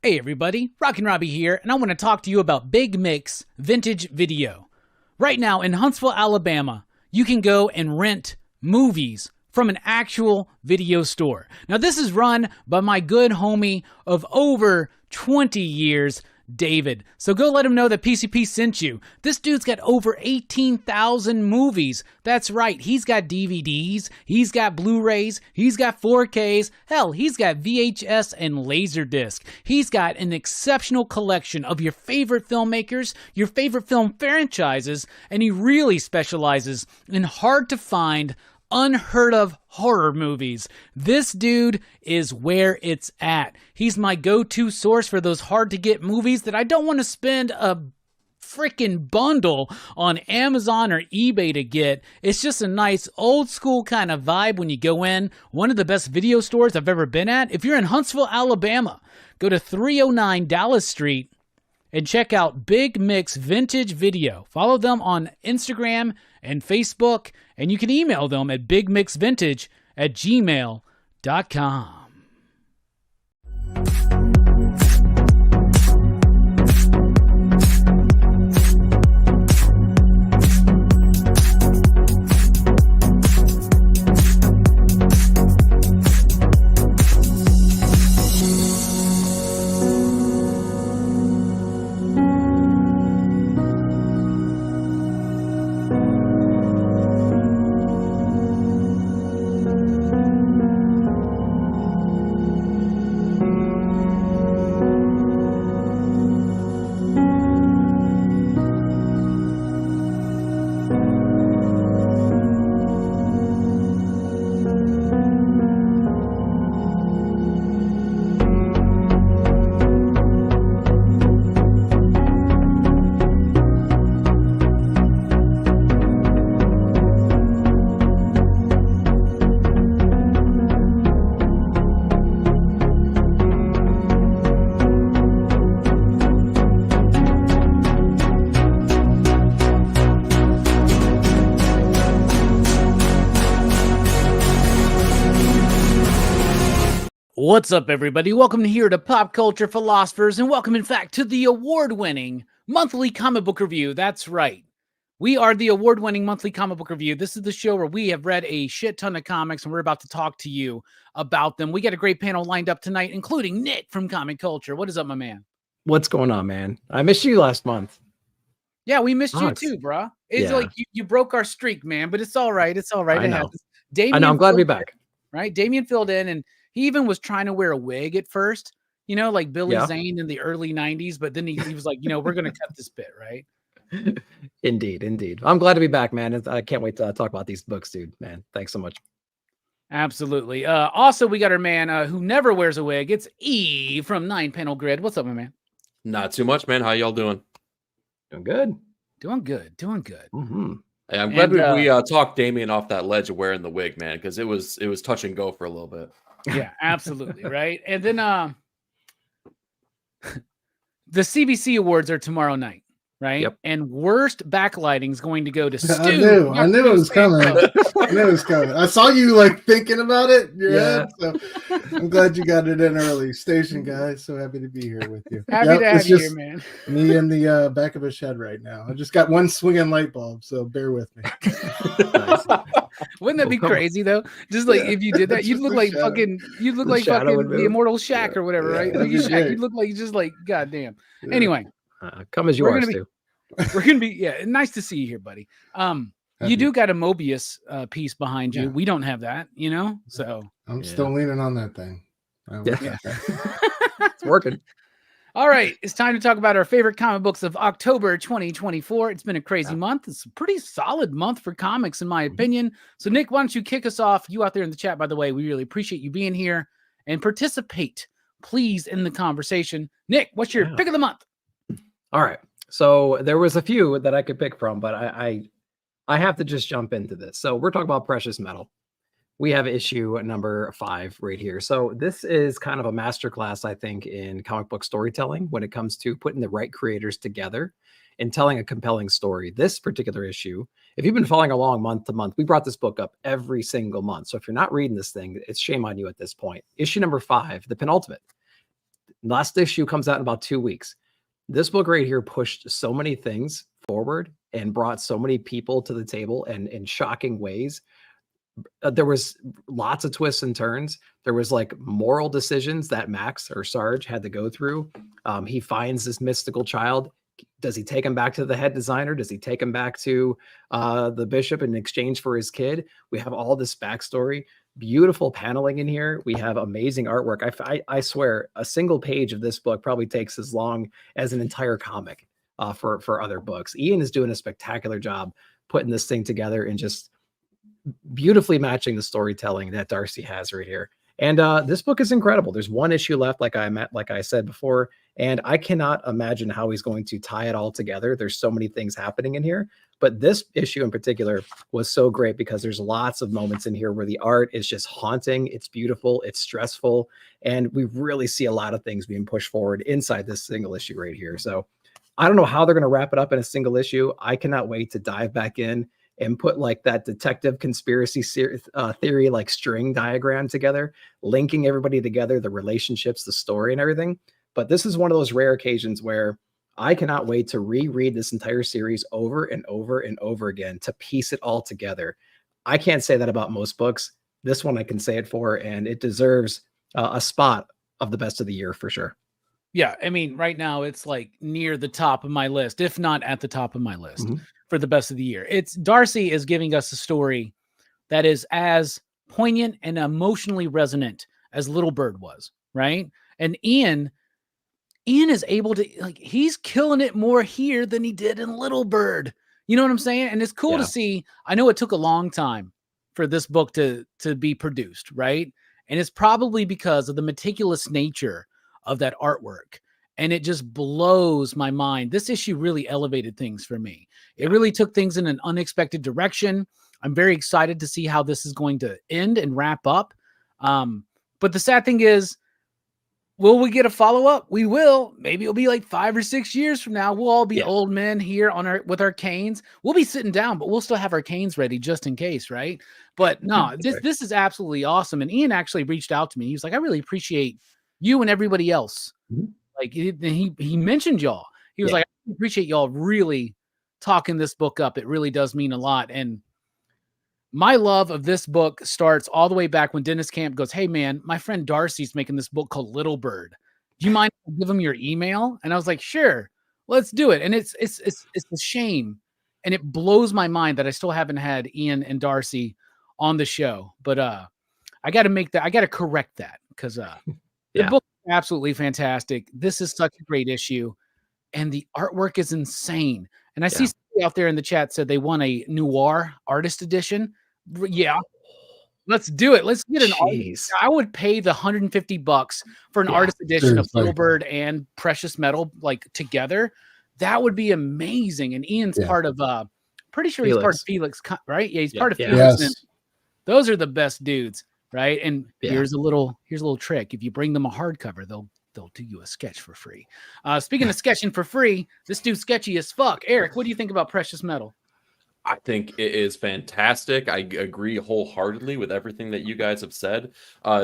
Hey everybody, Rockin Robbie here, and I want to talk to you about Big Mix Vintage Video. Right now in Huntsville, Alabama, you can go and rent movies from an actual video store. Now this is run by my good homie of over 20 years, David. So go let him know that PCP sent you. This dude's got over 18,000 movies. That's right. He's got DVDs. He's got Blu-rays. He's got 4Ks. Hell, he's got VHS and Laserdisc. He's got an exceptional collection of your favorite filmmakers, your favorite film franchises, and he really specializes in hard-to-find, unheard of horror movies. This dude is where it's at. He's my go-to source for those hard to get movies that I don't want to spend a freaking bundle on Amazon or eBay to get. It's just a nice old school kind of vibe when you go in. One of the best video stores I've ever been at. If you're in Huntsville, Alabama, go to 309 Dallas Street and check out Big Mix Vintage Video. Follow them on Instagram and Facebook, and you can email them at bigmixvintage@gmail.com. What's up, everybody? Welcome here to Pop Culture Philosophers, and welcome, in fact, to the award-winning monthly comic book review. That's right. We are the award-winning monthly comic book review. This is the show where we have read a shit ton of comics, and we're about to talk to you about them. We got a great panel lined up tonight, including Nick from Comic Culture. What is up, my man? What's going on, man? I missed you last month. Yeah, we missed you too, bro. It's like you broke our streak, man, but it's all right. It's all right. I know. I'm glad to be back. Right? Damien filled in, and he even was trying to wear a wig at first, you know, like Billy Zane in the early 90s. But then he was like, you know, we're going to cut this bit, right? Indeed. I'm glad to be back, man. I can't wait to talk about these books, dude, man. Thanks so much. Absolutely. Also, we got our man who never wears a wig. It's E from 9 Panel Grid. What's up, my man? Not too much, man. How y'all doing? Doing good. Mm-hmm. Hey, I'm glad we talked Damien off that ledge of wearing the wig, man, because it was touch and go for a little bit. Yeah, absolutely. Right. And then the CBC Awards are tomorrow night, right? Yep. And worst backlighting is going to go to Stu. I knew it was coming. I saw you like thinking about it in your head, so I'm glad you got it in early. Station guys, so happy to be here with you. Happy to have you here, man. Me in the back of a shed right now. I just got one swinging light bulb, so bear with me. Nice. Wouldn't that be crazy though? Just like if you did that, you'd look like fucking the immortal Shaq or whatever, right? You'd look like just like goddamn. Yeah. Anyway, come as you are, Stu. We're gonna be nice to see you here, buddy. You do got a Mobius piece behind you. We don't have that, you know. So I'm still leaning on that thing. It's working. All right, it's time to talk about our favorite comic books of October 2024. It's been a crazy month. It's a pretty solid month for comics, in my opinion. So, Nick, why don't you kick us off? You out there in the chat, by the way, we really appreciate you being here and participate, please, in the conversation. Nick, what's your pick of the month? All right. So there was a few that I could pick from, but I have to just jump into this. So we're talking about Precious Metal. We have issue number 5 right here. So this is kind of a masterclass, I think, in comic book storytelling when it comes to putting the right creators together and telling a compelling story. This particular issue, if you've been following along month to month, we brought this book up every single month. So if you're not reading this thing, it's shame on you at this point. Issue number 5, the penultimate. Last issue comes out in about 2 weeks. This book right here pushed so many things forward and brought so many people to the table and in shocking ways. There was lots of twists and turns. There was like moral decisions that Max or Sarge had to go through. He finds this mystical child. Does he take him back to the head designer? Does he take him back to the bishop in exchange for his kid? We have all this backstory. Beautiful paneling in here. We have amazing artwork. I swear a single page of this book probably takes as long as an entire comic for other books. Ian is doing a spectacular job putting this thing together and just beautifully matching the storytelling that Darcy has right here. And this book is incredible. There's one issue left, like I said before, and I cannot imagine how he's going to tie it all together. There's so many things happening in here, but this issue in particular was so great because there's lots of moments in here where the art is just haunting. It's beautiful. It's stressful. And we really see a lot of things being pushed forward inside this single issue right here. So I don't know how they're going to wrap it up in a single issue. I cannot wait to dive back in and put like that detective conspiracy theory, like string diagram together, linking everybody together, the relationships, the story and everything. But this is one of those rare occasions where I cannot wait to reread this entire series over and over and over again to piece it all together. I can't say that about most books. This one I can say it for, and it deserves a spot of the best of the year for sure. Yeah, I mean, right now it's like near the top of my list, if not at the top of my list for the best of the year. It's Darcy is giving us a story that is as poignant and emotionally resonant as Little Bird was, right? And Ian is able to, like, he's killing it more here than he did in Little Bird. You know what I'm saying? And it's cool to see. I know it took a long time for this book to be produced, right? And it's probably because of the meticulous nature of that artwork. And it just blows my mind. This issue really elevated things for me. It really took things in an unexpected direction. I'm very excited to see how this is going to end and wrap up. But the sad thing is, will we get a follow-up? We will. Maybe it'll be like 5 or 6 years from now. We'll all be old men here with our canes. We'll be sitting down, but we'll still have our canes ready just in case, right? But no, this is absolutely awesome. And Ian actually reached out to me. He was like, I really appreciate you and everybody else. Like he mentioned y'all. He was like, I appreciate y'all really talking this book up. It really does mean a lot. And my love of this book starts all the way back when Dennis Camp goes, hey man, my friend Darcy's making this book called Little Bird. Do you mind if I give him your email? And I was like, sure, let's do it. And it's a shame. And it blows my mind that I still haven't had Ian and Darcy on the show. But I got to correct that because the book is absolutely fantastic. This is such a great issue. And the artwork is insane. And I see somebody out there in the chat said they want a noir artist edition. Yeah, let's do it. Let's get an artist. I would pay the $150 for an artist edition of Little Bird and Precious Metal like together. That would be amazing. And Ian's part of pretty sure he's part of Felix, right? Yeah, he's part of Felix. Yes. And those are the best dudes, right? And here's a little trick. If you bring them a hardcover, they'll do you a sketch for free. Speaking of sketching for free, this dude's sketchy as fuck. Eric, what do you think about Precious Metal? I think it is fantastic. I agree wholeheartedly with everything that you guys have said.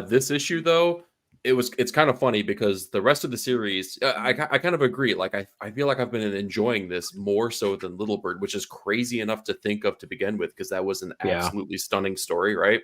This issue, though, it's kind of funny because the rest of the series, I kind of agree. Like I feel like I've been enjoying this more so than Little Bird, which is crazy enough to think of to begin with because that was an absolutely stunning story, right?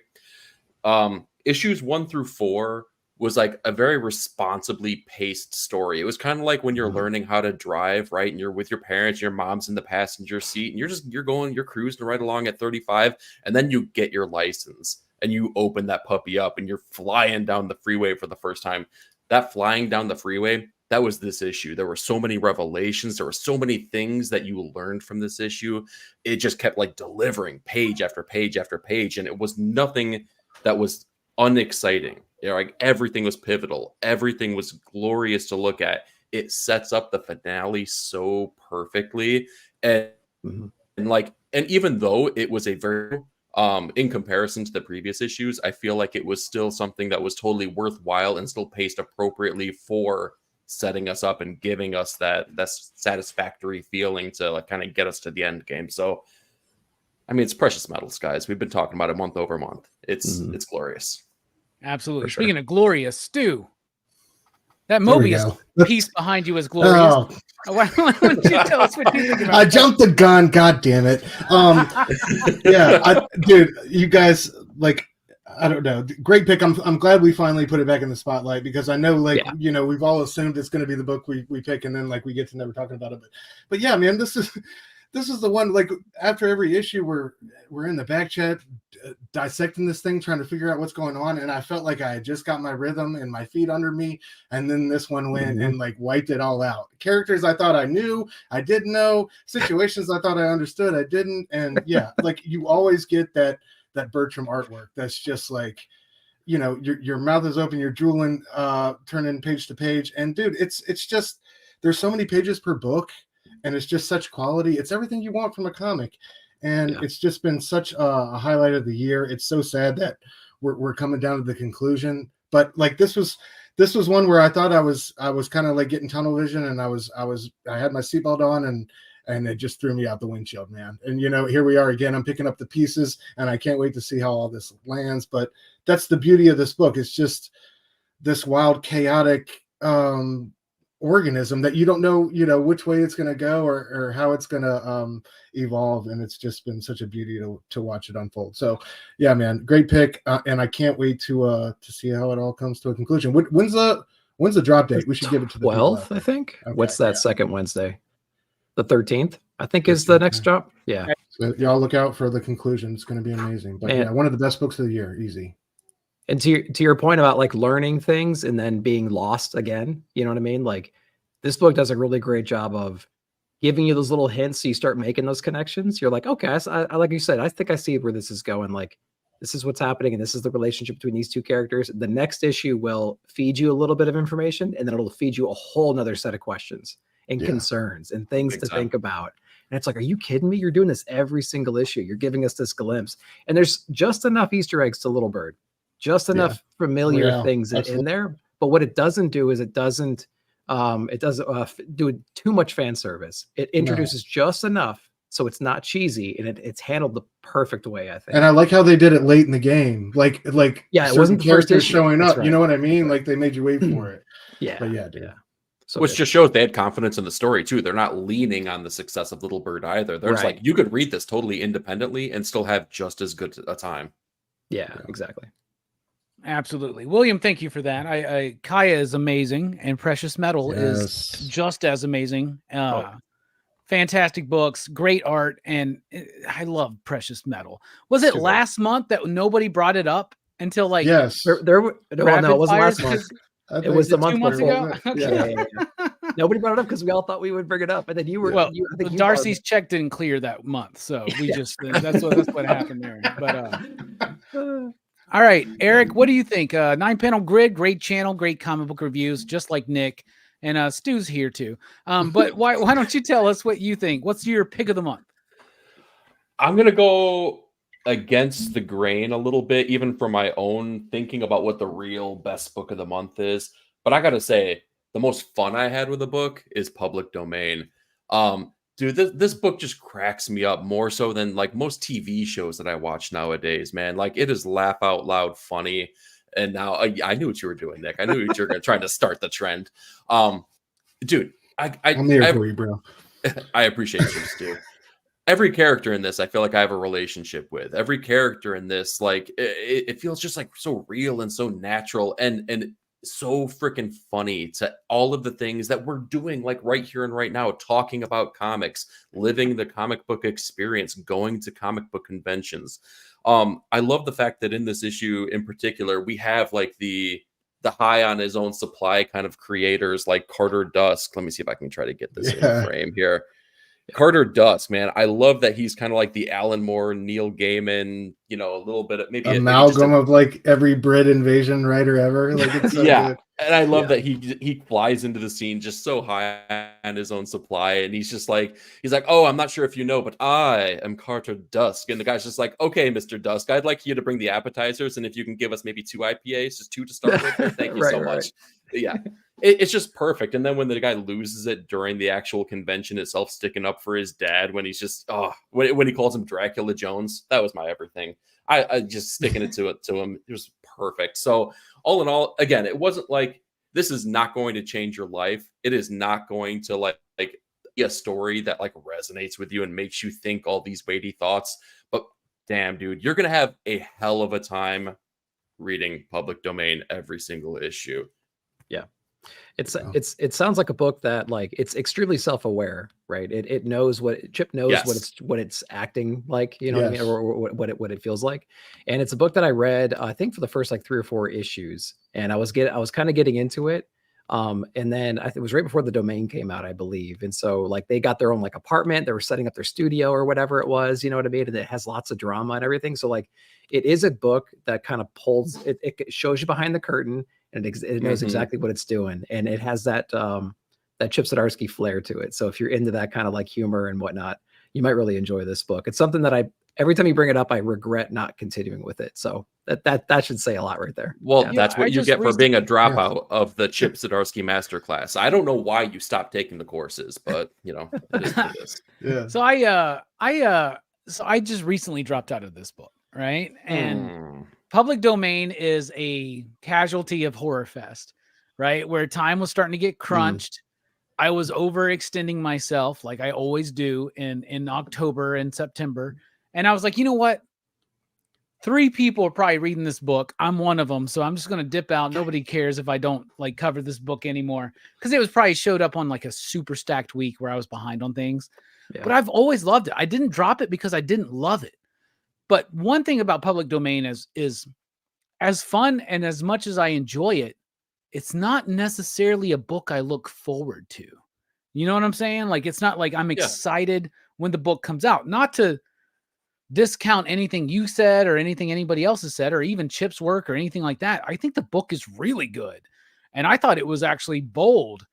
Issues 1 through 4 was like a very responsibly paced story. It was kind of like when you're learning how to drive, right? And you're with your parents, your mom's in the passenger seat, and you're cruising right along at 35, and then you get your license and you open that puppy up and you're flying down the freeway for the first time. That flying down the freeway, that was this issue. There were so many revelations. There were so many things that you learned from this issue. It just kept like delivering page after page after page. And it was nothing that was unexciting. You know, like everything was pivotal. Everything was glorious to look at. It sets up the finale so perfectly. And even though it was a very, in comparison to the previous issues, I feel like it was still something that was totally worthwhile and still paced appropriately for setting us up and giving us that satisfactory feeling to like kind of get us to the end game. So, I mean, it's Precious Metals, guys. We've been talking about it month over month. It's glorious. Absolutely. Speaking of glorious, Stu. That There we Mobius go. piece behind you is glorious. Oh, Why don't you tell us what you think about I that? jumped the gun. God damn it. Yeah, dude, you guys, like, I don't know. Great pick. I'm glad we finally put it back in the spotlight, because I know, like, you know, we've all assumed it's going to be the book we pick, and then like we get to never talking about it. But yeah, man, this is the one. Like, after every issue, we're in the back chat dissecting this thing, trying to figure out what's going on, and I felt like I had just got my rhythm and my feet under me, and then this one went and like wiped it all out. Characters I thought I knew, I didn't know. Situations I thought I understood, I didn't. And yeah, like, you always get that Bertram artwork that's just like, you know, your mouth is open, you're drooling, turning page to page, and dude, it's just, there's so many pages per book, and it's just such quality. It's everything you want from a comic, and it's just been such a highlight of the year. It's so sad that we're coming down to the conclusion, but like, this was one where I thought I was kind of like getting tunnel vision, and I had my seatbelt on, and it just threw me out the windshield, man. And, you know, here we are again. I'm picking up the pieces, and I can't wait to see how all this lands. But that's the beauty of this book. It's just this wild, chaotic organism that you don't know, you know, which way it's going to go or how it's going to evolve. And it's just been such a beauty to watch it unfold. So, yeah, man, great pick. And I can't wait to see how it all comes to a conclusion. When's the drop date? We should give it to the 12th, I think. Okay, What's that second Wednesday? The 13th, I think, is the next drop. Yeah. So y'all look out for the conclusion. It's going to be amazing. But yeah, one of the best books of the year. Easy. And to your point about like learning things and then being lost again, you know what I mean? Like, this book does a really great job of giving you those little hints. So you start making those connections. You're like, okay, I like you said, I think I see where this is going. Like, this is what's happening, and this is the relationship between these two characters. The next issue will feed you a little bit of information, and then it'll feed you a whole nother set of questions and concerns and things to think about. And it's like, are you kidding me? You're doing this every single issue. You're giving us this glimpse. And there's just enough Easter eggs to Little Bird, just enough familiar things in there. But what it doesn't do is it doesn't do too much fan service. It introduces just enough so it's not cheesy, and it's handled the perfect way, I think. And I like how they did it late in the game. Like it wasn't characters showing up. Right. You know what I mean? Like, they made you wait for it. But yeah, dude. So which just shows they had confidence in the story too. They're not leaning on the success of Little Bird either. They're just like, you could read this totally independently and still have just as good a time. Yeah, exactly. Absolutely. William, thank you for that. Kaya is amazing, and Precious Metal is just as amazing. Fantastic books, great art, and I love Precious Metal. Was it last month that nobody brought it up until like no, it wasn't last month. It was the month 2 months ago. Okay. Yeah. Nobody brought it up because we all thought we would bring it up, and then you were. Well, I think Darcy's check didn't clear that month, so we just that's what happened there. But all right, Eric, what do you think? 9-panel grid, great channel, great comic book reviews, just like Nick, and Stu's here too. But why don't you tell us what you think? What's your pick of the month? I'm gonna go against the grain a little bit, even for my own thinking about what the real best book of the month is. But I gotta say, the most fun I had with the book is Public Domain. Dude, this book just cracks me up more so than like most TV shows that I watch nowadays, man. Like, it is laugh out loud funny. And now I knew what you were doing, Nick. I knew you were trying to start the trend. Dude, I'm here for you, bro. I appreciate you, Stu. Every character in this, I feel like I have a relationship with. Every character in this, like, it feels just like so real and so natural and so freaking funny to all of the things that we're doing, like right here and right now, talking about comics, living the comic book experience, going to comic book conventions. I love the fact that in this issue in particular, we have like the high on his own supply kind of creators like Carter Dusk. Let me see if I can try to get this in frame here. Carter Dusk, man, I love that he's kind of like the Alan Moore, Neil Gaiman, you know, a little bit of maybe amalgam of like every Brit invasion writer ever. Like, it's so good. And I love that he flies into the scene just so high on his own supply, and he's like, oh, I'm not sure if you know, but I am Carter Dusk, and the guy's just like, okay, Mr. Dusk, I'd like you to bring the appetizers, and if you can give us maybe 2 IPAs, just 2 to start with, thank you so much. Yeah. It's just perfect. And then when the guy loses it during the actual convention itself, sticking up for his dad, when he's just when he calls him Dracula Jones, that was my everything. I just sticking it to him. It was perfect. So all in all, again, it wasn't like this is not going to change your life. It is not going to like be a story that like resonates with you and makes you think all these weighty thoughts. But damn, dude, you're gonna have a hell of a time reading Public Domain every single issue. Yeah. It sounds like a book that like it's extremely self-aware, right? It knows Chip knows what it's acting like, you know what I mean, or what it feels like. And it's a book that I read, I think for the first like 3 or 4 issues, and I was kind of getting into it. And then it was right before the Domain came out, I believe. And so like they got their own like apartment, they were setting up their studio or whatever it was, you know what I mean? And it has lots of drama and everything. So like it is a book that kind of pulls it shows you behind the curtain, and it knows exactly what it's doing. And it has that Chip Zdarsky flair to it. So if you're into that kind of like humor and whatnot, you might really enjoy this book. It's something that every time you bring it up, I regret not continuing with it. So that should say a lot right there. Well, that's what you get for being a dropout of the Chip Zdarsky masterclass. I don't know why you stopped taking the courses, but you know, it is what it is. Yeah. So I just recently dropped out of this book, right? And Public Domain is a casualty of Horror Fest, right? Where time was starting to get crunched. I was overextending myself like I always do in October and September. And I was like, you know what? 3 people are probably reading this book. I'm one of them. So I'm just going to dip out. Nobody cares if I don't like cover this book anymore. Because it was probably showed up on like a super stacked week where I was behind on things. Yeah. But I've always loved it. I didn't drop it because I didn't love it. But one thing about Public Domain is as fun and as much as I enjoy it, it's not necessarily a book I look forward to. You know what I'm saying? Like, it's not like I'm excited when the book comes out. Not to discount anything you said or anything anybody else has said or even Chip's work or anything like that. I think the book is really good. And I thought it was actually bold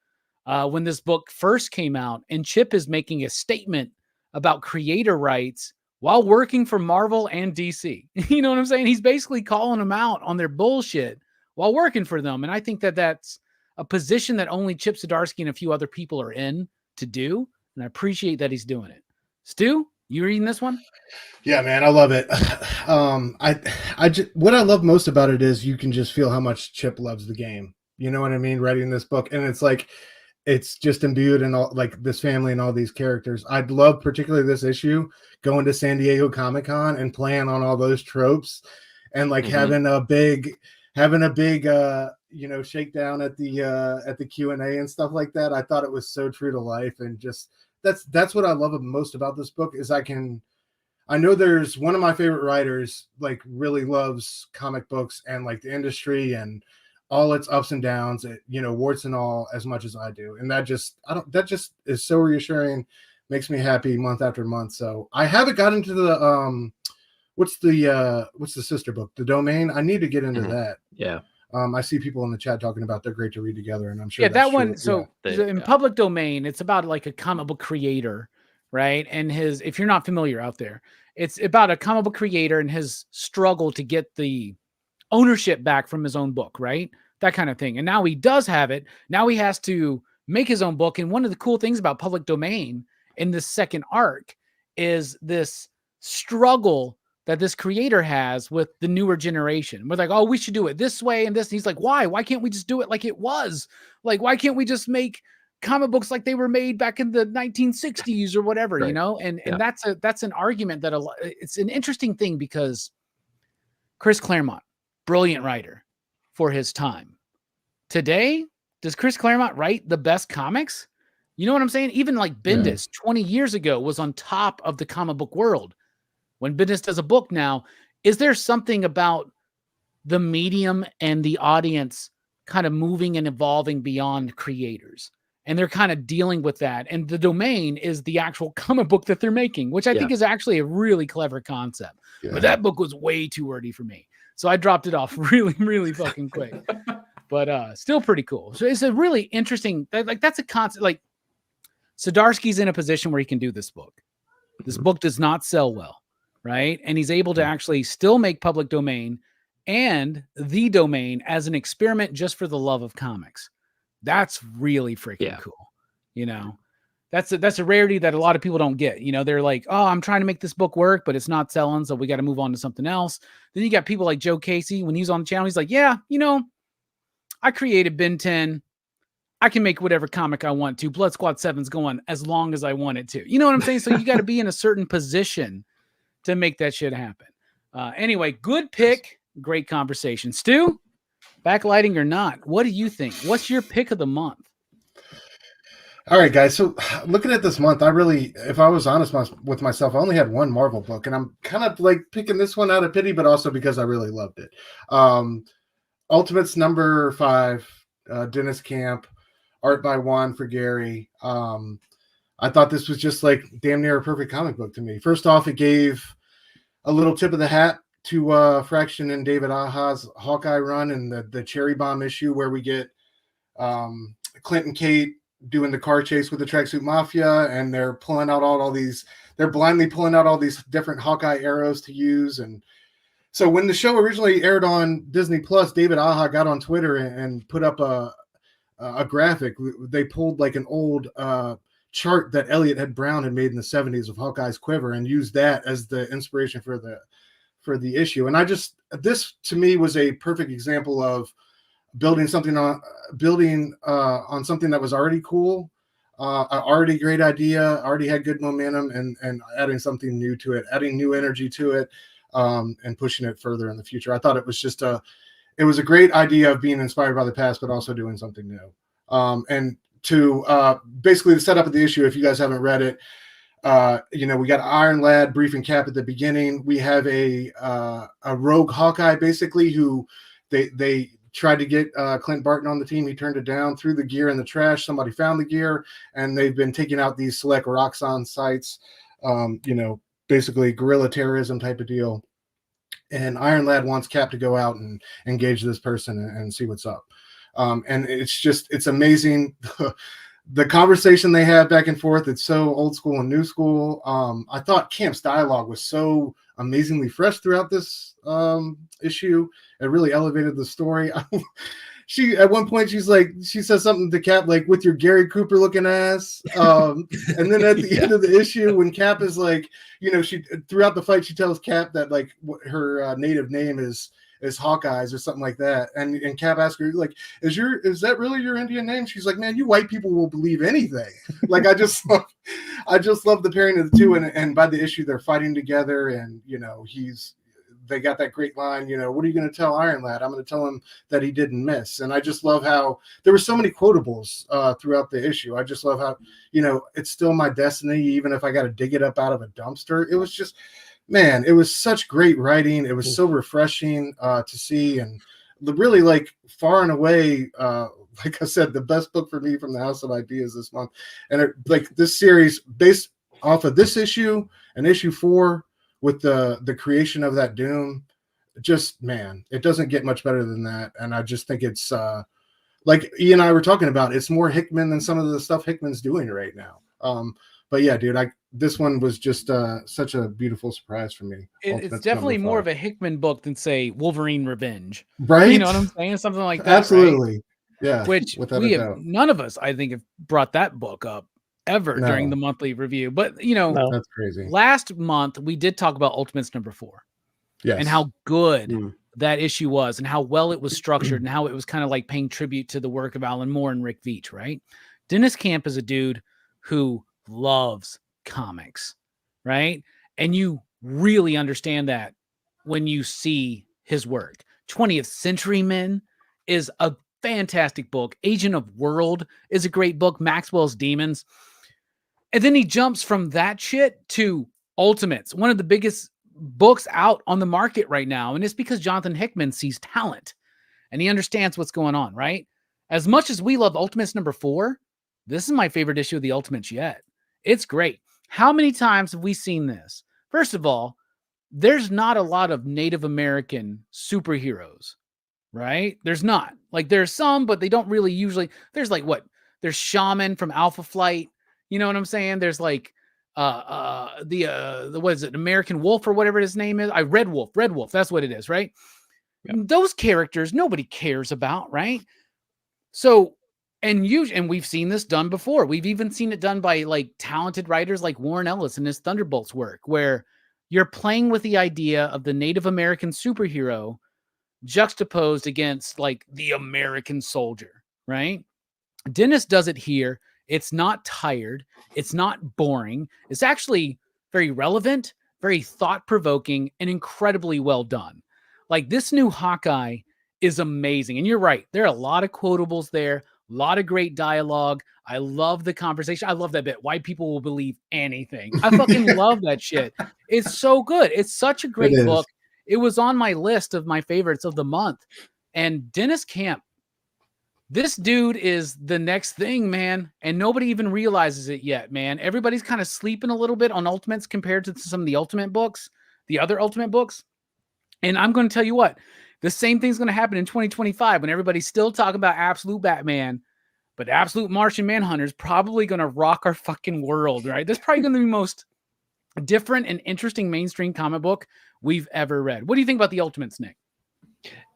when this book first came out. And Chip is making a statement about creator rights while working for Marvel and DC. You know what I'm saying? He's basically calling them out on their bullshit while working for them. And I think that that's a position that only Chip Zdarsky and a few other people are in to do. And I appreciate that he's doing it. Stu, you reading this one? Yeah, man, I love it. What I love most about it is you can just feel how much Chip loves the game. You know what I mean? Writing this book. And it's like, it's just imbued in all like this family and all these characters. I'd love particularly this issue going to San Diego Comic-Con and playing on all those tropes and like having a big shakedown at the Q&A and stuff like that. I thought it was so true to life, and just that's what I love most about this book is I know there's one of my favorite writers like really loves comic books and like the industry and all its ups and downs, warts and all, as much as I do. And that just is so reassuring, makes me happy month after month. So I haven't got into the what's the sister book, The Domain. I need to get into that. Yeah. I see people in the chat talking about they're great to read together, and I'm sure that one. So in Public Domain, it's about like a comic book creator, right? And if you're not familiar out there, it's about a comic book creator and his struggle to get the ownership back from his own book, right? That kind of thing. And now he does have it. Now he has to make his own book. And one of the cool things about Public Domain in this second arc is this struggle that this creator has with the newer generation. We're like, oh, we should do it this way and this. And he's like, why? Why can't we just do it like it was? Like, why can't we just make comic books like they were made back in the 1960s or whatever, right. And that's an argument that it's an interesting thing because Chris Claremont, brilliant writer for his time. Today, does Chris Claremont write the best comics? You know what I'm saying? Even like Bendis 20 years ago was on top of the comic book world. When Bendis does a book now, is there something about the medium and the audience kind of moving and evolving beyond creators? And they're kind of dealing with that. And The Domain is the actual comic book that they're making, which I think is actually a really clever concept. Yeah. But that book was way too wordy for me. So I dropped it off really, really fucking quick. But still pretty cool. So it's a really interesting, that's a concept. Like Zdarsky's in a position where he can do this book. This book does not sell well, right? And he's able to actually still make Public Domain and The Domain as an experiment just for the love of comics. That's really freaking cool. That's a rarity that a lot of people don't get. They're like, oh, I'm trying to make this book work, but it's not selling, so we got to move on to something else. Then you got people like Joe Casey. When he's on the channel, he's like, yeah, I created Ben 10. I can make whatever comic I want to. Blood Squad 7's going as long as I want it to. You know what I'm saying? So you got to be in a certain position to make that shit happen. Anyway, good pick. Great conversation. Stu, backlighting or not, what do you think? What's your pick of the month? All right, guys. So looking at this month, I really, if I was honest with myself, I only had one Marvel book, and I'm kind of like picking this one out of pity, but also because I really loved it. Ultimates number 5, Dennis Camp, art by Juan for Gary. I thought this was just like damn near a perfect comic book to me. First off, it gave a little tip of the hat to Fraction and David Aja's Hawkeye run and the Cherry Bomb issue where we get Clint and Kate doing the car chase with the Tracksuit Mafia, and they're pulling out all these, they're blindly pulling out all these different Hawkeye arrows to use. And so when the show originally aired on Disney Plus, David Aja got on Twitter and put up a graphic. They pulled like an old chart that Elliot Brown had made in the 70s of Hawkeye's quiver and used that as the inspiration for the issue. And this to me was a perfect example of building on something that was already cool, already great idea, already had good momentum, and adding something new to it, adding new energy to it, and pushing it further in the future. I thought it was just it was a great idea of being inspired by the past, but also doing something new. And to basically the setup of the issue, if you guys haven't read it, we got Iron Lad briefing Cap at the beginning. We have a rogue Hawkeye, basically, who they tried to get Clint Barton on the team. He turned it down, threw the gear in the trash. Somebody found the gear, and they've been taking out these select Roxxon sites, basically guerrilla terrorism type of deal. And Iron Lad wants Cap to go out and engage this person and see what's up. And it's amazing. The conversation they have back and forth, it's so old school and new school. I thought Camp's dialogue was so amazingly fresh throughout this issue. It really elevated the story. She at one point she says something to Cap like, "With your Gary Cooper looking ass," and then at the end of the issue, when Cap is like, she throughout the fight she tells Cap that like her native name is Hawkeyes or something like that, and Cap asks her like, is that really your Indian name? She's like, "Man, you white people will believe anything." Like I just love the pairing of the two, and by the issue they're fighting together, and they got that great line, "What are you going to tell Iron Lad?" "I'm going to tell him that he didn't miss." And I just love how there were so many quotables throughout the issue. I just love how, it's still my destiny, even if I got to dig it up out of a dumpster. It was just, man, it was such great writing. It was so refreshing to see, and really like far and away, like I said, the best book for me from the House of Ideas this month. And this series based off of this issue and issue 4, with the creation of that Doom, just, man, it doesn't get much better than that. And I just think it's like Ian and I were talking about, it's more Hickman than some of the stuff Hickman's doing right now. But yeah, dude, this one was just such a beautiful surprise for me. It's definitely more of a Hickman book than, say, Wolverine Revenge, right? You know what I'm saying? Something like that. Absolutely, right? Yeah. Which none of us, I think, have brought that book up ever during the monthly review. But that's crazy. Last month we did talk about Ultimates number 4, and how good that issue was, and how well it was structured, and how it was kind of like paying tribute to the work of Alan Moore and Rick Veitch. Right? Dennis Camp is a dude who loves comics, right? And you really understand that when you see his work. 20th Century Men is a fantastic book. Agent of World is a great book. Maxwell's Demons. And then he jumps from that shit to Ultimates, one of the biggest books out on the market right now. And it's because Jonathan Hickman sees talent and he understands what's going on, right? As much as we love Ultimates number 4, this is my favorite issue of the Ultimates yet. It's great. How many times have we seen this? First of all, there's not a lot of Native American superheroes, right? There's not. Like, there's some, but they don't really usually. There's like there's Shaman from Alpha Flight. You know what I'm saying? There's like the what is it, American Wolf or whatever his name is? Red Wolf, that's what it is, right? Yep. Those characters nobody cares about, right? So, and we've seen this done before. We've even seen it done by like talented writers like Warren Ellis in his Thunderbolts work, where you're playing with the idea of the Native American superhero juxtaposed against like the American soldier, right? Dennis does it here. It's not tired. It's not boring. It's actually very relevant, very thought-provoking, and incredibly well done. Like, this new Hawkeye is amazing. And you're right. There are a lot of quotables there, a lot of great dialogue. I love the conversation. I love that bit. Why people will believe anything. I fucking love that shit. It's so good. It's such a great book. It was on my list of my favorites of the month. And Dennis Camp, this dude is the next thing, man. And nobody even realizes it yet, man. Everybody's kind of sleeping a little bit on Ultimates compared to some of the Ultimate books, the other Ultimate books. And I'm going to tell you what, the same thing's going to happen in 2025 when everybody's still talking about Absolute Batman, but Absolute Martian Manhunter is probably going to rock our fucking world, right? That's probably going to be the most different and interesting mainstream comic book we've ever read. What do you think about the Ultimates, Nick?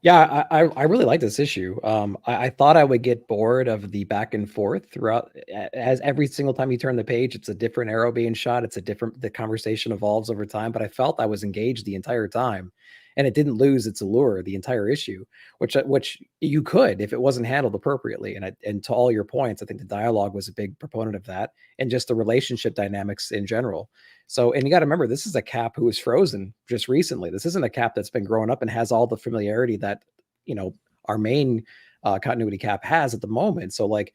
Yeah, I really like this issue. I thought I would get bored of the back and forth throughout, as every single time you turn the page, it's a different arrow being shot. The conversation evolves over time, but I felt I was engaged the entire time, and it didn't lose its allure the entire issue, which you could if it wasn't handled appropriately. And to all your points, I think the dialogue was a big proponent of that, and just the relationship dynamics in general. So, and you got to remember, this is a Cap who was frozen just recently. This isn't a Cap that's been growing up and has all the familiarity that, our main continuity Cap has at the moment. So, like,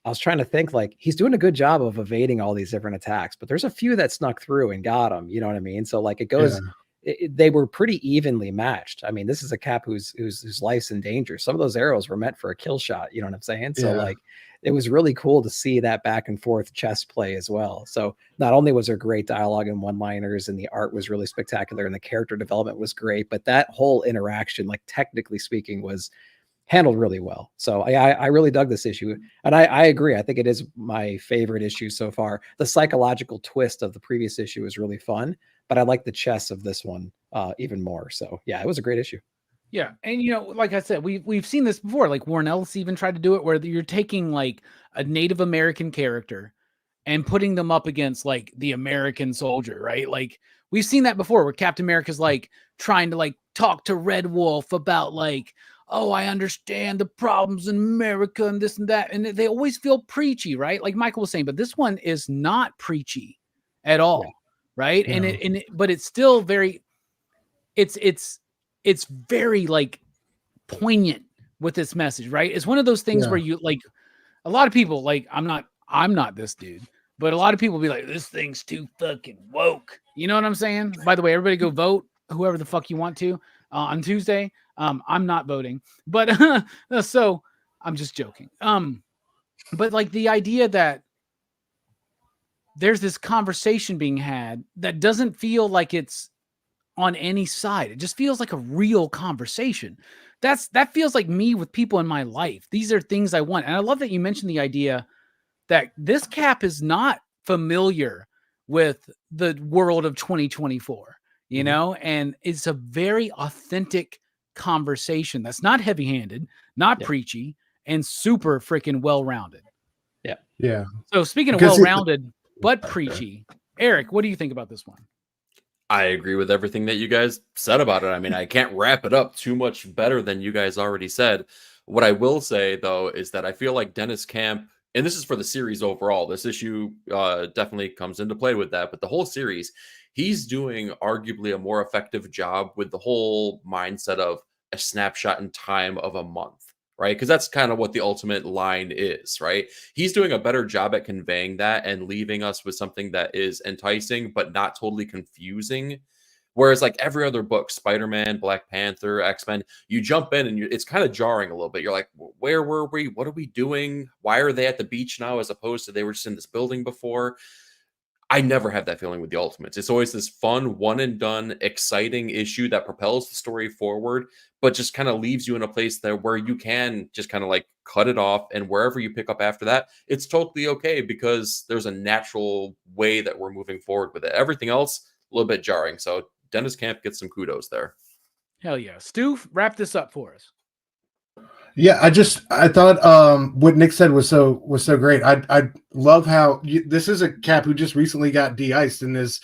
I was trying to think, like, he's doing a good job of evading all these different attacks, but there's a few that snuck through and got him. You know what I mean? So, like, it goes. Yeah. They were pretty evenly matched. I mean, this is a Cap whose life's in danger. Some of those arrows were meant for a kill shot. You know what I'm saying? So, like, it was really cool to see that back and forth chess play as well. So not only was there great dialogue and one-liners, and the art was really spectacular, and the character development was great, but that whole interaction, like, technically speaking, was handled really well. So I really dug this issue, and I agree. I think it is my favorite issue so far. The psychological twist of the previous issue was really fun, but I like the chess of this one even more. So yeah, it was a great issue. Yeah, and like I said, we've seen this before. Like, Warren Ellis even tried to do it, where you're taking like a Native American character and putting them up against like the American soldier, right? Like, we've seen that before, where Captain America's like trying to like talk to Red Wolf about like, oh, I understand the problems in America and this and that, and they always feel preachy, right? Like Michael was saying, but this one is not preachy at all, right? Yeah. But it's still very, it's very like poignant with this message, right? It's one of those things where you like, a lot of people, like, I'm not this dude, but a lot of people be like, this thing's too fucking woke. You know what I'm saying? By the way, everybody go vote whoever the fuck you want to on Tuesday. I'm not voting, but so I'm just joking. But like the idea that there's this conversation being had that doesn't feel like it's on any side. It just feels like a real conversation. That feels like me with people in my life. These are things I want. And I love that you mentioned the idea that this Cap is not familiar with the world of 2024, and it's a very authentic conversation that's not heavy-handed, not preachy, and super freaking well-rounded. Yeah. So speaking of well-rounded but preachy, Eric, what do you think about this one? I agree with everything that you guys said about it. I mean, I can't wrap it up too much better than you guys already said. What I will say, though, is that I feel like Dennis Camp, and this is for the series overall, this issue definitely comes into play with that, but the whole series, he's doing arguably a more effective job with the whole mindset of a snapshot in time of a month, right? Because that's kind of what the ultimate line is, right? He's doing a better job at conveying that and leaving us with something that is enticing, but not totally confusing. Whereas like every other book, Spider-Man, Black Panther, X-Men, you jump in and it's kind of jarring a little bit. You're like, where were we? What are we doing? Why are they at the beach now as opposed to they were just in this building before? I never have that feeling with the Ultimates. It's always this fun, one and done, exciting issue that propels the story forward, but just kind of leaves you in a place there where you can just kind of like cut it off. And wherever you pick up after that, it's totally okay because there's a natural way that we're moving forward with it. Everything else, a little bit jarring. So Dennis Camp gets some kudos there. Hell yeah. Stu, wrap this up for us. Yeah, I thought what Nick said was so great. I love how this is a Cap who just recently got de-iced and is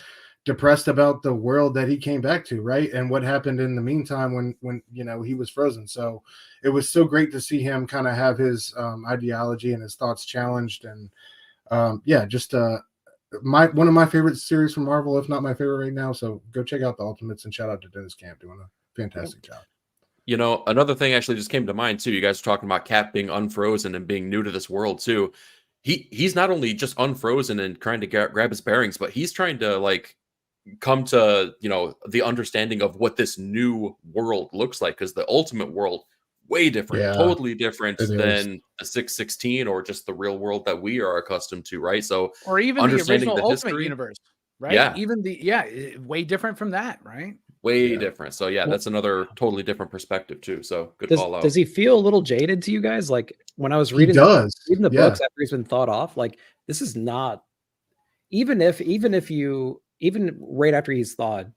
depressed about the world that he came back to, right? And what happened in the meantime when you know he was frozen. So it was so great to see him kind of have his ideology and his thoughts challenged. And just one of my favorite series from Marvel, if not my favorite right now. So go check out the Ultimates, and shout out to Dennis Camp doing a fantastic job. You know, another thing actually just came to mind too. You guys are talking about Cap being unfrozen and being new to this world too. He's not only just unfrozen and trying to grab his bearings, but he's trying to like come to, you know, the understanding of what this new world looks like, because the Ultimate world, way different, totally different than the 616 or just the real world that we are accustomed to, right? So, or even the original Ultimate universe, right? Yeah, even way different from that, right? Way different. So yeah, that's another totally different perspective too. So good call out. Does he feel a little jaded to you guys? Like when I was reading, reading the books after he's been thought off, like this is not, even right after he's thawed,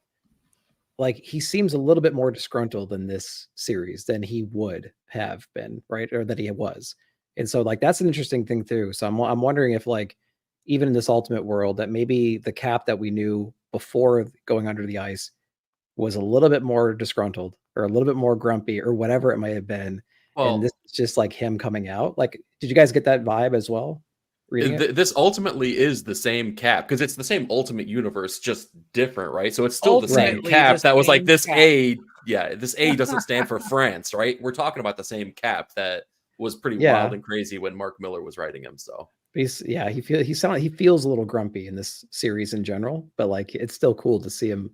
like he seems a little bit more disgruntled in this series than he would have been, right? Or that he was. And so like, that's an interesting thing too. So I'm wondering if like, even in this Ultimate world, that maybe the Cap that we knew before going under the ice was a little bit more disgruntled or a little bit more grumpy or whatever it might have been. Well, and this is just like him coming out. Like, did you guys get that vibe as well? This ultimately is the same Cap, because it's the same Ultimate universe, just different, right? So it's still the same Cap that was like this Cap. This A doesn't stand for France, right? We're talking about the same Cap that was pretty wild and crazy when Mark Miller was writing him. So he feels a little grumpy in this series in general, but like it's still cool to see him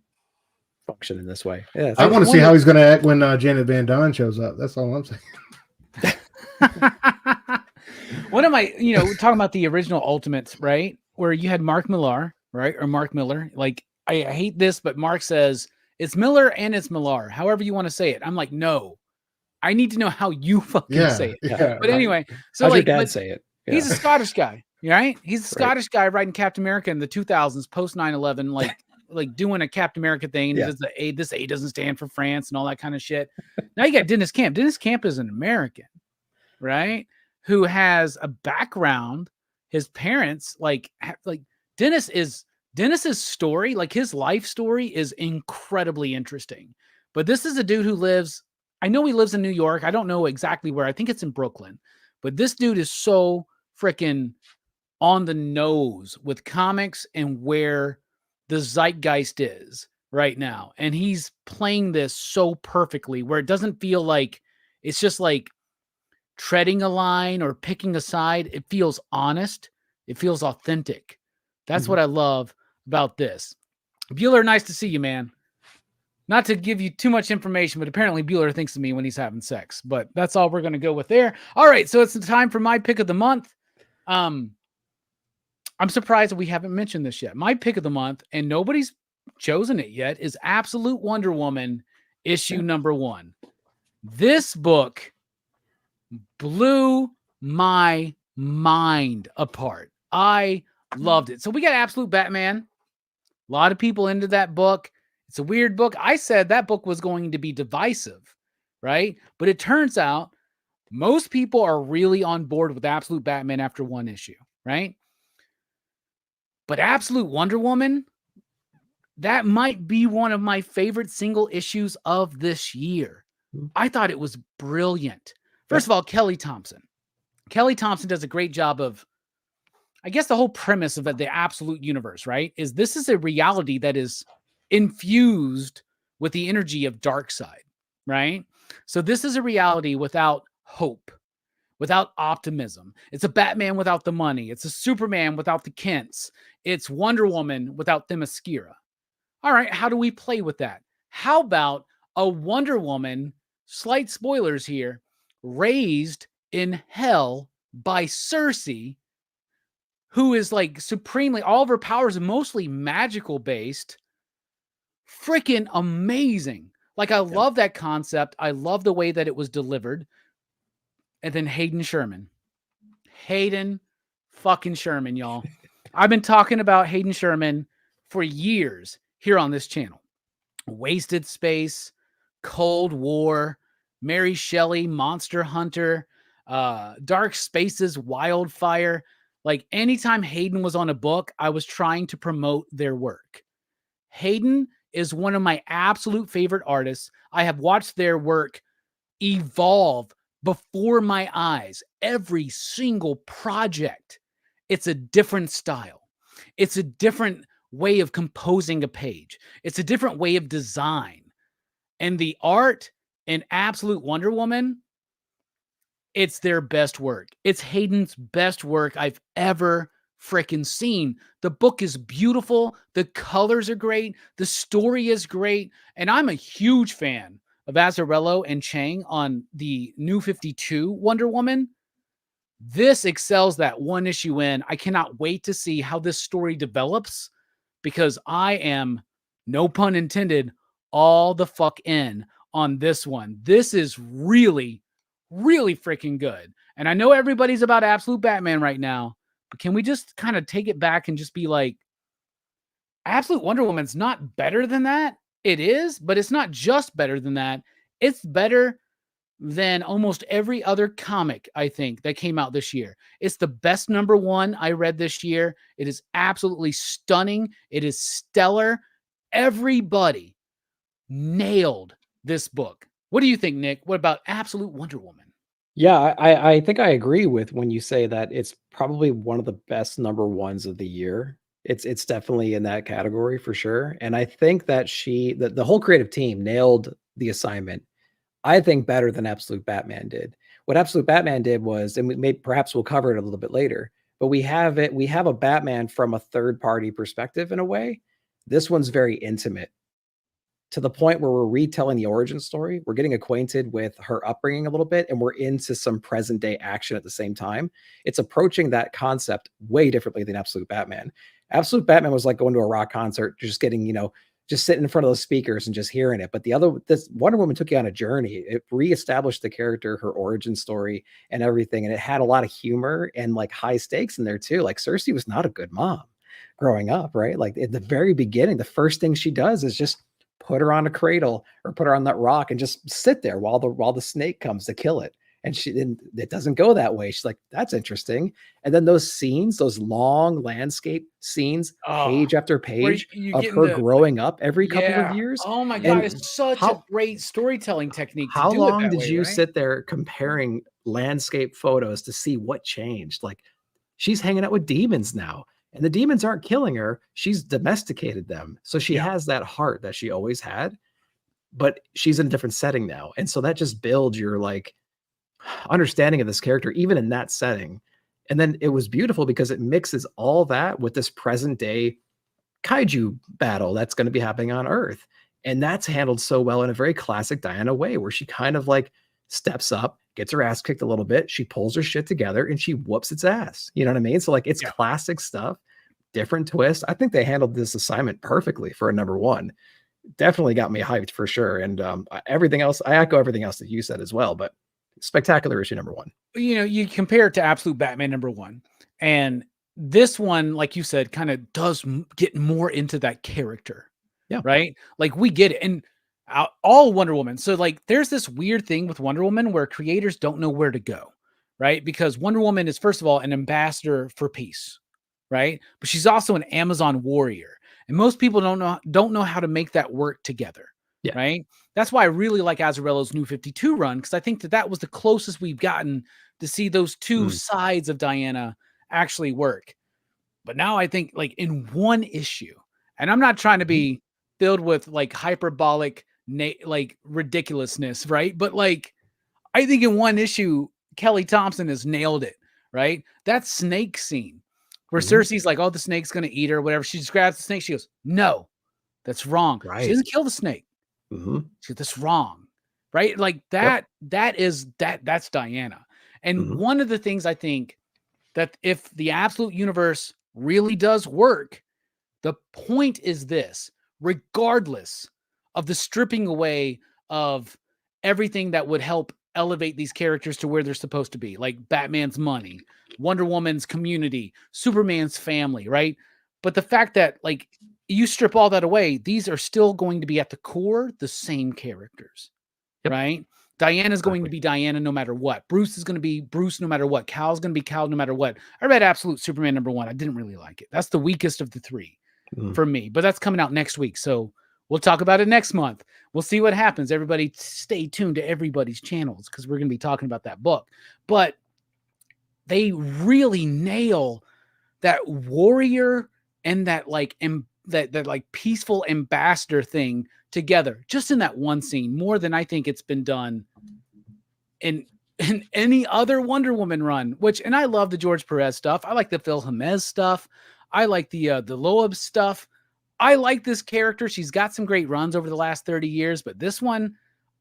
function in this way. Yeah, I want to see how he's going to act when Janet Van Dyne shows up. That's all I'm saying. What am I, talking about the original Ultimates, right? Where you had Mark Millar, right? Or Mark Miller. Like, I hate this, but Mark says it's Miller and it's Millar, however you want to say it. I'm like, no, I need to know how you fucking say it. Yeah, but anyway, so how's like, your dad say it? Yeah. He's a Scottish guy, right? He's a Scottish guy writing Captain America in the 2000s, post 9/11, like doing a Captain America thing. Yeah. This A doesn't stand for France and all that kind of shit. Now you got Dennis Camp. Dennis Camp is an American, right? Who has a background. His parents, Dennis's story, like his life story, is incredibly interesting. But this is a dude who lives. I know he lives in New York. I don't know exactly where. I think it's in Brooklyn. But this dude is so freaking on the nose with comics and where the zeitgeist is right now. And he's playing this so perfectly where it doesn't feel like it's just like treading a line or picking a side. It feels honest. It feels authentic. That's what I love about this. Bueller, nice to see you, man. Not to give you too much information, but apparently Bueller thinks of me when he's having sex. But that's all we're going to go with there. All right, so it's the time for my pick of the month. I'm surprised that we haven't mentioned this yet. My pick of the month, and nobody's chosen it yet, is Absolute Wonder Woman issue number 1. This book blew my mind apart. I loved it. So we got Absolute Batman. A lot of people into that book. It's a weird book. I said that book was going to be divisive, right? But it turns out most people are really on board with Absolute Batman after one issue, right? But Absolute Wonder Woman, that might be one of my favorite single issues of this year. I thought it was brilliant. First of all, Kelly Thompson. Kelly Thompson does a great job of, I guess the whole premise of the Absolute universe, right? Is this is a reality that is infused with the energy of Darkseid, right? So this is a reality without hope, without optimism. It's a Batman without the money. It's a Superman without the Kents. It's Wonder Woman without Themyscira. All right, how do we play with that? How about a Wonder Woman, slight spoilers here, raised in hell by Cersei, who is like supremely, all of her powers are mostly magical based. Freaking amazing. Like, I love that concept. I love the way that it was delivered. And then Hayden Sherman. Hayden fucking Sherman, y'all. I've been talking about Hayden Sherman for years here on this channel. Wasted Space, Cold War, Mary Shelley, Monster Hunter, Dark Spaces, Wildfire. Like, anytime Hayden was on a book, I was trying to promote their work. Hayden is one of my absolute favorite artists. I have watched their work evolve before my eyes. Every single project, it's a different style. It's a different way of composing a page. It's a different way of design. And the art in Absolute Wonder Woman, it's their best work. It's Hayden's best work I've ever freaking seen. The book is beautiful. The colors are great. The story is great. And I'm a huge fan of Azzarello and Chang on the New 52 Wonder Woman. This excels that one issue in. I cannot wait to see how this story develops because I am, no pun intended, all the fuck in on this one. This is really, really freaking good. And I know everybody's about Absolute Batman right now, but can we just kind of take it back and just be like, Absolute Wonder Woman's not better than that? It is, but it's not just better than that. It's better than almost every other comic, I think, that came out this year. It's the best #1 I read this year. It is absolutely stunning. It is stellar. Everybody nailed this book. What do you think, Nick? What about Absolute Wonder Woman? Yeah, I think I agree with when you say that it's probably one of the best #1s of the year. It's definitely in that category for sure. And I think that the whole creative team nailed the assignment, I think, better than Absolute Batman did. What Absolute Batman did was, and perhaps we'll cover it a little bit later, but we have a Batman from a third party perspective in a way. This one's very intimate, to the point where we're retelling the origin story. We're getting acquainted with her upbringing a little bit, and we're into some present day action at the same time. It's approaching that concept way differently than Absolute Batman. Absolute Batman was like going to a rock concert, just getting, just sitting in front of those speakers and just hearing it. But this Wonder Woman took you on a journey. It reestablished the character, her origin story and everything. And it had a lot of humor and like high stakes in there too. Like Cersei was not a good mom growing up, right? Like at the very beginning, the first thing she does is just put her on a cradle or put her on that rock and just sit there while the snake comes to kill it. And it doesn't go that way. She's like, that's interesting. And then those scenes, those long landscape scenes, page after page of her growing up every couple of years. Oh my God, it's such a great storytelling technique. How long did you sit there comparing landscape photos to see what changed? Like, she's hanging out with demons now. And the demons aren't killing her. She's domesticated them. So she has that heart that she always had, but she's in a different setting now. And so that just builds your like understanding of this character, even in that setting. And then it was beautiful because it mixes all that with this present day kaiju battle that's going to be happening on Earth. And that's handled so well in a very classic Diana way, where she kind of like steps up, gets her ass kicked a little bit. She pulls her shit together and she whoops its ass. You know what I mean? So like it's classic stuff, different twist. I think they handled this assignment perfectly for a #1. Definitely got me hyped for sure. And everything else, I echo everything else that you said as well, but spectacular issue #1. You compare it to Absolute Batman #1, and this one, like you said, kind of does get more into that character. Yeah. Right. Like we get it. And all Wonder Woman. So like, there's this weird thing with Wonder Woman where creators don't know where to go. Right. Because Wonder Woman is, first of all, an ambassador for peace. Right. But she's also an Amazon warrior. And most people don't know how to make that work together. Yeah. Right. That's why I really like Azzarello's New 52 run, because I think that was the closest we've gotten to see those two sides of Diana actually work. But now I think like in one issue, and I'm not trying to be filled with like hyperbolic, like ridiculousness, right? But like, I think in one issue, Kelly Thompson has nailed it, right? That snake scene where Cersei's like, oh, the snake's going to eat her, whatever. She just grabs the snake. She goes, no, that's wrong. Right. She doesn't kill the snake. She goes, that's wrong. Right. Like that's Diana. And one of the things I think that if the Absolute Universe really does work, the point is this: regardless of the stripping away of everything that would help elevate these characters to where they're supposed to be, like Batman's money, Wonder Woman's community, Superman's family, right? But the fact that like you strip all that away, these are still going to be at the core the same characters, right? Diana's going to be Diana no matter what. Bruce is going to be Bruce no matter what. Cal's going to be Cal no matter what. I read Absolute Superman #1. I didn't really like it. That's the weakest of the three. for me, but that's coming out next week. So we'll talk about it next month. We'll see what happens. Everybody stay tuned to everybody's channels because we're going to be talking about that book. But they really nail that warrior and that like that like peaceful ambassador thing together just in that one scene, more than I think it's been done in any other Wonder Woman run. And I love the George Perez stuff. I like the Phil Jimenez stuff. I like the Loeb stuff. I like this character. She's got some great runs over the last 30 years, but this one,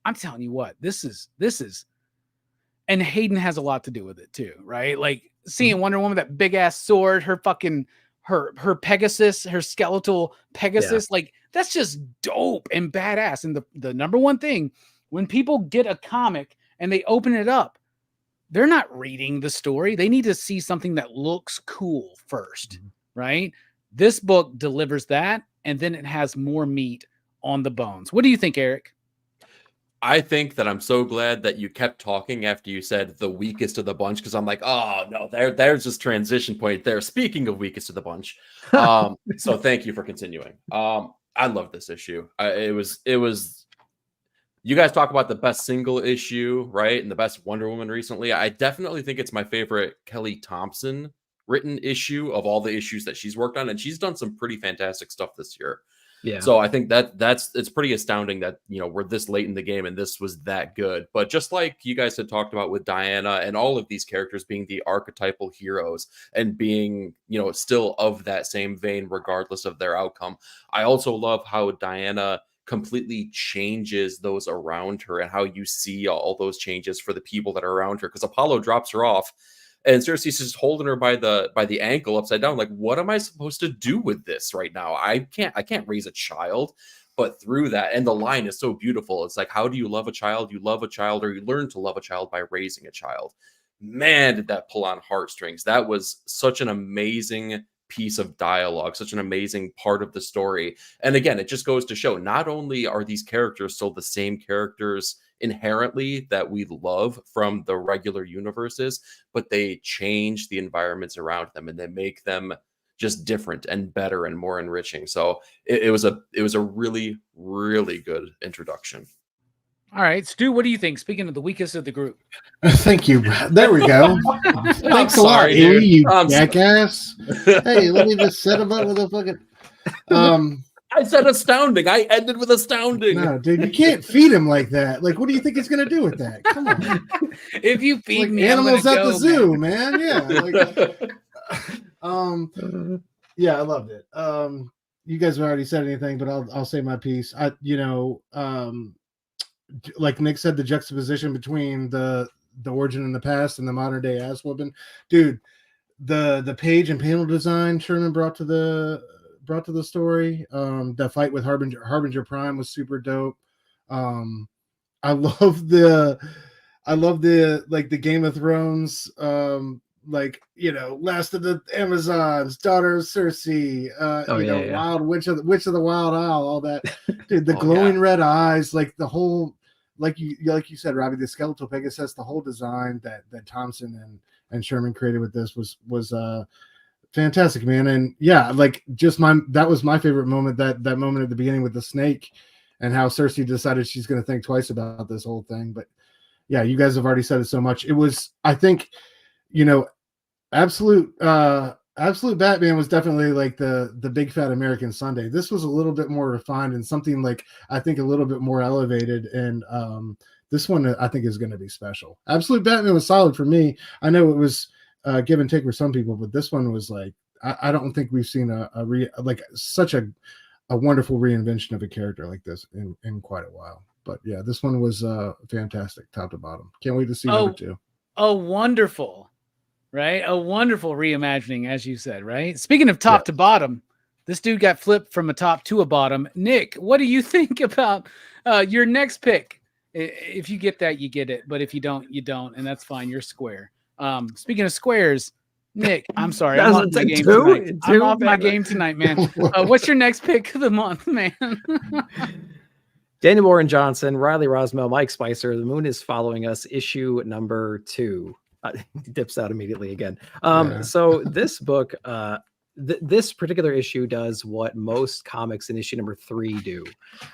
I'm telling you what, this is, and Hayden has a lot to do with it too, right? Like seeing Wonder Woman, that big ass sword, her fucking, her Pegasus, her skeletal Pegasus, like that's just dope and badass. And the number one thing, when people get a comic and they open it up, they're not reading the story. They need to see something that looks cool first, right? This book delivers that, and then it has more meat on the bones. What do you think, Eric? I think that I'm so glad that you kept talking after you said the weakest of the bunch, because I'm like, oh no, there's this transition point there. Speaking of weakest of the bunch, so thank you for continuing. I love this issue. It was. You guys talk about the best single issue, right, and the best Wonder Woman recently. I definitely think it's my favorite Kelly Thompson written issue of all the issues that she's worked on, and she's done some pretty fantastic stuff this year. Yeah. So I think it's pretty astounding that, you know, we're this late in the game and this was that good. But just like you guys had talked about with Diana and all of these characters being the archetypal heroes and being, you know, still of that same vein regardless of their outcome, I also love how Diana completely changes those around her and how you see all those changes for the people that are around her, because Apollo drops her off and Cersei's just holding her by the ankle upside down. Like, what am I supposed to do with this right now? I can't raise a child. But through that, and the line is so beautiful. It's like, how do you love a child? You love a child, or you learn to love a child by raising a child. Man, did that pull on heartstrings. That was such an amazing piece of dialogue, such an amazing part of the story. And again, it just goes to show, not only are these characters still the same characters inherently that we love from the regular universes, but they change the environments around them and they make them just different and better and more enriching. So it was a really, really good introduction. All right, Stu, what do you think? Speaking of the weakest of the group. Thank you. There we go. Thanks a lot, dude. you jackass. Hey, let me just set him up with a fucking. I said astounding. I ended with astounding. No, dude, you can't feed him like that. Like, what do you think he's gonna do with that? Come on. If you feed like me, animals at the zoo, man. Yeah. Like, yeah, I loved it. You guys have already said anything, but I'll say my piece. Like Nick said, the juxtaposition between the origin in the past and the modern day ass whooping, dude. The page and panel design Sherman brought to the story. The fight with Harbinger Prime was super dope. I love the like the Game of Thrones, like, you know, last of the Amazons, daughter of Cersei, Wild Witch of the Wild Isle, all that. Dude, the glowing red eyes, like the whole, like you said, Robbie, the skeletal Pegasus, the whole design that Thompson and Sherman created with this was fantastic, man. And yeah, like that was my favorite moment, that moment at the beginning with the snake and how Cersei decided she's going to think twice about this whole thing. But yeah, you guys have already said it so much. It was, I think, you know, absolute Batman was definitely like the big fat American Sunday. This was a little bit more refined and something like, I think, a little bit more elevated. And this one I think is going to be special. Absolute Batman was solid for me. I know it was give and take for some people, but this one was like, I don't think we've seen such a wonderful reinvention of a character like this in quite a while. But yeah, this one was fantastic, top to bottom. Can't wait to see number 2. Oh, wonderful. Right? A wonderful reimagining, as you said, right? Speaking of top to bottom, this dude got flipped from a top to a bottom. Nick, what do you think about your next pick? If you get that, you get it. But if you don't, you don't. And that's fine. You're square. Speaking of squares, Nick, I'm sorry. I'm off my game tonight. I'm off my game tonight, man. What's your next pick of the month, man? Daniel Warren Johnson, Riley Rosmell, Mike Spicer. The Moon is Following Us, issue number 2. Dips out immediately again. So this book, this particular issue does what most comics in issue number 3 do.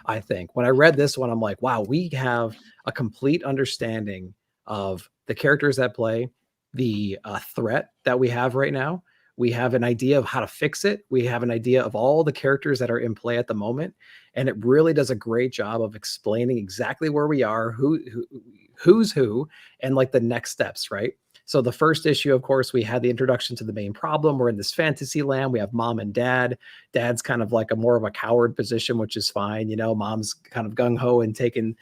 I think when I read this one, I'm like, wow, we have a complete understanding of the characters at play, the threat that we have right now. We have an idea of how to fix it. We have an idea of all the characters that are in play at the moment. And it really does a great job of explaining exactly where we are, who's who, and like the next steps, right? So the first issue, of course, we had the introduction to the main problem. We're in this fantasy land. We have mom and dad. Dad's kind of like a more of a coward position, which is fine. You know, mom's kind of gung-ho and taking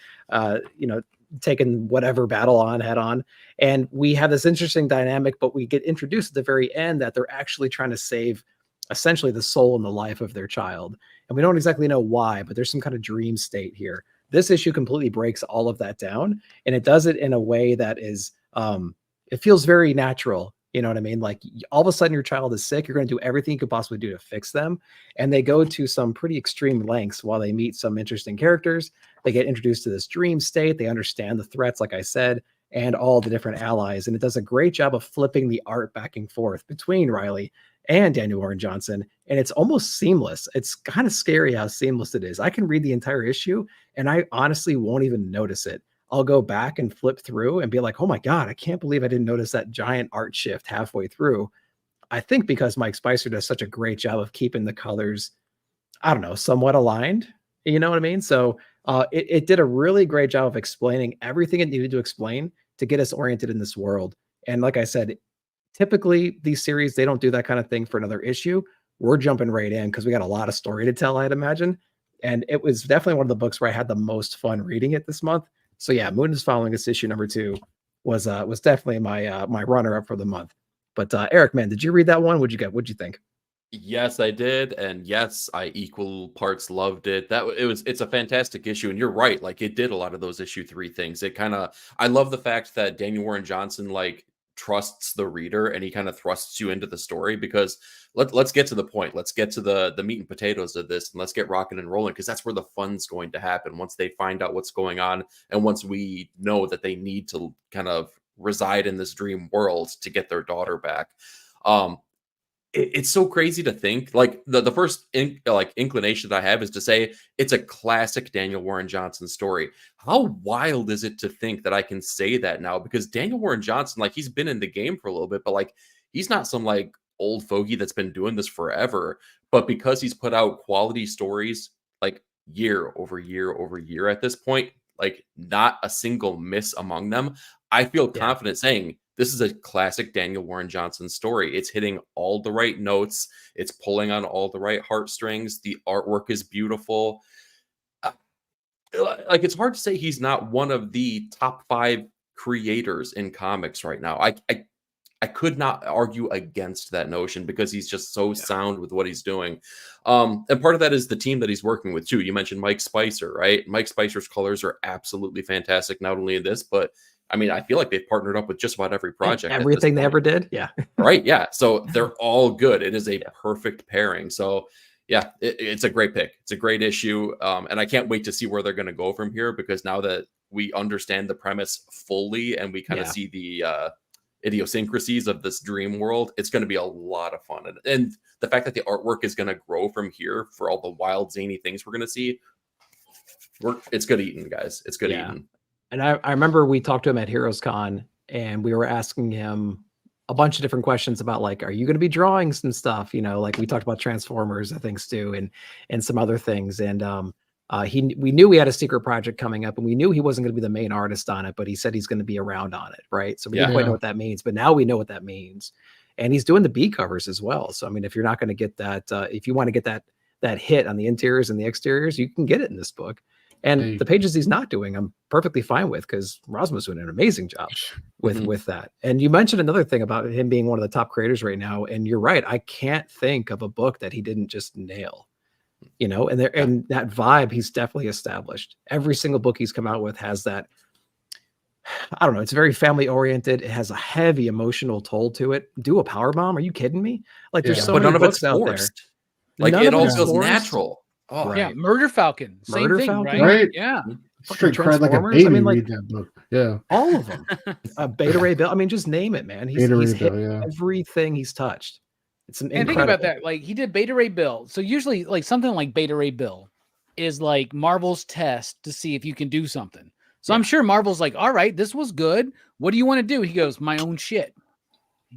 whatever battle on head on. And we have this interesting dynamic, but we get introduced at the very end that they're actually trying to save essentially the soul and the life of their child. And we don't exactly know why, but there's some kind of dream state here. This issue completely breaks all of that down, and it does it in a way that is, it feels very natural. You know what I mean? Like all of a sudden your child is sick. You're going to do everything you could possibly do to fix them. And they go to some pretty extreme lengths while they meet some interesting characters. They get introduced to this dream state. They understand the threats, like I said, and all the different allies. And it does a great job of flipping the art back and forth between Riley and Daniel Warren Johnson. And it's almost seamless. It's kind of scary how seamless it is. I can read the entire issue and I honestly won't even notice it. I'll go back and flip through and be like, oh my God, I can't believe I didn't notice that giant art shift halfway through. I think because Mike Spicer does such a great job of keeping the colors, I don't know, somewhat aligned. You know what I mean? So it did a really great job of explaining everything it needed to explain to get us oriented in this world. And like I said, typically these series, they don't do that kind of thing for another issue. We're jumping right in because we got a lot of story to tell, I'd imagine. And it was definitely one of the books where I had the most fun reading it this month. So yeah, Moon is Following Us issue number 2 was definitely my my runner up for the month. But Eric, man, did you read that one? What'd you think? Yes, I did, and yes, I equal parts loved it. It's a fantastic issue, and you're right. Like it did a lot of those issue 3 things. I love the fact that Daniel Warren Johnson like trusts the reader and he kind of thrusts you into the story, because let's get to the point. Let's get to the meat and potatoes of this, and let's get rocking and rolling, because that's where the fun's going to happen once they find out what's going on, and once we know that they need to kind of reside in this dream world to get their daughter back. It's so crazy to think, like the first inclination that I have is to say it's a classic Daniel Warren Johnson story. How wild is it to think that I can say that now? Because Daniel Warren Johnson, like he's been in the game for a little bit, but like he's not some like old fogey that's been doing this forever. But because he's put out quality stories like year over year over year at this point, like not a single miss among them, I feel confident saying this is a classic Daniel Warren Johnson story. It's hitting all the right notes. It's pulling on all the right heartstrings. The artwork is beautiful. Like it's hard to say he's not one of the top 5 creators in comics right now. I could not argue against that notion, because he's just so sound with what he's doing. And part of that is the team that he's working with too. You mentioned Mike Spicer, right? Mike Spicer's colors are absolutely fantastic, not only in this, but I mean, I feel like they've partnered up with just about every project. Everything they ever did. Yeah. Right. Yeah. So they're all good. It is a perfect pairing. So yeah, it's a great pick. It's a great issue. And I can't wait to see where they're going to go from here, because now that we understand the premise fully and we kind of see the idiosyncrasies of this dream world, it's going to be a lot of fun. And the fact that the artwork is going to grow from here for all the wild, zany things we're going to see, it's good eating, guys. It's good eating. And I remember we talked to him at Heroes Con, and we were asking him a bunch of different questions about like, are you going to be drawing some stuff? You know, like we talked about Transformers, I think, Stu, and some other things. And we knew we had a secret project coming up, and we knew he wasn't going to be the main artist on it, but he said he's going to be around on it, right? So we didn't quite know what that means, but now we know what that means. And he's doing the B covers as well. So I mean, if you're not going to get that, if you want to get that hit on the interiors and the exteriors, you can get it in this book. And the pages he's not doing, I'm perfectly fine with, because Rosma's doing an amazing job with that. And you mentioned another thing about him being one of the top creators right now, and you're right. I can't think of a book that he didn't just nail, you know. And and that vibe he's definitely established. Every single book he's come out with has that. I don't know. It's very family oriented. It has a heavy emotional toll to it. Do a power bomb? Are you kidding me? Like there's so many books out there. Like it all feels natural. Oh, yeah, Murder Falcon. Same thing, Falcon, right? Yeah. Straight cried like a baby. I mean, like, read that book. Yeah. All of them. Beta Ray Bill. I mean, just name it, man. He's hit everything he's touched. It's And incredible. think about that. Like he did Beta Ray Bill. So usually like something like Beta Ray Bill is like Marvel's test to see if you can do something. So I'm sure Marvel's like, all right, this was good. What do you want to do? He goes, my own shit.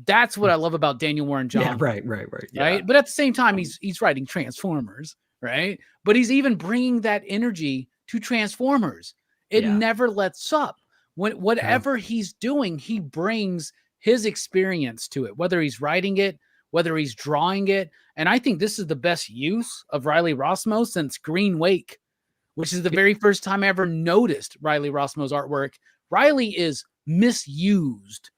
That's what I love about Daniel Warren Johnson. Yeah, right. Right. Yeah. But at the same time, he's writing Transformers, right? But he's even bringing that energy to Transformers. It never lets up. Whatever he's doing, he brings his experience to it, whether he's writing it, whether he's drawing it. And I think this is the best use of Riley Rossmo since Green Wake, which is the very first time I ever noticed Riley Rossmo's artwork. Riley is misused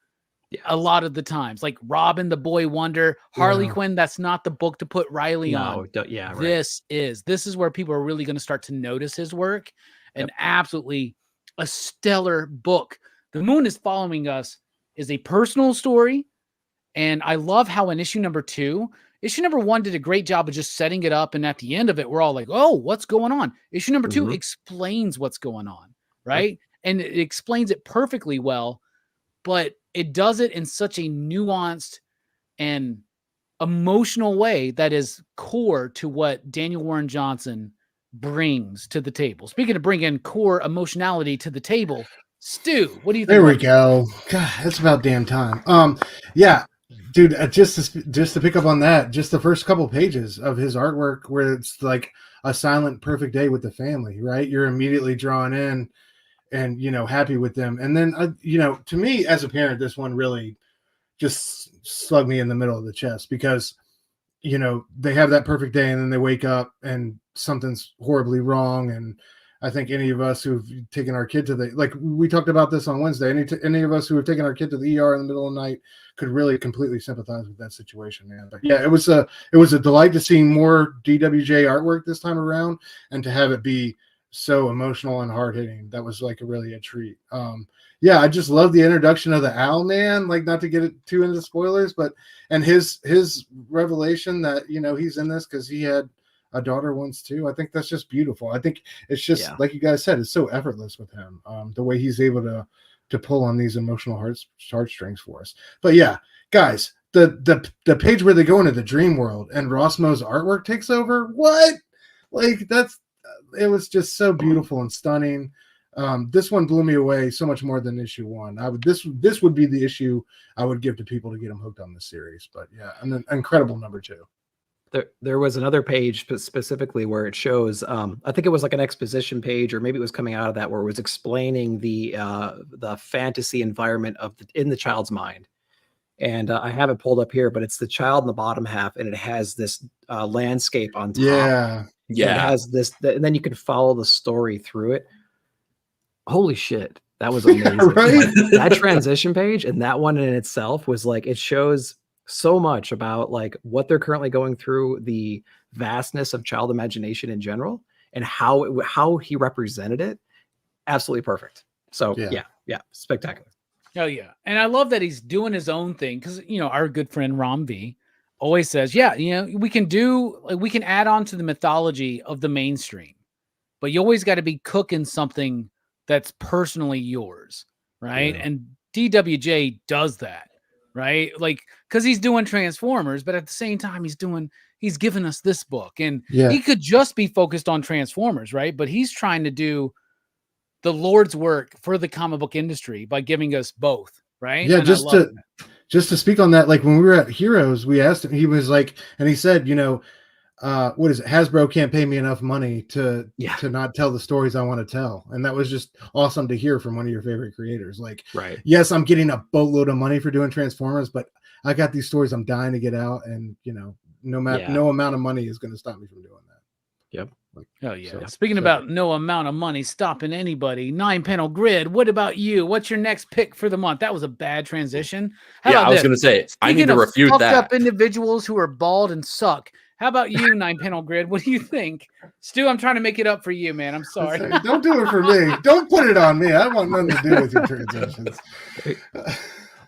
a lot of the times, like Robin the Boy Wonder, Harley Quinn. That's not the book to put Riley on. Yeah, right. This is where people are really going to start to notice his work. And absolutely a stellar book. The Moon is Following Us is a personal story. And I love how in issue number 2, issue number 1 did a great job of just setting it up. And at the end of it, we're all like, oh, what's going on? Issue number 2 explains what's going on, right? And it explains it perfectly well, but it does it in such a nuanced and emotional way that is core to what Daniel Warren Johnson brings to the table. Speaking of bringing core emotionality to the table, Stu, what do you think? There we go. God, that's about damn time. Yeah, dude, just to pick up on that, just the first couple pages of his artwork where it's like a silent perfect day with the family, right? You're immediately drawn in and, happy with them. And then, to me as a parent, this one really just slugged me in the middle of the chest because, they have that perfect day and then they wake up and something's horribly wrong. And I think any of us who've taken our kid to like we talked about this on Wednesday, any of us who have taken our kid to the ER in the middle of the night could really completely sympathize with that situation, man. But yeah, it was a delight to see more DWJ artwork this time around and to have it be so emotional and hard hitting. That was like really a treat. Yeah, I just love the introduction of the Owl Man, like not to get it too into spoilers, but and his revelation that, he's in this because he had a daughter once too. I think that's just beautiful. I think it's just like you guys said, it's so effortless with him. The way he's able to pull on these emotional heartstrings for us. But yeah, guys, the page where they go into the dream world and Rossmo's artwork takes over. What? Like it was just so beautiful and stunning. This one blew me away so much more than issue 1. This would be the issue I would give to people to get them hooked on this series. But yeah, an incredible number 2. There was another page specifically where it shows, I think it was like an exposition page, or maybe it was coming out of that, where it was explaining the fantasy environment in the child's mind. And I have it pulled up here, but it's the child in the bottom half, and it has this landscape on top. Yeah. It has this, and then you can follow the story through it. Holy shit, that was amazing! Right? That transition page and that one in itself was like, it shows so much about like what they're currently going through, the vastness of child imagination in general, and how he represented it. Absolutely perfect. So yeah, spectacular. Oh yeah, and I love that he's doing his own thing because our good friend Rom V always says, we can add on to the mythology of the mainstream, but you always got to be cooking something that's personally yours, right? Yeah. And DWJ does that. Right? Like, because he's doing Transformers, but at the same time, he's giving us this book. And he could just be focused on Transformers, right? But he's trying to do the Lord's work for the comic book industry by giving us both, right? Yeah, and just to speak on that, like when we were at Heroes, we asked him, he was like, and he said, what is it? Hasbro can't pay me enough money to not tell the stories I want to tell. And that was just awesome to hear from one of your favorite creators. Like, yes, I'm getting a boatload of money for doing Transformers, but I got these stories I'm dying to get out. And, no amount of money is going to stop me from doing that. Yep. Oh yeah. So, speaking about no amount of money stopping anybody, 9-panel grid. What about you? What's your next pick for the month? That was a bad transition. I was going to say, I need to refute that. Fucked up individuals who are bald and suck. How about you, 9-panel grid? What do you think? Stu, I'm trying to make it up for you, man. I'm sorry. Don't do it for me. Don't put it on me. I want nothing to do with your transitions.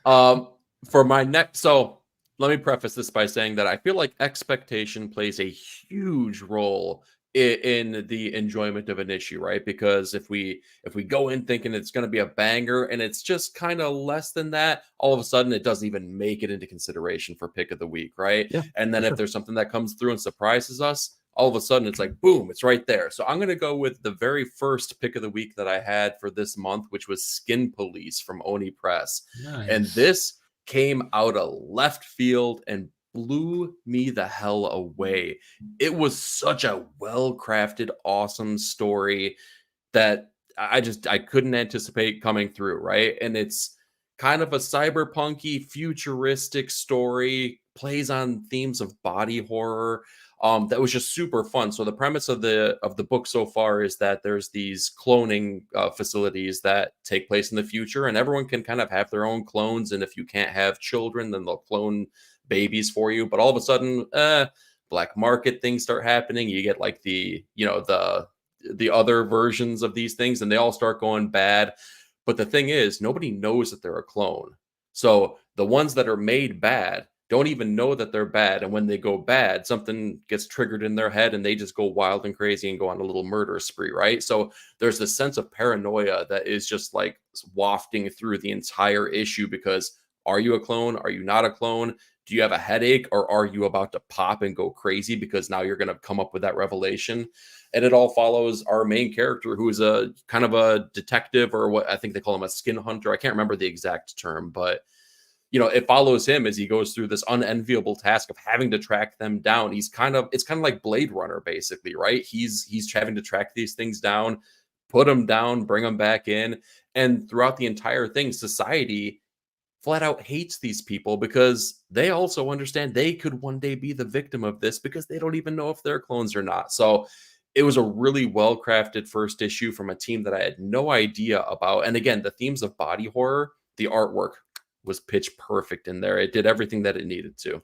For my next, so let me preface this by saying that I feel like expectation plays a huge role in the enjoyment of an issue, right? Because if we go in thinking it's going to be a banger and it's just kind of less than that, all of a sudden it doesn't even make it into consideration for pick of the week, right? Yeah, And then for if sure. there's something that comes through and surprises us, all of a sudden it's like boom, it's right there. So I'm going to go with the very first pick of the week that I had for this month, which was Skin Police from Oni Press. And Nice. this came out of left field and blew me the hell away. It was such a well-crafted, awesome story that I couldn't anticipate coming through, right? And it's kind of a cyberpunky, futuristic story, plays on themes of body horror. That was just super fun. So the premise of the book so far is that there's these cloning facilities that take place in the future, and everyone can kind of have their own clones. And if you can't have children, then they'll clone babies for you. But all of a sudden, black market things start happening. You get like the other versions of these things, and they all start going bad. But the thing is, nobody knows that they're a clone. So the ones that are made bad don't even know that they're bad. And when they go bad, something gets triggered in their head and they just go wild and crazy and go on a little murder spree, right? So there's this sense of paranoia that is just like wafting through the entire issue, because are you a clone? Are you not a clone? Do you have a headache, or are you about to pop and go crazy because now you're going to come up with that revelation? And it all follows our main character, who is a kind of a detective, or what I think they call him a skin hunter. I can't remember the exact term, but it follows him as he goes through this unenviable task of having to track them down. It's kind of like Blade Runner, basically, right? He's having to track these things down, put them down, bring them back in. And throughout the entire thing, society flat out hates these people because they also understand they could one day be the victim of this, because they don't even know if they're clones or not. So it was a really well-crafted first issue from a team that I had no idea about. And again, the themes of body horror, the artwork was pitch perfect in there. It did everything that it needed to.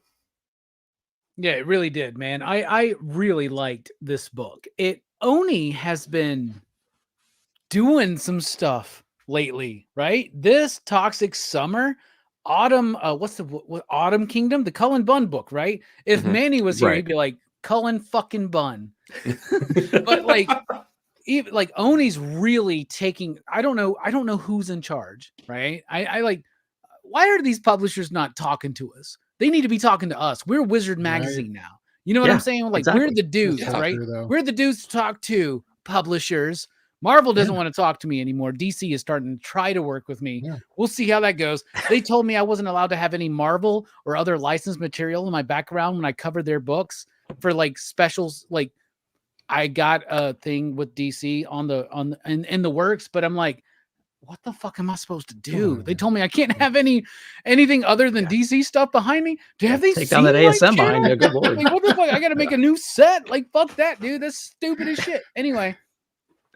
Yeah, it really did, man. I really liked this book. Oni has been doing some stuff lately, right? This Toxic Summer, Autumn, what Autumn Kingdom, the Cullen Bunn book, right? If Manny was here, Right. he'd be like, Cullen fucking Bunn. But like, even like Oni's really taking, I don't know who's in charge, right? I like, why are these publishers not talking to us? They need to be talking to us. We're Wizard Magazine now. You know what Yeah, I'm saying? Like, exactly. we're the dudes, That's right? true, though. We're the dudes to talk to publishers. Marvel doesn't want to talk to me anymore. DC is starting to try to work with me. Yeah. We'll see how that goes. They told me I wasn't allowed to have any Marvel or other licensed material in my background when I covered their books for like specials. Like, I got a thing with DC in the works, but I'm like, what the fuck am I supposed to do? They told me I can't have anything other than DC stuff behind me. Have they Take seen down that my ASM behind channel? you. Good lord. Like, what the fuck? I gotta make a new set. Like, fuck that, dude. That's stupid as shit. Anyway,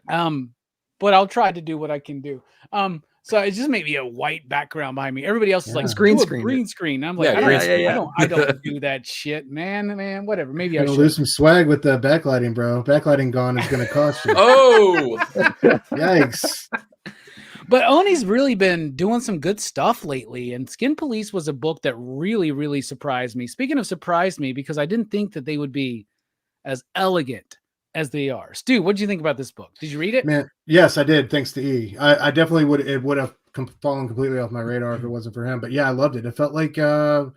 but I'll try to do what I can do. So it just made me a white background behind me. Everybody else is like, Green do a screen. green screen. I'm like, Yeah, I don't do that shit, man. Whatever. Maybe I You're gonna should. lose some swag with the backlighting, bro. Backlighting gone is gonna cost you. Oh, Yikes. But Oni's really been doing some good stuff lately, and Skin Police was a book that really, really surprised me. Speaking of surprised me, because I didn't think that they would be as elegant as they are. Stu, what did you think about this book? Did you read it? Man, yes, I did. Thanks to E. I definitely would. It would have fallen completely off my radar if it wasn't for him. But yeah, I loved it. It felt like a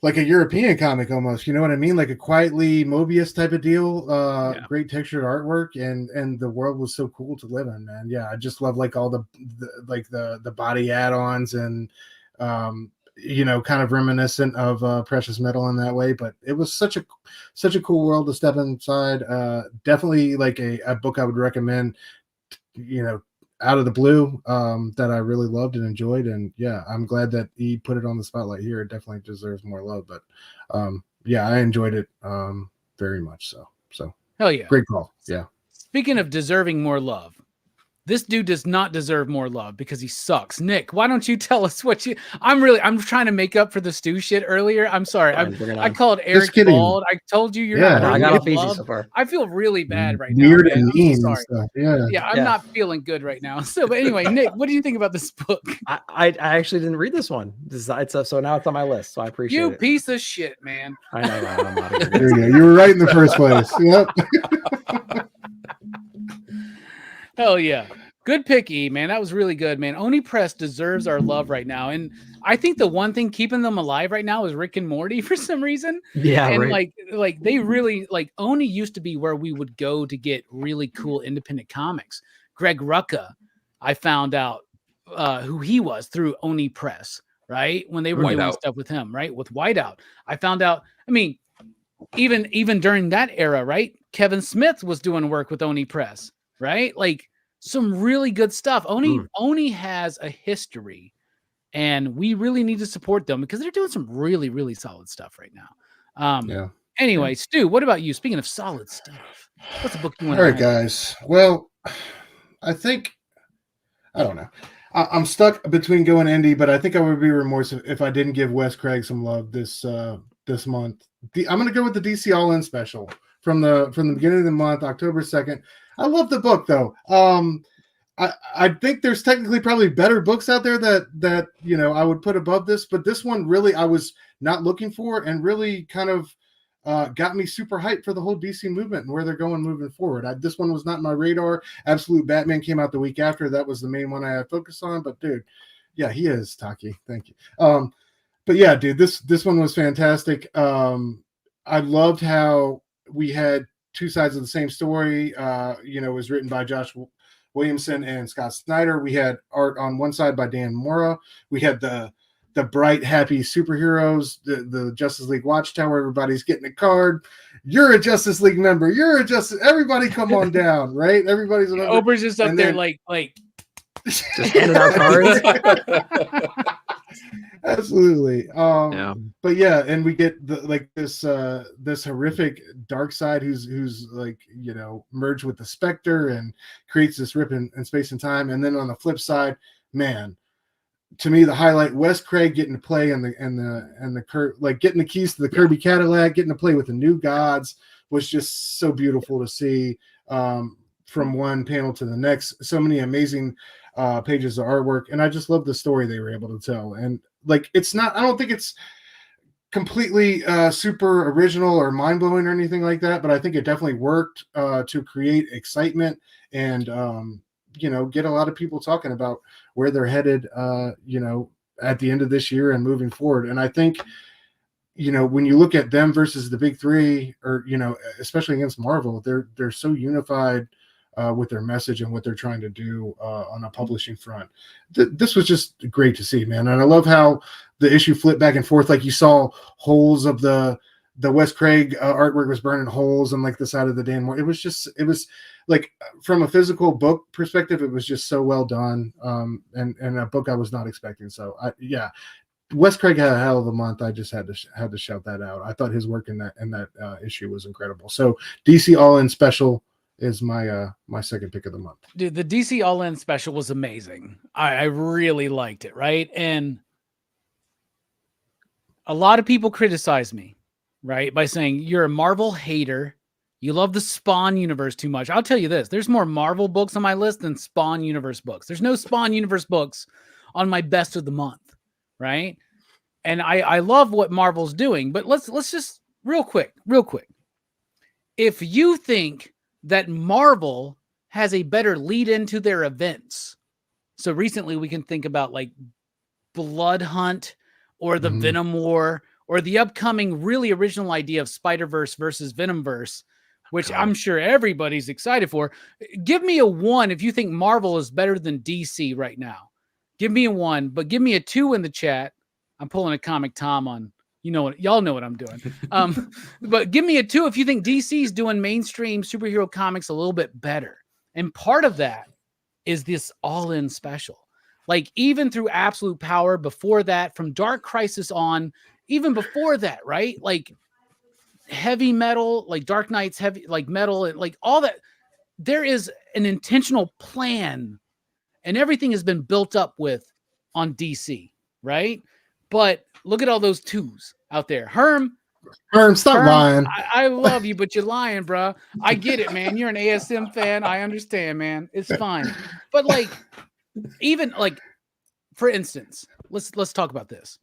European comic almost. You know what I mean? Like a quietly Mobius type of deal. Great textured artwork, and the world was so cool to live in, man. Yeah, I just love like all the body add-ons and kind of reminiscent of Precious Metal in that way. But it was such a cool world to step inside. Definitely like a book I would recommend, out of the blue, that I really loved and enjoyed. And yeah, I'm glad that he put it on the spotlight here. It definitely deserves more love. But yeah, I enjoyed it very much. So Hell yeah. great call. Yeah. Speaking of deserving more love, This dude does not deserve more love because he sucks. Nick, why don't you tell us what you? I'm trying to make up for the stew shit earlier. I'm sorry. I called Eric bald. I told you you're not. I got off easy love. so far. I feel really bad right Weird now. and mean I'm and stuff. Yeah. Yeah, I'm not feeling good right now. So, but anyway, Nick, what do you think about this book? I actually didn't read this one. So now it's on my list. So I appreciate it. You piece of shit, man. I know. I'm out of here. There you go. You were right in the first place. Yep. Hell yeah. Good pick, E, man. That was really good, man. Oni Press deserves our love right now. And I think the one thing keeping them alive right now is Rick and Morty for some reason. Yeah, and right. like they really like Oni used to be where we would go to get really cool independent comics. Greg Rucka, I found out who he was through Oni Press, right? When they were doing stuff with him, right? With Whiteout. I found out, I mean, even during that era, right? Kevin Smith was doing work with Oni Press, right? Like some really good stuff. Oni has a history, and we really need to support them because they're doing some really, really solid stuff right now. Anyway, Stu, what about you? Speaking of solid stuff, what's the book you want to All right, guys. Well, I think, I don't know. I'm stuck between going indie, but I think I would be remorse if I didn't give Wes Craig some love this month. I'm going to go with the DC All In special from the beginning of the month, October 2nd. I love the book though. I think there's technically probably better books out there that I would put above this, but this one really I was not looking for and really kind of got me super hyped for the whole DC movement and where they're going moving forward. This one was not on my radar. Absolute Batman came out the week after. That was the main one I had focused on. But dude, yeah, he is Taki. Thank you. But yeah, dude, this one was fantastic. I loved how we had two sides of the same story. It was written by Josh Williamson and Scott Snyder. We had art on one side by Dan Mora. We had the bright, happy superheroes, the Justice League Watchtower. Everybody's getting a card. You're a Justice League member. Everybody come on down, right? Everybody's a member. Oprah's just up there like just handing out cards. Absolutely. But yeah, and we get this horrific dark side who's like, merged with the Spectre and creates this rip in space and time. And then on the flip side, man, to me, the highlight, Wes Craig getting to play and getting the keys to the Kirby Cadillac, getting to play with the New Gods was just so beautiful to see from one panel to the next. So many amazing pages of artwork, and I just love the story they were able to tell. And I don't think it's completely super original or mind-blowing or anything like that, but I think it definitely worked to create excitement and get a lot of people talking about where they're headed at the end of this year and moving forward. And I think when you look at them versus the big three, or especially against Marvel, they're so unified with their message and what they're trying to do on a publishing front. This was just great to see, man. And I love how the issue flipped back and forth. Like you saw holes of the Wes Craig artwork was burning holes on like the side of the Dan Moore. It was like from a physical book perspective, it was just so well done. And a book I was not expecting. So Wes Craig had a hell of a month. I just had to shout that out. I thought his work in that issue was incredible. So DC All In special is my second pick of the month. Dude, the DC All In special was amazing. I really liked it, right? And a lot of people criticize me, right, by saying you're a Marvel hater. You love the Spawn universe too much. I'll tell you this. There's more Marvel books on my list than Spawn universe books. There's no Spawn universe books on my best of the month, right? And I love what Marvel's doing, but let's just real quick. If you think that Marvel has a better lead into their events. So recently we can think about like Blood Hunt or the Venom War or the upcoming really original idea of Spider-Verse versus Venomverse, which I'm sure everybody's excited for. Give me a 1 if you think Marvel is better than DC right now. Give me a 1, but give me a 2 in the chat. I'm pulling a Comic Tom on, y'all know what I'm doing. But give me a 2 if you think DC's doing mainstream superhero comics a little bit better. And part of that is this All In special. Like even through Absolute Power before that, from Dark Crisis on, even before that, right? Like heavy metal, like Dark Knight's heavy, like metal, and like all that. there is an intentional plan, and everything has been built up with on DC, right? But look at all those twos out there. Herm, Stop lying. I love you, but you're lying, bro. I get it, man. You're an ASM fan. I understand, man. It's fine. But like, even like, for instance, let's talk about this.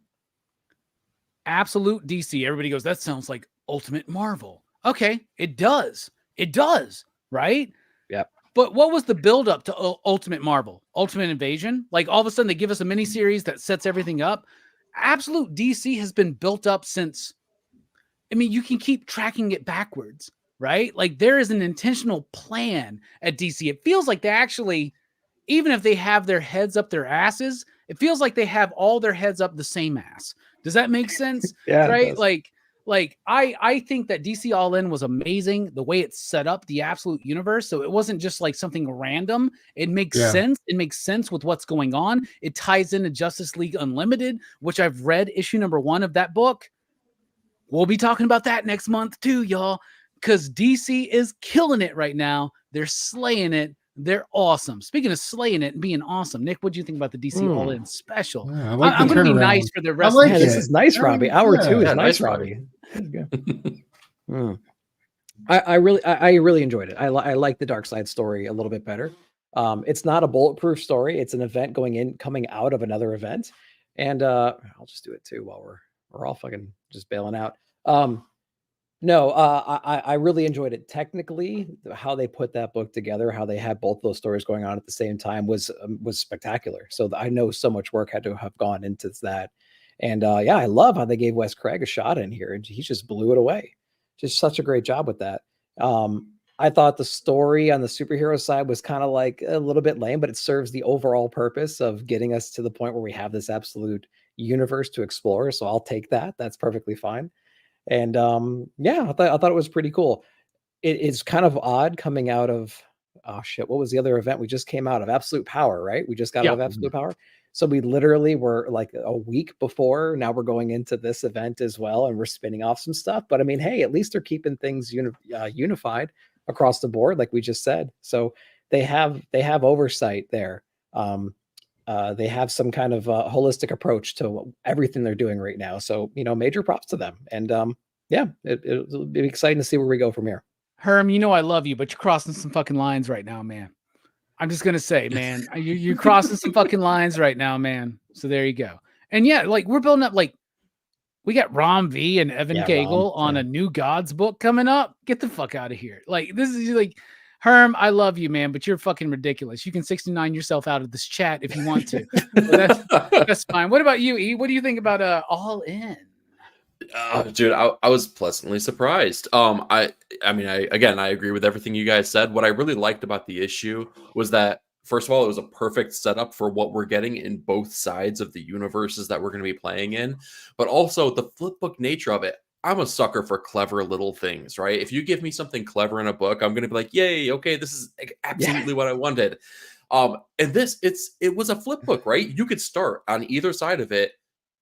Absolute DC. Everybody goes, that sounds like Ultimate Marvel. Okay, it does. It does, right? Yep. But what was the buildup to Ultimate Marvel? Ultimate Invasion? Like all of a sudden they give us a miniseries that sets everything up. Absolute DC has been built up since, I mean, you can keep tracking it backwards, right? Like there is an intentional plan at DC. It feels like they actually, even if they have their heads up their asses, it feels like they have all their heads up the same ass. Does that make sense? Yeah, right. Like I think that DC All In was amazing. The way it's set up, the absolute universe. So it wasn't just like something random. It makes sense. It makes sense with what's going on. It ties into Justice League Unlimited, which I've read issue number 1 of that book. We'll be talking about that next month too, y'all, because DC is killing it right now. They're slaying it. They're awesome. Speaking of slaying it and being awesome, Nick, what do you think about the DC All In special? Yeah, like I'm going to be nice for the rest like of this is nice, Robbie. Hour 2 is nice, Robbie. I really enjoyed it. I like the Dark Side story a little bit better. It's not a bulletproof story. It's an event coming out of another event. And I'll just do it too while we're all fucking just bailing out. No, I really enjoyed it. Technically, how they put that book together, how they had both those stories going on at the same time was spectacular. So I know so much work had to have gone into that. And I love how they gave Wes Craig a shot in here, and he just blew it away. Just such a great job with that. I thought the story on the superhero side was kind of like a little bit lame, but it serves the overall purpose of getting us to the point where we have this absolute universe to explore. So I'll take that. That's perfectly fine. And I thought it was pretty cool. It's kind of odd coming out of, what was the other event we just came out of? Absolute Power, right? We just got out of Absolute Power. So we literally were like a week before. Now we're going into this event as well, and we're spinning off some stuff. But I mean, hey, at least they're keeping things unified across the board, like we just said. So they have oversight there. They have some kind of holistic approach to everything they're doing right now. So, major props to them. And it'll be exciting to see where we go from here. Herm, I love you, but you're crossing some fucking lines right now, man. I'm just going to say, man, you're crossing some fucking lines right now, man. So there you go. And like we're building up, like we got Rom V and Evan Cagle on a New Gods book coming up. Get the fuck out of here. Like this is like, Herm, I love you, man, but you're fucking ridiculous. You can 69 yourself out of this chat if you want to. That's fine. What about you, E? What do you think about All In? Dude, I was pleasantly surprised. I agree with everything you guys said. What I really liked about the issue was that, first of all, it was a perfect setup for what we're getting in both sides of the universes that we're going to be playing in, but also the flip book nature of it. I'm a sucker for clever little things, right? If you give me something clever in a book, I'm going to be like, yay, okay, this is absolutely what I wanted. And it was a flip book, right? You could start on either side of it,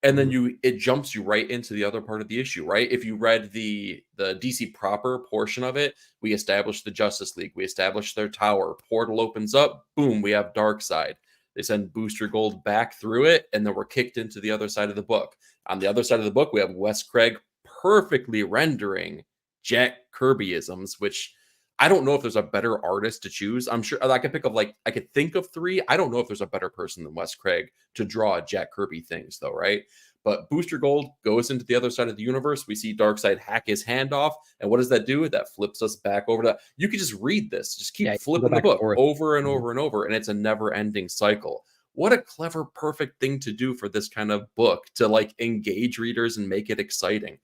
and then it jumps you right into the other part of the issue, right? If you read the DC proper portion of it, we established the Justice League, we established their tower, portal opens up, boom, we have Darkseid. They send Booster Gold back through it, and then we're kicked into the other side of the book. On the other side of the book, we have Wes Craig perfectly rendering Jack Kirby-isms, which I don't know if there's a better artist to choose. I'm sure I could I could think of 3. I don't know if there's a better person than Wes Craig to draw Jack Kirby things though, right? But Booster Gold goes into the other side of the universe. We see Darkseid hack his hand off. And what does that do? That flips us back over to, you could just read this. Just keep flipping the book over and over and over. And it's a never ending cycle. What a clever, perfect thing to do for this kind of book, to like engage readers and make it exciting.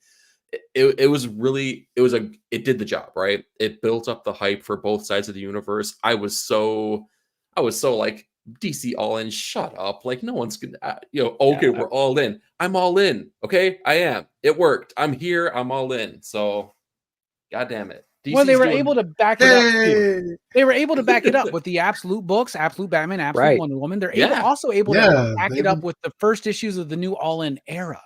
It did the job, right? It built up the hype for both sides of the universe. I was so like, DC All In, shut up. Like, no one's gonna, we're all in. I'm all in. Okay. I am. It worked. I'm here. I'm all in. So, God damn it. Well, they were able to back it up. They were able to back it up with the Absolute books, Absolute Batman, Absolute Wonder Woman. They're also able to back it up with the first issues of the new All In era.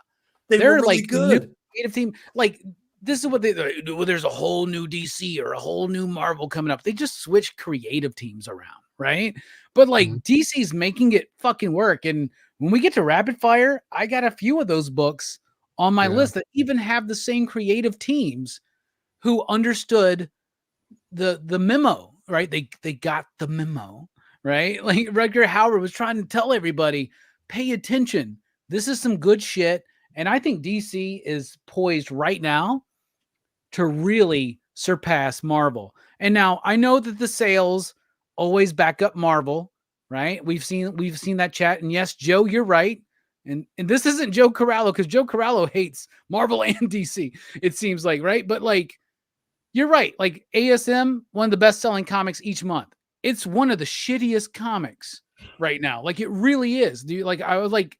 They're really like good. Creative team, like this is what well, there's a whole new DC or a whole new Marvel coming up. They just switch creative teams around, right? But like DC's making it fucking work. And when we get to Rapid Fire, I got a few of those books on my list that even have the same creative teams who understood the memo, right? They got the memo, right? Like Rutger Hauer was trying to tell everybody, pay attention. This is some good shit. And I think DC is poised right now to really surpass Marvel. And now I know that the sales always back up Marvel, right? We've seen that chat. And yes, Joe, you're right. And this isn't Joe Corallo, because Joe Corallo hates Marvel and DC, it seems like, right? But like, you're right. Like ASM, one of the best-selling comics each month. It's one of the shittiest comics right now. Like it really is. I was like,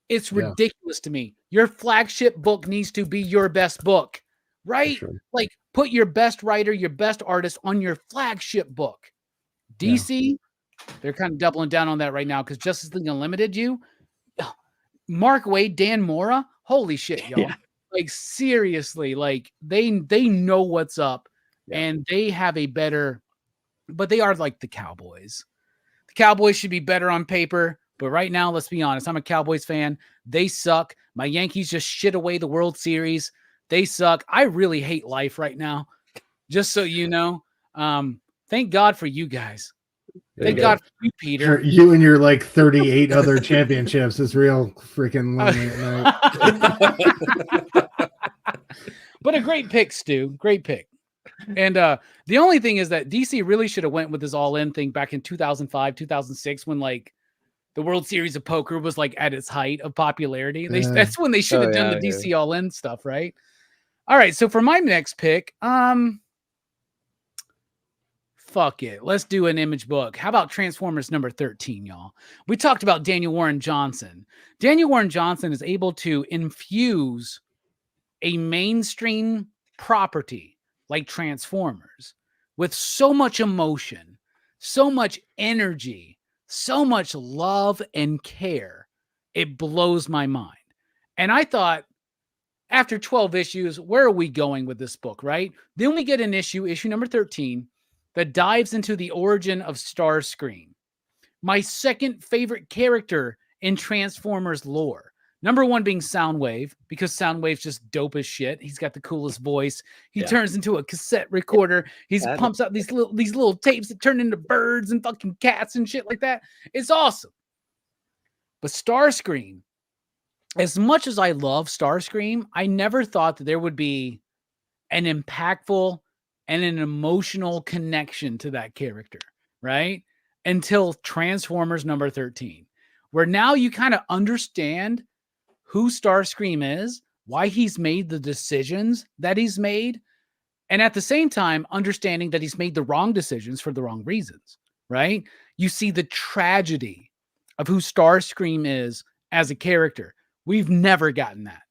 it's ridiculous to me. Your flagship book needs to be your best book, right? Sure. Like put your best writer, your best artist on your flagship book. DC, they're kind of doubling down on that right now because Justice League Unlimited, Mark Waid, Dan Mora, holy shit, y'all. Like seriously, like they know what's up and they have a better, but they are like the Cowboys. The Cowboys should be better on paper. But right now, let's be honest, I'm a Cowboys fan. They suck. My Yankees just shit away the World Series. They suck. I really hate life right now, just so you know. Thank God for you guys. Thank God for you, Peter. You and your like 38 other championships is real freaking lonely at night. But a great pick, Stu. Great pick. And the only thing is that DC really should have went with this all-in thing back in 2005, 2006, when like the World Series of Poker was like at its height of popularity. That's when they should have done the DC all-in stuff, right? All right, so for my next pick, fuck it. Let's do an Image book. How about Transformers number 13, y'all? We talked about Daniel Warren Johnson. Daniel Warren Johnson is able to infuse a mainstream property like Transformers with so much emotion, so much energy, so much love and care. It blows my mind. And I thought, after 12 issues, where are we going with this book, right? Then we get an issue number 13, that dives into the origin of Starscream, my second favorite character in Transformers lore. Number one being Soundwave, because Soundwave's just dope as shit. He's got the coolest voice. He turns into a cassette recorder. He pumps out these little tapes that turn into birds and fucking cats and shit like that. It's awesome. But Starscream, as much as I love Starscream, I never thought that there would be an impactful and an emotional connection to that character, right? Until Transformers number 13, where now you kind of understand who Starscream is, why he's made the decisions that he's made, and at the same time, understanding that he's made the wrong decisions for the wrong reasons, right? You see the tragedy of who Starscream is as a character. We've never gotten that.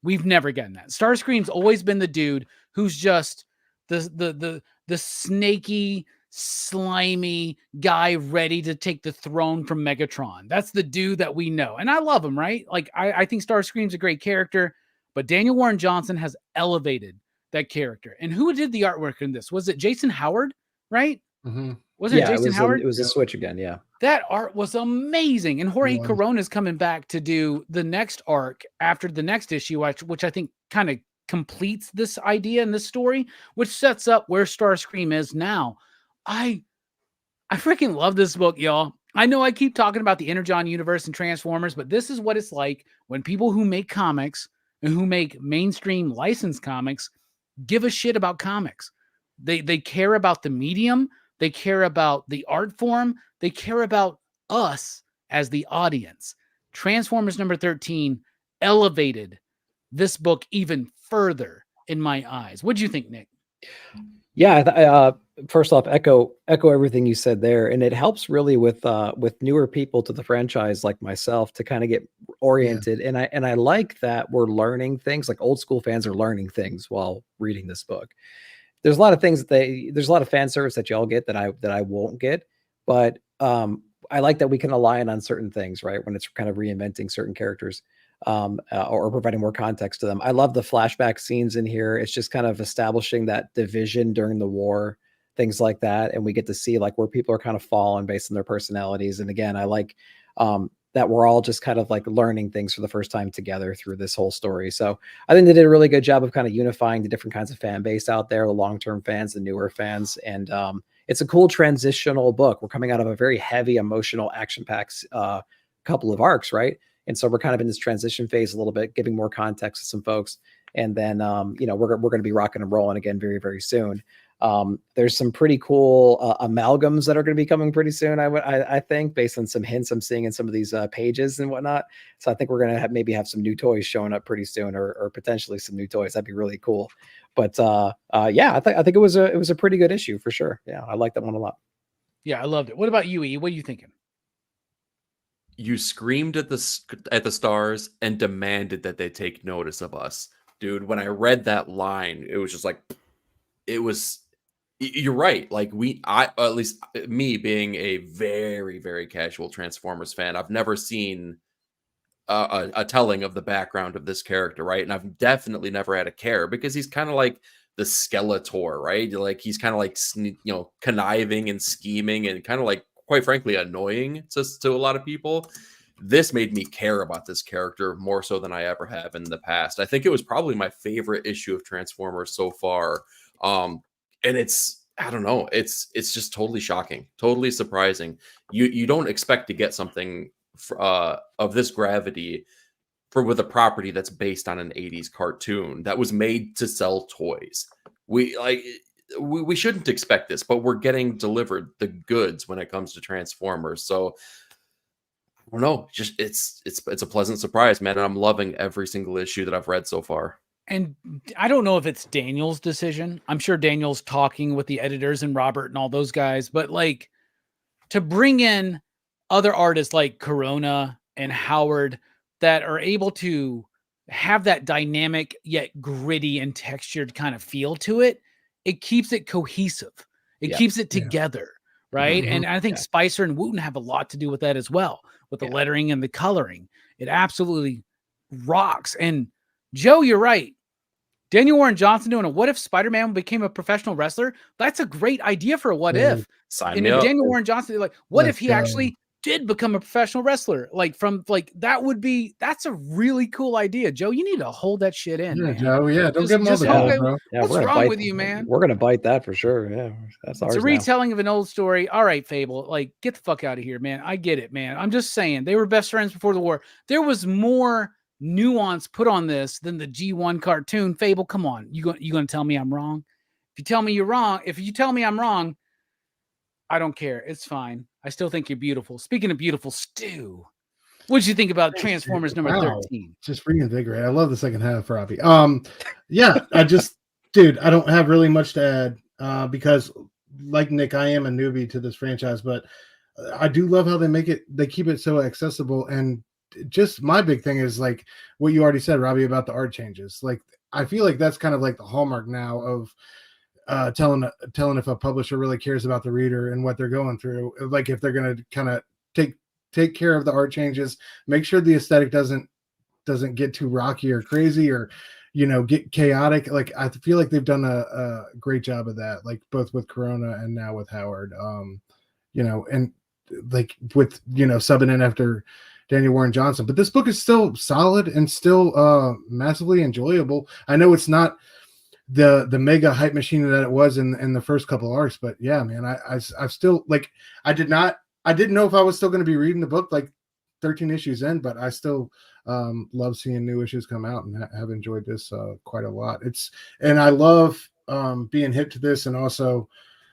Starscream's always been the dude who's just the snaky, slimy guy ready to take the throne from Megatron. That's the dude that we know. And I love him, right? Like, I think Starscream's a great character, but Daniel Warren Johnson has elevated that character. And who did the artwork in this? Was it Jason Howard, right? Mm-hmm. Was it Jason Howard? It was a switch again, yeah. That art was amazing. And Jorge Corona's coming back to do the next arc after the next issue, which I think kind of completes this idea and this story, which sets up where Starscream is now. I freaking love this book, y'all. I know I keep talking about the Energon universe and Transformers, but this is what it's like when people who make comics and who make mainstream licensed comics give a shit about comics. They care about the medium. They care about the art form. They care about us as the audience. Transformers number 13 elevated this book even further in my eyes. What do you think, Nick? Yeah, first off, echo everything you said there, and it helps really with newer people to the franchise like myself to kind of get oriented. Yeah. And I like that we're learning things. Like old school fans are learning things while reading this book. There's a lot of things there's a lot of fan service that y'all get that I won't get, but I like that we can align on certain things, right? When it's kind of reinventing certain characters. or providing more context to them. I love the flashback scenes in here. It's just kind of establishing that division during the war, things like that. And we get to see like where people are kind of fallen based on their personalities. And again, I like that we're all just kind of like learning things for the first time together through this whole story. So I think they did a really good job of kind of unifying the different kinds of fan base out there, the long-term fans, the newer fans. And it's a cool transitional book. We're coming out of a very heavy emotional action-packed couple of arcs, right? And so we're kind of in this transition phase a little bit, giving more context to some folks. And then, we're going to be rocking and rolling again very, very soon. There's some pretty cool amalgams that are going to be coming pretty soon. I think based on some hints I'm seeing in some of these pages and whatnot. So I think we're going to maybe have some new toys showing up pretty soon, or potentially some new toys. That'd be really cool. But I think it was a pretty good issue for sure. Yeah, I like that one a lot. Yeah, I loved it. What about you, E? What are you thinking? You screamed at the stars and demanded that they take notice of us, dude. When I read that line, it was just like, it was. You're right. Like at least me being a very, very casual Transformers fan, I've never seen a telling of the background of this character, right? And I've definitely never had a care because he's kind of like the Skeletor, right? Like he's kind of like conniving and scheming and kind of like, quite frankly, annoying to a lot of people. This made me care about this character more so than I ever have in the past. I think it was probably my favorite issue of Transformers so far. And I don't know, it's just totally shocking, totally surprising. You don't expect to get something of this gravity with a property that's based on an 80s cartoon that was made to sell toys. We shouldn't expect this, but we're getting delivered the goods when it comes to Transformers. So I don't know, just it's a pleasant surprise, man. And I'm loving every single issue that I've read so far. And I don't know if it's Daniel's decision. I'm sure Daniel's talking with the editors and Robert and all those guys, but like to bring in other artists like Corona and Howard that are able to have that dynamic yet gritty and textured kind of feel to it, it keeps it cohesive. It keeps it together, right? Mm-hmm. And I think Spicer and Wooten have a lot to do with that as well, with the lettering and the coloring. It absolutely rocks. And Joe, you're right. Daniel Warren Johnson doing a what if Spider-Man became a professional wrestler? That's a great idea for a what if. Sign me up. Daniel Warren Johnson, like, what if he actually did become a professional wrestler? That's a really cool idea. Joe, you need to hold that shit in. Yeah, man. Joe. Yeah, don't give him all the credit, bro. Yeah, what's wrong with you, man? We're gonna bite that for sure. Yeah, that's ours. It's a retelling of an old story. All right, Fable, like get the fuck out of here, man. I get it, man. I'm just saying they were best friends before the war. There was more nuance put on this than the G1 cartoon. Fable, come on. You gonna tell me I'm wrong? If you tell me you're wrong, if you tell me I'm wrong, I don't care. It's fine. I still think you're beautiful. Speaking of beautiful, Stu, what did you think about Transformers number 13? Just reinvigorate. I love the second half, Robbie. Yeah, I don't have really much to add because like Nick, I am a newbie to this franchise, but I do love how they keep it so accessible. And just my big thing is like what you already said, Robbie, about the art changes. Like I feel like that's kind of like the hallmark now of telling if a publisher really cares about the reader and what they're going through. Like if they're going to kind of take care of the art changes, make sure the aesthetic doesn't get too rocky or crazy or get chaotic. Like I feel like they've done a great job of that, like both with Corona and now with Howard. And like with subbing in after Daniel Warren Johnson, but this book is still solid and still massively enjoyable. I know it's not the mega hype machine that it was in the first couple arcs, but yeah, man, I've still like I didn't know if I was still going to be reading the book like 13 issues in, but I still love seeing new issues come out and have enjoyed this quite a lot. And I love being hip to this and also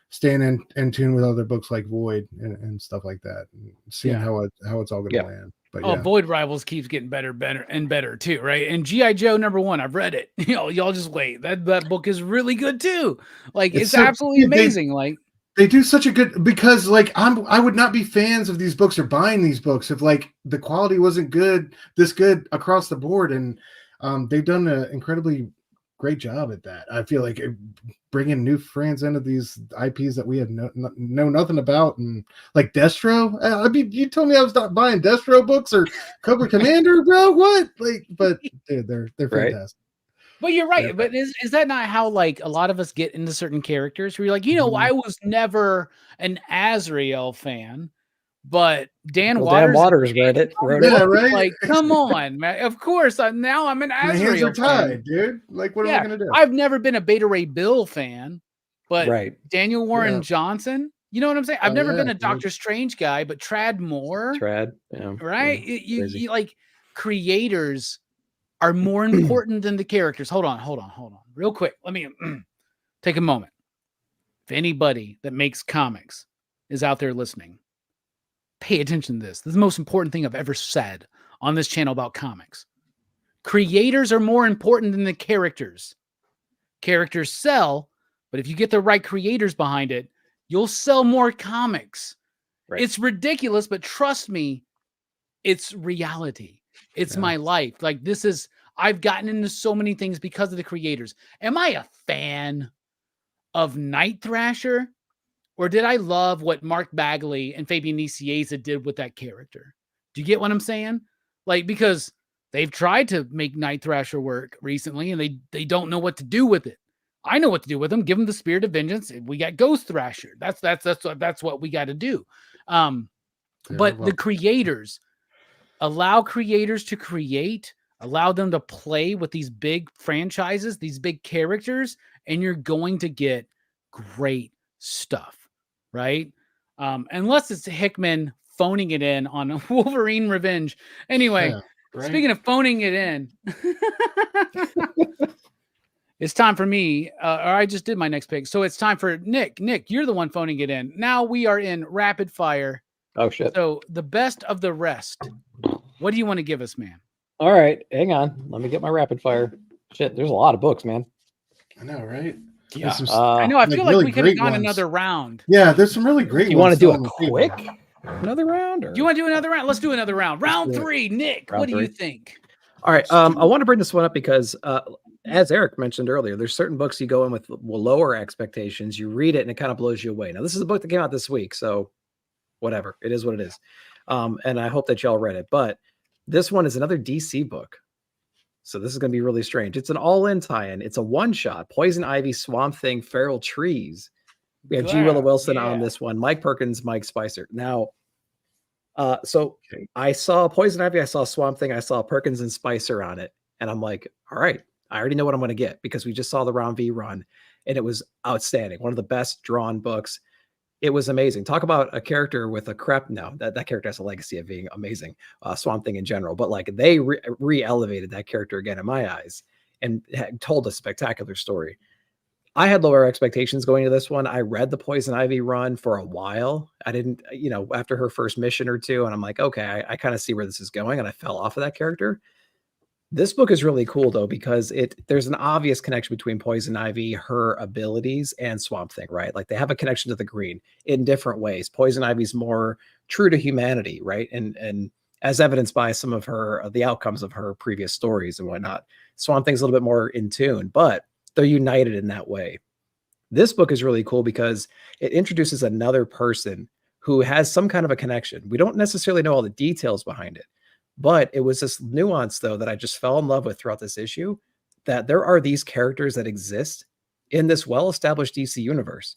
staying in tune with other books like Void and stuff like that, and seeing how it's all going to land. But Void Rivals keeps getting better and better too, right? And G.I. Joe #1, I've read it. Y'all just wait. That book is really good too. Like it's absolutely amazing. They do such a good, because like I would not be fans of these books or buying these books if like the quality wasn't this good across the board. And they've done an incredibly great job at that. I feel like bringing new fans into these IPs that we have know nothing about, and like Destro. I mean, you told me I was not buying Destro books or Cobra Commander, bro. What? Like, but dude, they're Right. fantastic. But you're right. But is that not how like a lot of us get into certain characters? Where you're like, I was never an Azrael fan, but Dan Waters read it. Wrote Yeah, it. right. like, come on, man. Of course, now I'm an My hands Azrael are tied, fan. dude. Like, what am I gonna do? I've never been a Beta Ray Bill fan, but Right. Daniel Warren Yeah. Johnson, you know what I'm saying? I've never been a yeah. Doctor Strange guy, but Trad Moore, Trad. Yeah. right? Yeah, You like creators are more important than the characters. Hold on. Real quick. Let me take a moment. If anybody that makes comics is out there listening, pay attention to this. This is the most important thing I've ever said on this channel about comics. Creators are more important than the characters. Characters sell, but if you get the right creators behind it, you'll sell more comics. Right. It's ridiculous, but trust me, it's reality. It's my life. Like I've gotten into so many things because of the creators. Am I a fan of Night Thrasher? Or did I love what Mark Bagley and Fabian Nicieza did with that character? Do you get what I'm saying? Like, because they've tried to make Night Thrasher work recently and they don't know what to do with it. I know what to do with them. Give them the Spirit of Vengeance. We got Ghost Thrasher. That's what we got to do. But the creators, allow creators to create, allow them to play with these big franchises, these big characters, and you're going to get great stuff, right? Unless it's Hickman phoning it in on Wolverine Revenge. Anyway, speaking of phoning it in, it's time for me, or I just did my next pick. So it's time for Nick. Nick, you're the one phoning it in. Now we are in rapid fire. Oh, shit. So the best of the rest. What do you want to give us, man? All right. Hang on. Let me get my rapid fire. Shit, there's a lot of books, man. I know, right? Yeah. I know. I feel like really we could have great gone ones. another round. Yeah, there's some really great You ones. want to do still a on the quick table. another round? Or? Do you want to do another round? Let's do another round. Round 3. Nick, Round what do you 3. think? All right. I want to bring this one up because as Eric mentioned earlier, there's certain books you go in with lower expectations. You read it and it kind of blows you away. Now, this is a book that came out this week, so whatever. It is what it is. And I hope that y'all read it. But this one is another DC book. So this is going to be really strange. It's an all-in tie-in. It's a one-shot. Poison Ivy, Swamp Thing, Feral Trees. We have G. Willow Wilson on this one. Mike Perkins, Mike Spicer. Now, I saw Poison Ivy, I saw Swamp Thing, I saw Perkins and Spicer on it. And I'm like, all right, I already know what I'm going to get because we just saw the Round V run and it was outstanding. One of the best drawn books. It was amazing. Talk about a character with a crep. No, that character has a legacy of being amazing. Swamp Thing in general, but like they re-elevated that character again in my eyes and told a spectacular story. I had lower expectations going to this one. I read the Poison Ivy run for a while. I didn't, after her first mission or two, and I'm like, okay, I kind of see where this is going, and I fell off of that character. This book is really cool though, because there's an obvious connection between Poison Ivy, her abilities, and Swamp Thing, right? Like they have a connection to the green in different ways. Poison Ivy's more true to humanity, right? And as evidenced by some of the outcomes of her previous stories and whatnot. Swamp Thing's a little bit more in tune, but they're united in that way. This book is really cool because it introduces another person who has some kind of a connection. We don't necessarily know all the details behind it. But it was this nuance, though, that I just fell in love with throughout this issue, that there are these characters that exist in this well-established DC universe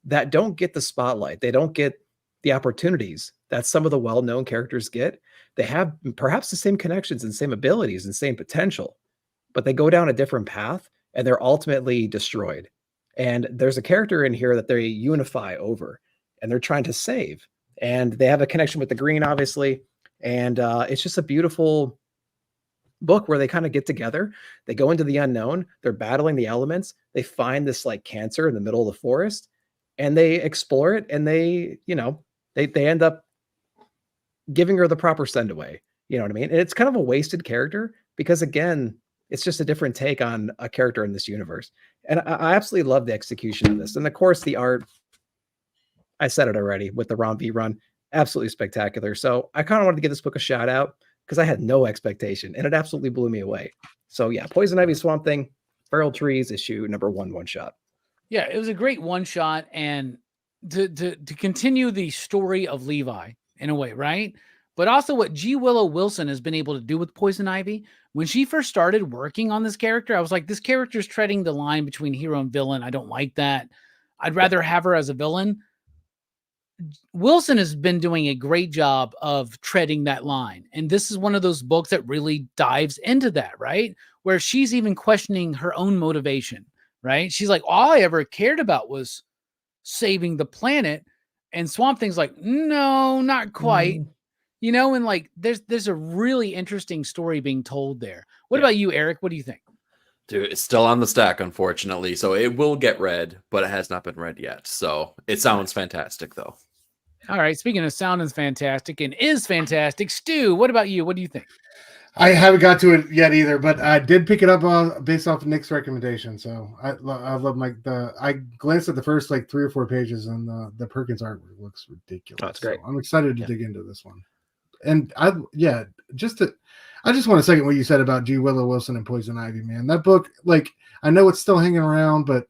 that don't get the spotlight. They don't get the opportunities that some of the well-known characters get. They have perhaps the same connections and same abilities and same potential, but they go down a different path and they're ultimately destroyed. And there's a character in here that they unify over and they're trying to save. And they have a connection with the green, obviously. And it's just a beautiful book where they kind of get together. They go into the unknown. They're battling the elements. They find this like cancer in the middle of the forest and they explore it. And they end up giving her the proper send away. You know what I mean? And it's kind of a wasted character because, again, it's just a different take on a character in this universe. And I absolutely love the execution of this. And of course, the art, I said it already with the Ron V run. Absolutely spectacular. So I kind of wanted to give this book a shout out because I had no expectation and it absolutely blew me away. So yeah, Poison Ivy, Swamp Thing, Feral Trees issue number 1 shot. Yeah, it was a great one shot, and to continue the story of Levi in a way, right? But also what G. Willow Wilson has been able to do with Poison Ivy. When she first started working on this character, I was like, this character's treading the line between hero and villain. I don't like that. I'd rather have her as a villain. Wilson has been doing a great job of treading that line. And this is one of those books that really dives into that, right? Where she's even questioning her own motivation, right? She's like, all I ever cared about was saving the planet. And Swamp Thing's like, no, not quite. You know, and like there's a really interesting story being told there. What about you, Eric? What do you think? Dude, it's still on the stack, unfortunately. So it will get read, but it has not been read yet. So it sounds fantastic, though. All right. Speaking of sounding fantastic and is fantastic, Stu, what about you? What do you think? I haven't got to it yet either, but I did pick it up based off of Nick's recommendation. So I love I glanced at the first like 3 or 4 pages, and the Perkins artwork looks ridiculous. Oh, it's great. So I'm excited to dig into this one. And I just want to second what you said about G. Willow Wilson and Poison Ivy, man. That book, like, I know it's still hanging around, but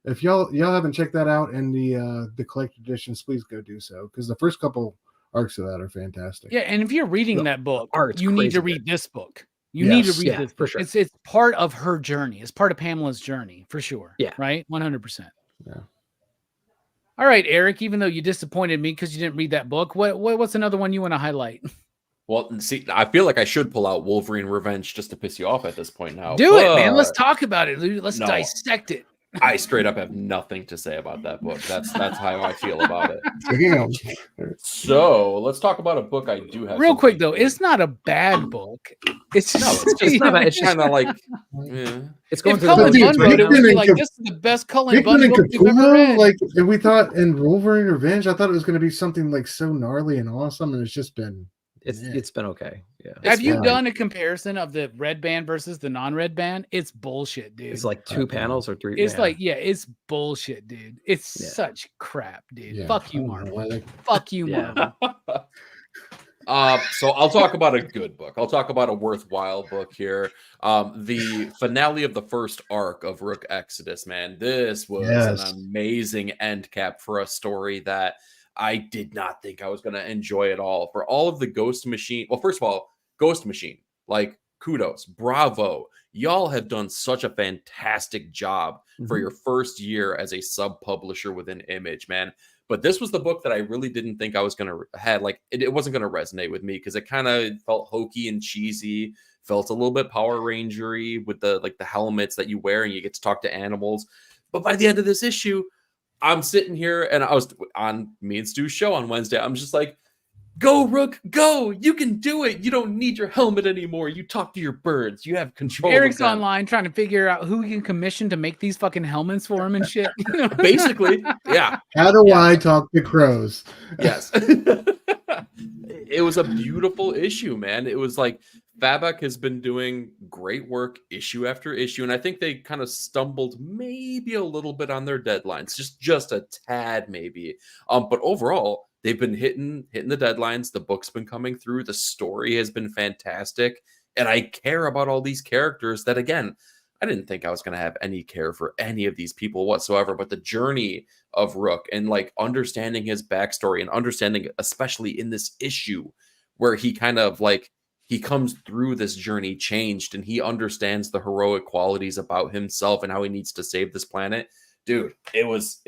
if y'all haven't checked that out in the collector editions, please go do so, because the first couple arcs of that are fantastic. Yeah, and if you're reading that book, you need to read this book. You Yes, need to read yeah, this for book. sure. It's part of her journey. It's part of Pamela's journey, for sure. Yeah. Right? 100%. Yeah. All right, Eric, even though you disappointed me because you didn't read that book, what's another one you want to highlight? Well, see, I feel like I should pull out Wolverine Revenge just to piss you off at this point now. Do it, man. Let's talk about it. Let's No. dissect it. I straight up have nothing to say about that book. That's how I feel about it. Damn. So let's talk about a book I do have. Real quick, something- though, it's not a bad book. It's No, just, it's just not bad. it's kind of like, yeah. It's going if through the Cullen Dude, Bunn motions wrote right it, now. would be Hickman like, and this is the best Cullen Hickman Bunn and book you've ever Capullo, read. like, if we thought in Wolverine Revenge, I thought it was going to be something like so gnarly and awesome, and it's just been. It's been okay. Yeah. Have you fine. done a comparison of the red band versus the non-red band? It's bullshit, dude. It's like 2 panels or 3. It's like, it's bullshit, dude. It's Yeah. such crap, dude. Yeah, Fuck you, I don't know why Marvel. they- Fuck you, Yeah. Marvel. So I'll talk about a good book. I'll talk about a worthwhile book here. The finale of the first arc of Rook Exodus, man. This was Yes. an amazing end cap for a story that I did not think I was going to enjoy at all. For all of the Ghost Machine. Well, first of all, Ghost Machine, like, kudos, bravo. Y'all have done such a fantastic job for your first year as a sub-publisher within Image, man. But this was the book that I really didn't think I was going to have. Like, it wasn't going to resonate with me because it kind of felt hokey and cheesy, felt a little bit Power Ranger-y with the helmets that you wear and you get to talk to animals. But by the end of this issue, I'm sitting here and I was on me and Stu's show on Wednesday. I'm just like, go, Rook, go. You can do it. You don't need your helmet anymore. You talk to your birds. You have control. Eric's of them. online trying to figure out who he can commission to make these fucking helmets for him and shit. Basically, yeah. How do I talk to crows? Yes. It was a beautiful issue, man. It was like Fabak has been doing great work issue after issue, and I think they kind of stumbled maybe a little bit on their deadlines, just a tad maybe. But overall, they've been hitting the deadlines. The book's been coming through. The story has been fantastic, and I care about all these characters that, again, I didn't think I was going to have any care for any of these people whatsoever, but the journey of Rook and like understanding his backstory and understanding, especially in this issue where he kind of like, he comes through this journey changed and he understands the heroic qualities about himself and how he needs to save this planet. Dude, it was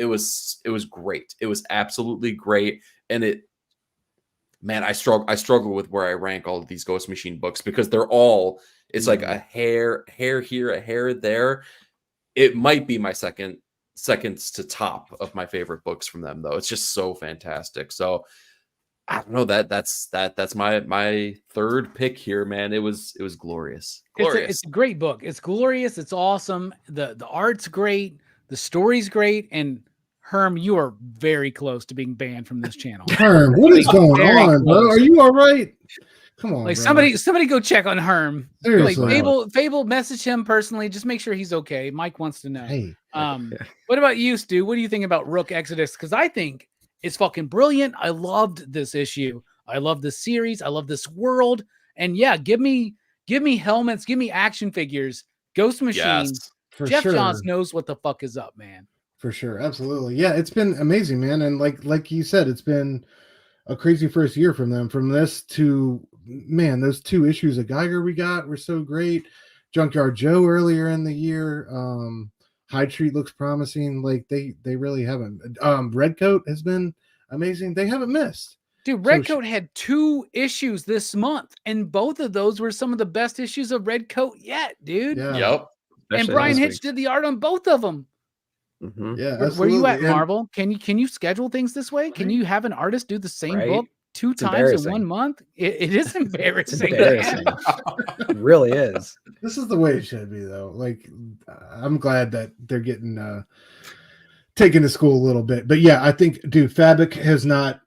great. It was absolutely great. And man, I struggle with where I rank all of these Ghost Machine books because they're all, it's like a hair here, a hair there. It might be my seconds to top of my favorite books from them, though. It's just so fantastic. So I don't know, that's my third pick here, man. It was glorious. It's a great book. It's glorious. It's awesome. The art's great. The story's great. And Herm, you are very close to being banned from this channel. Herm, what is going on, bro? Are you all right? Come on, Like brother. somebody go check on Herm. Seriously. Like Fable message him personally. Just make sure he's okay. Mike wants to know. Hey, What about you, Stu? What do you think about Rook Exodus? Because I think it's fucking brilliant. I loved this issue. I love this series. I love this world. And yeah, give me helmets, give me action figures, Ghost Machine. Yes. Jeff sure. Johns knows what the fuck is up, man. For sure, absolutely, yeah. It's been amazing, man, and like you said, it's been a crazy first year from them. From this to man, those 2 issues of Geiger we got were so great. Junkyard Joe earlier in the year. High Street looks promising. Like they really haven't. Redcoat has been amazing. They haven't missed. Dude, Redcoat had 2 issues this month, and both of those were some of the best issues of Redcoat yet, dude. Yeah. Yep. And Brian Hitch did the art on both of them. Mm-hmm. Yeah, where you at, Marvel? Can you schedule things this way? Can you have an artist do the same book 2 times in 1 month? It is embarrassing. It's embarrassing. It really is. This is the way it should be, though. Like, I'm glad that they're getting taken to school a little bit. But yeah, I think, dude, Fabic has not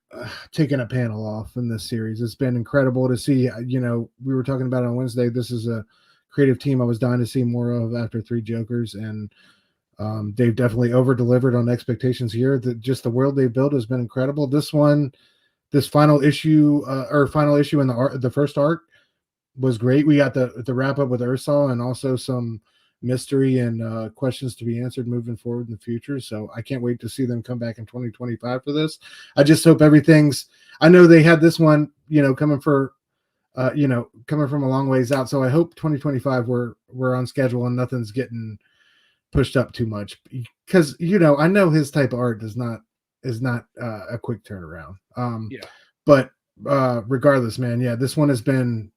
taken a panel off in this series. It's been incredible to see. You know, we were talking about it on Wednesday. This is a creative team I was dying to see more of after 3 Jokers, and they've definitely over-delivered on expectations here. Just the world they've built has been incredible. This final issue in the first arc was great. We got the wrap up with Ursula, and also some mystery and questions to be answered moving forward in the future. So I can't wait to see them come back in 2025 for this. I just hope I know they had this one, coming from a long ways out. So I hope 2025 we're on schedule and nothing's getting pushed up too much, because I know his type of art is not a quick turnaround. But regardless, man, yeah, this one has been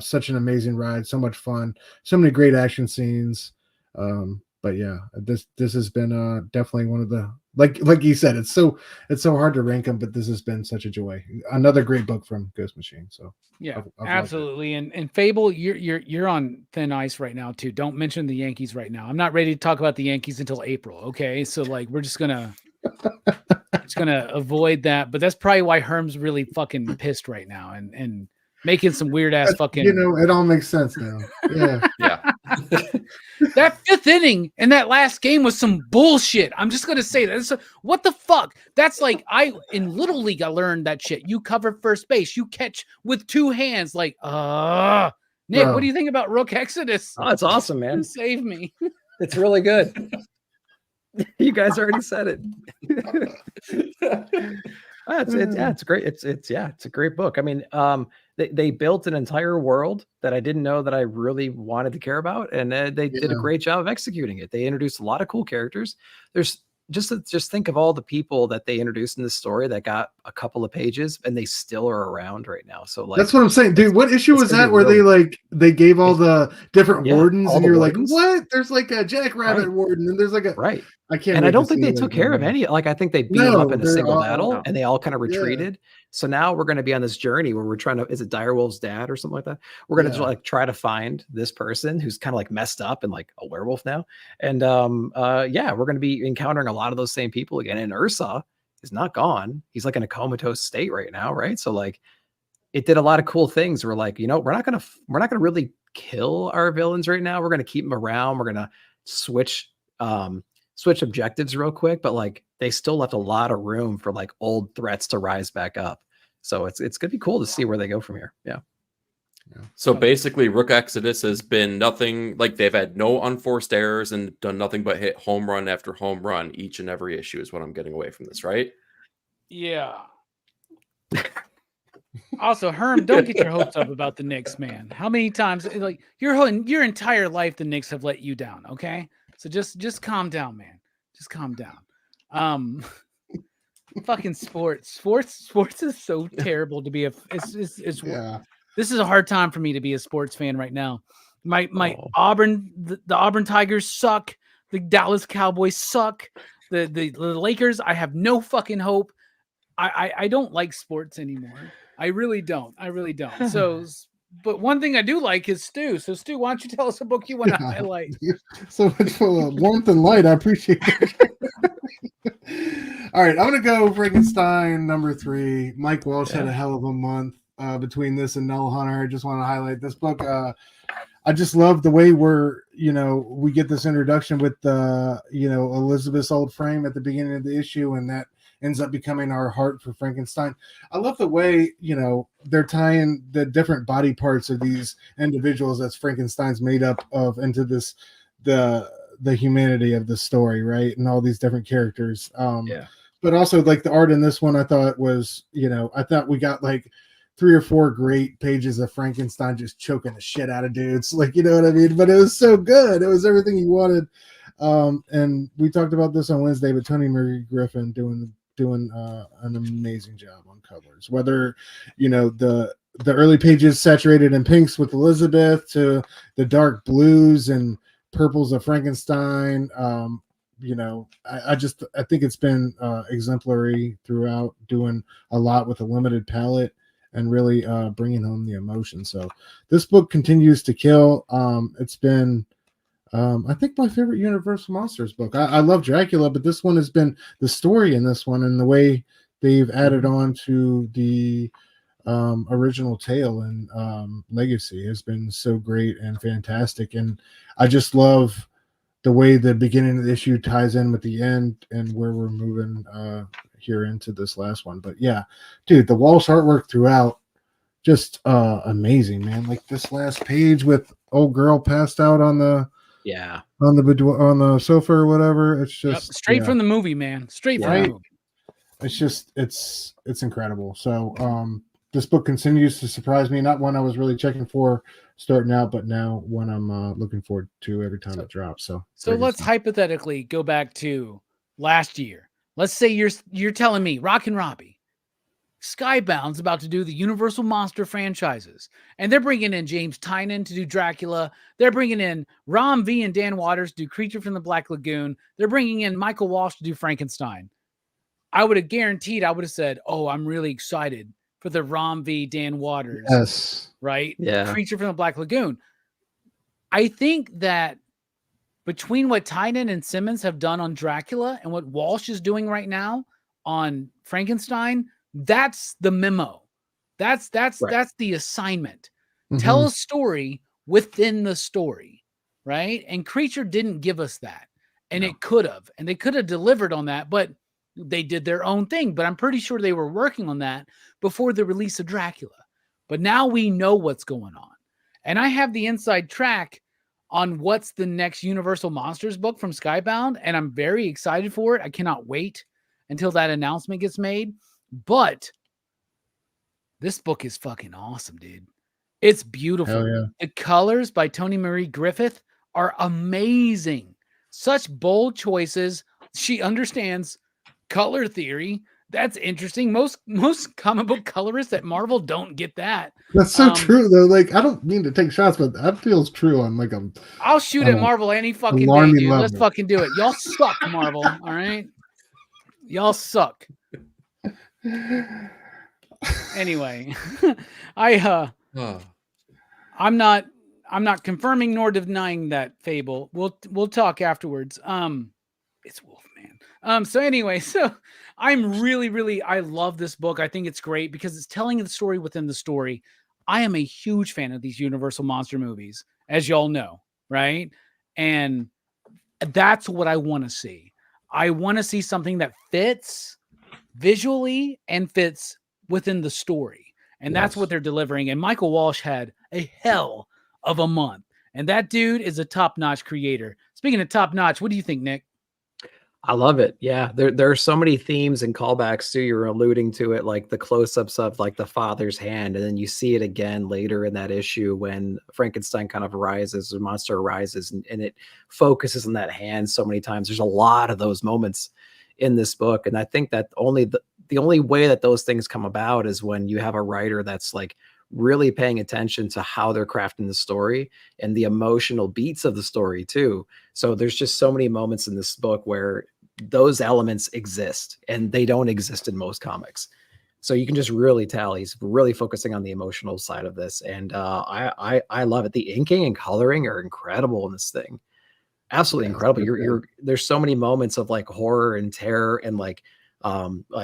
such an amazing ride, so much fun, so many great action scenes. But yeah, this has been definitely one of the, like you said, it's so hard to rank them, but this has been such a joy. Another great book from Ghost Machine. So yeah, absolutely. And Fable, you're on thin ice right now too. Don't mention the Yankees right now. I'm not ready to talk about the Yankees until April. Okay, so like we're just gonna avoid that. But that's probably why Herm's really fucking pissed right now and making some weird ass fucking. It all makes sense now. Yeah, yeah. That 5th inning in that last game was some bullshit. I'm just gonna say that. What the fuck? That's like in Little League I learned that shit. You cover first base, you catch with 2 hands. Like, Nick, what do you think about Rook Exodus? Oh, it's awesome, man. Save me. It's really good. You guys already said it. It's great. It's a great book. I mean, they built an entire world that I didn't know that I really wanted to care about, and they did a great job of executing it. They introduced a lot of cool characters. There's just think of all the people that they introduced in this story that got a couple of pages and they still are around right now. So like, that's what I'm saying, dude. What issue was that where they gave all the different wardens, and you're wardens. Like, what? There's like a Jackrabbit warden, and there's like a I can't. And I don't think they took care of any. Like, I think they beat them up in a single battle, and they all kind of retreated. Yeah. So now we're going to be on this journey where we're trying to. Is it Direwolf's dad or something like that? We're going to try to find this person who's kind of like messed up and like a werewolf now. And we're going to be encountering a lot of those same people again. And Ursa is not gone. He's like in a comatose state right now, right? So like, it did a lot of cool things. We're like, we're not gonna really kill our villains right now. We're going to keep them around. We're going to switch objectives real quick, but like they still left a lot of room for like old threats to rise back up. So it's gonna be cool to see where they go from here. Yeah. So basically, Rook Exodus has been nothing, like they've had no unforced errors and done nothing but hit home run after home run each and every issue is what I'm getting away from this, right? Yeah. Also, Herm, don't get your hopes up about the Knicks, man. How many times, like your entire life, the Knicks have let you down. Okay. So just calm down, man. Just calm down. Fucking sports is so terrible to be this is a hard time for me to be a sports fan right now. My Auburn, the Auburn Tigers suck. The Dallas Cowboys suck. The Lakers, I have no fucking hope. I don't like sports anymore. I really don't. So but one thing I do like is Stu. So Stu, why don't you tell us a book you want to highlight? So much for warmth and light. I appreciate it. All right, I'm going to go Frankenstein number 3. Mike Welsh had a hell of a month between this and Null Hunter. I just want to highlight this book. I just love the way we get this introduction with Elizabeth's old frame at the beginning of the issue, and that ends up becoming our heart for Frankenstein. I love the way, they're tying the different body parts of these individuals that Frankenstein's made up of into the the humanity of the story, right? And all these different characters. Yeah. But also like the art in this one, I thought was, I thought we got like 3 or 4 great pages of Frankenstein just choking the shit out of dudes. Like, you know what I mean? But it was so good. It was everything you wanted. And we talked about this on Wednesday, but Tony Marie Griffin doing an amazing job on covers. Whether, the early pages saturated in pinks with Elizabeth to the dark blues and purples of Frankenstein. I think it's been exemplary throughout, doing a lot with a limited palette and really bringing home the emotion. So this book continues to kill. It's been, I think, my favorite Universal Monsters book. I love Dracula, but this one has been the story in this one and the way they've added on to the original tale and legacy has been so great and fantastic. And I just love the way the beginning of the issue ties in with the end and where we're moving here into this last one. But yeah, dude, the Walsh artwork throughout, just amazing, man. Like this last page with old girl passed out on the sofa or whatever. It's just straight from the movie, man. Straight from the movie. It's just it's incredible. So this book continues to surprise me. Not one I was really checking for starting out, but now one I'm looking forward to every time it drops. So let's hypothetically go back to last year. Let's say you're telling me Rockin Robbie, Skybound's about to do the Universal Monster franchises, and they're bringing in James Tynion to do Dracula. They're bringing in Rom V and Dan Waters to do Creature from the Black Lagoon. They're bringing in Michael Walsh to do Frankenstein. I would have said, "Oh, I'm really excited for the Rom V, Dan Waters." Yes. Right? Yeah. Creature from the Black Lagoon. I think that between what Tynion and Simmons have done on Dracula and what Walsh is doing right now on Frankenstein, that's the memo. That's the assignment. Mm-hmm. Tell a story within the story, right? And Creature didn't give us that. And it could have. And they could have delivered on that, but they did their own thing. But I'm pretty sure they were working on that before the release of Dracula. But now we know what's going on. And I have the inside track on what's the next Universal Monsters book from Skybound, and I'm very excited for it. I cannot wait until that announcement gets made. But this book is fucking awesome, dude. It's beautiful. Hell yeah. The colors by Tony Marie Griffith are amazing. Such bold choices. She understands color theory. That's interesting. Most comic book colorists at Marvel don't get that. That's so true, though. Like, I don't mean to take shots, but that feels true on like a. I'll shoot at Marvel any fucking day, dude. Let's fucking do it. Y'all suck, Marvel. All right, y'all suck. Anyway, I'm not confirming nor denying that fable. We'll talk afterwards. It's Wolfman. So anyway, I'm really, I love this book. I think it's great because it's telling the story within the story. I am a huge fan of these Universal Monster movies, as y'all know, right? And that's what I want to see. I want to see something that fits visually and fits within the story. And that's what they're delivering. And Michael Walsh had a hell of a month. And that dude is a top-notch creator. Speaking of top-notch, what do you think, Nick? I love it. Yeah, there are so many themes and callbacks too. You're alluding to it, like the close-ups of like the father's hand, and then you see it again later in that issue when Frankenstein kind of arises, the monster arises, and it focuses on that hand so many times. There's a lot of those moments in this book, and I think that the only way that those things come about is when you have a writer that's like really paying attention to how they're crafting the story and the emotional beats of the story too. So there's just so many moments in this book where those elements exist and they don't exist in most comics. So you can just really tell he's really focusing on the emotional side of this. And I love it. The inking and coloring are incredible in this thing. Absolutely incredible. There's so many moments of like horror and terror and like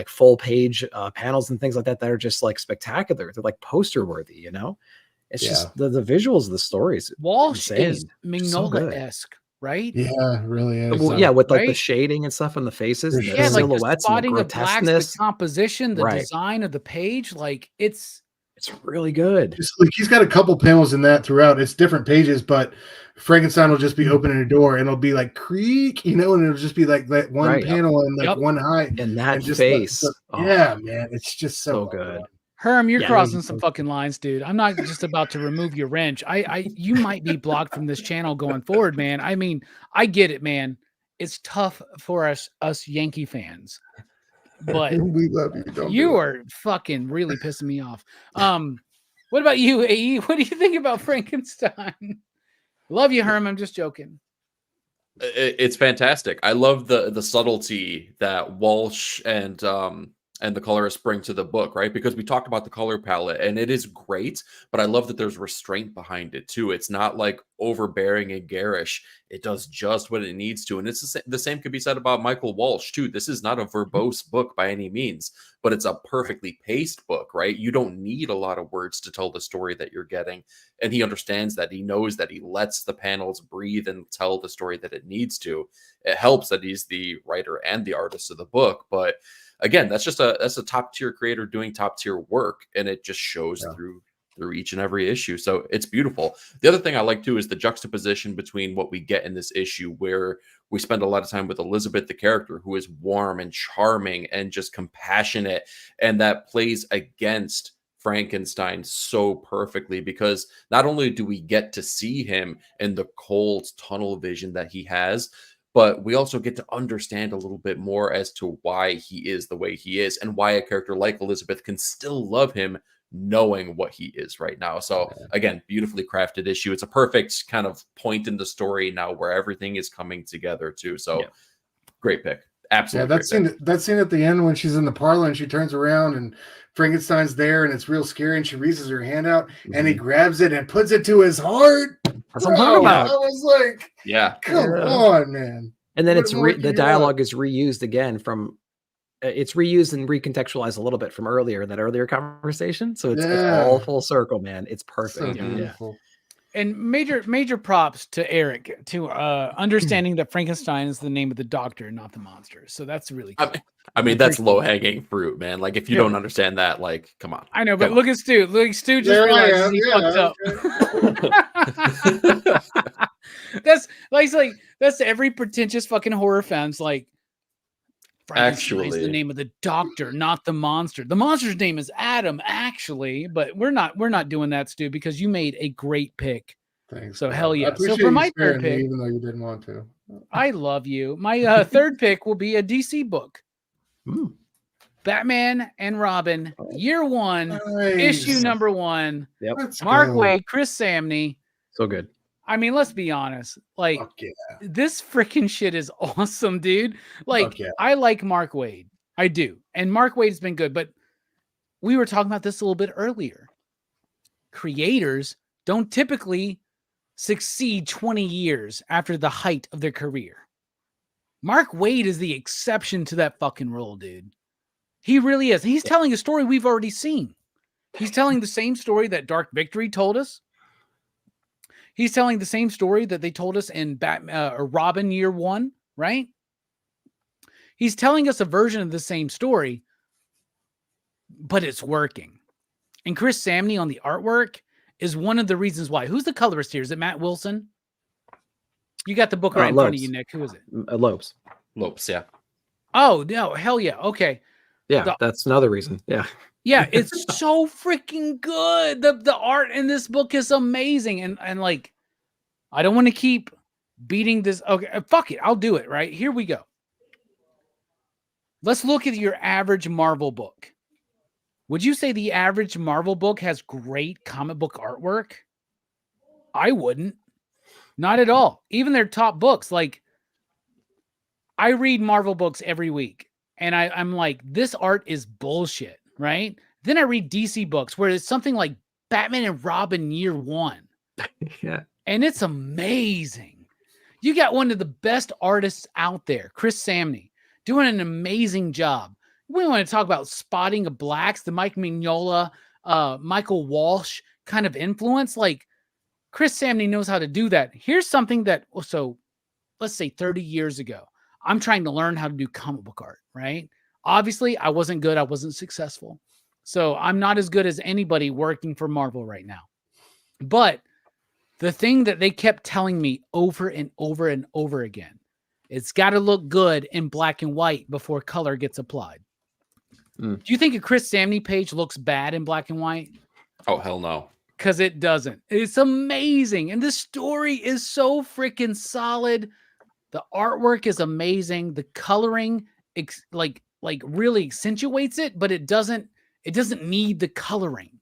full page panels and things like that are just like spectacular. They're like poster worthy, you know. It's just the visuals of the stories. Walsh is Mignola-esque, right? Yeah, really is. Well, yeah, with like the shading and stuff on the faces, and the silhouettes, like the spotting and the of blacks, the composition, the Right. design of the page, like it's really good. Like he's got a couple panels in that throughout. It's different pages, but Frankenstein will just be opening a door and it'll be like creak, and it'll just be like that one Right, panel and like Yep. one height. and that just face. yeah, man, it's just so so well good. done. Herm, you're Yeah, crossing some fucking lines, dude. I'm not just about to remove your wrench. You might be blocked from this channel going forward, man. I mean, I get it, man. It's tough for us Yankee fans, but We love you. Don't you do it. are fucking really pissing me off. What about you, AE? What do you think about Frankenstein? Love you, Herm. I'm just joking. It's fantastic. I love the subtlety that Walsh and the colorist bring to the book, right? Because we talked about the color palette and it is great, but I love that there's restraint behind it too. It's not like overbearing and garish. It does just what it needs to. And it's the same could be said about Michael Walsh too. This is not a verbose book by any means, but it's a perfectly paced book, right? You don't need a lot of words to tell the story that you're getting. And he understands that. He knows that he lets the panels breathe and tell the story that it needs to. It helps that he's the writer and the artist of the book, but again, that's a top tier creator doing top tier work, and it just shows through each and every issue. So it's beautiful. The other thing I like too is the juxtaposition between what we get in this issue, where we spend a lot of time with Elizabeth, the character, who is warm and charming and just compassionate, and that plays against Frankenstein so perfectly, because not only do we get to see him in the cold tunnel vision that he has, but we also get to understand a little bit more as to why he is the way he is and why a character like Elizabeth can still love him knowing what he is right now. So again, beautifully crafted issue. It's a perfect kind of point in the story now where everything is coming together too. So great pick. Absolutely. Yeah, that scene at the end when she's in the parlor and she turns around and Frankenstein's there and it's real scary and she reaches her hand out and he grabs it and puts it to his heart. That's what I'm talking about. I was like, come on, man. And then the dialogue is reused again from it's reused and recontextualized a little bit from that earlier conversation. So it's all full circle, man. It's perfect. So beautiful. And major props to Eric to understanding that Frankenstein is the name of the doctor, not the monster. So that's really cool. I mean, that's low hanging fruit, man. Like if you don't understand that, like, come on. I know, but look at Stu. Look, Stu just realized he fucked up. That's every pretentious fucking horror fan's like. Frankenstein is the name of the doctor, not the monster. The monster's name is Adam, actually, but we're not doing that, Stu, because you made a great pick. Thanks. So hell yeah. So for my third pick, even though you didn't want to, I love you. My third pick will be a DC book. Batman and Robin, Year 1, issue number 1. Yep. Mark Waid, Chris Samney. So good. I mean, let's be honest. Like, this freaking shit is awesome, dude. Like, I like Mark Waid. I do. And Mark Waid's been good, but we were talking about this a little bit earlier. Creators don't typically succeed 20 years after the height of their career. Mark Waid is the exception to that fucking rule, dude. He really is. He's telling a story we've already seen. He's telling the same story that Dark Victory told us. He's telling the same story that they told us in Batman or Robin Year 1, right? He's telling us a version of the same story, but it's working. And Chris Samney on the artwork is one of the reasons why. Who's the colorist here? Is it Matt Wilson? You got the book right in front of you, Nick. Who is it? Lopes, yeah. Oh, no. Hell yeah. Okay. Yeah, that's another reason. Yeah. Yeah, it's so freaking good. The art in this book is amazing. And like, I don't want to keep beating this. Okay, fuck it. I'll do it, right? Here we go. Let's look at your average Marvel book. Would you say the average Marvel book has great comic book artwork? I wouldn't. Not at all. Even their top books. Like, I read Marvel books every week. And I'm like, this art is bullshit, right? Then I read DC books where it's something like Batman and Robin Year 1. Yeah. And it's amazing. You got one of the best artists out there, Chris Samney, doing an amazing job. We want to talk about spotting of blacks, the Mike Mignola, Michael Walsh kind of influence. Like, Chris Samney knows how to do that. Here's something that, so let's say 30 years ago, I'm trying to learn how to do comic book art, right? Obviously, I wasn't good. I wasn't successful. So I'm not as good as anybody working for Marvel right now. But the thing that they kept telling me over and over and over again, it's got to look good in black and white before color gets applied. Do you think a Chris Samney page looks bad in black and white? Oh, hell no. Because it doesn't. It's amazing. And the story is so freaking solid. The artwork is amazing. The coloring like really accentuates it, but it doesn't need the coloring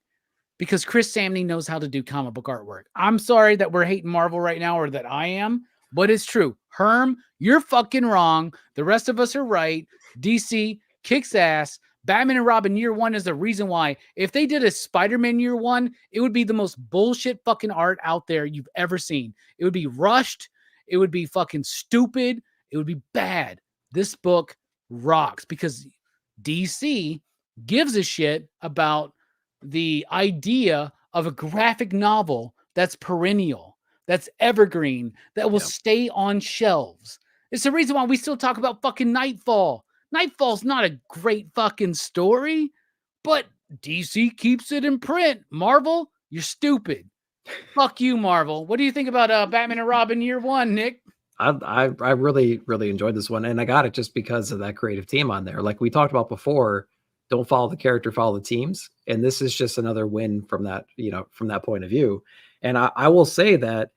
because Chris Samney knows how to do comic book artwork. I'm sorry that we're hating Marvel right now, or that I am, but it's true. Herm, you're fucking wrong. The rest of us are right. DC kicks ass. Batman and Robin year one is the reason why. If they did a Spider-Man year one, it would be the most bullshit fucking art out there you've ever seen. It would be rushed. It would be fucking stupid. It would be bad. This book rocks because DC gives a shit about the idea of a graphic novel that's perennial, that's evergreen, that will stay on shelves. It's the reason why we still talk about fucking Nightfall. Nightfall's not a great fucking story, but DC keeps it in print. Marvel, you're stupid. Fuck you, Marvel. What do you think about Batman and Robin year one, Nick? I really, really enjoyed this one, and I got it just because of that creative team on there. Like we talked about before, don't follow the character, follow the teams. And this is just another win from that, from that point of view. And I will say that,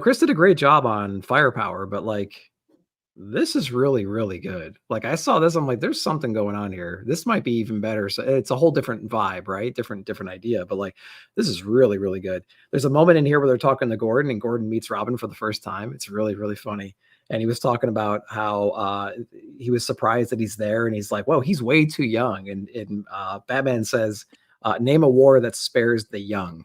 Chris did a great job on Firepower, but like, this is really, really good. Like I saw this, I'm like, there's something going on here. This might be even better. So it's a whole different vibe, right? Different idea, but like, this is really, really good. There's a moment in here where they're talking to Gordon and Gordon meets Robin for the first time. It's really, really funny. And he was talking about how he was surprised that he's there. And he's like, whoa, he's way too young. And Batman says, name a war that spares the young.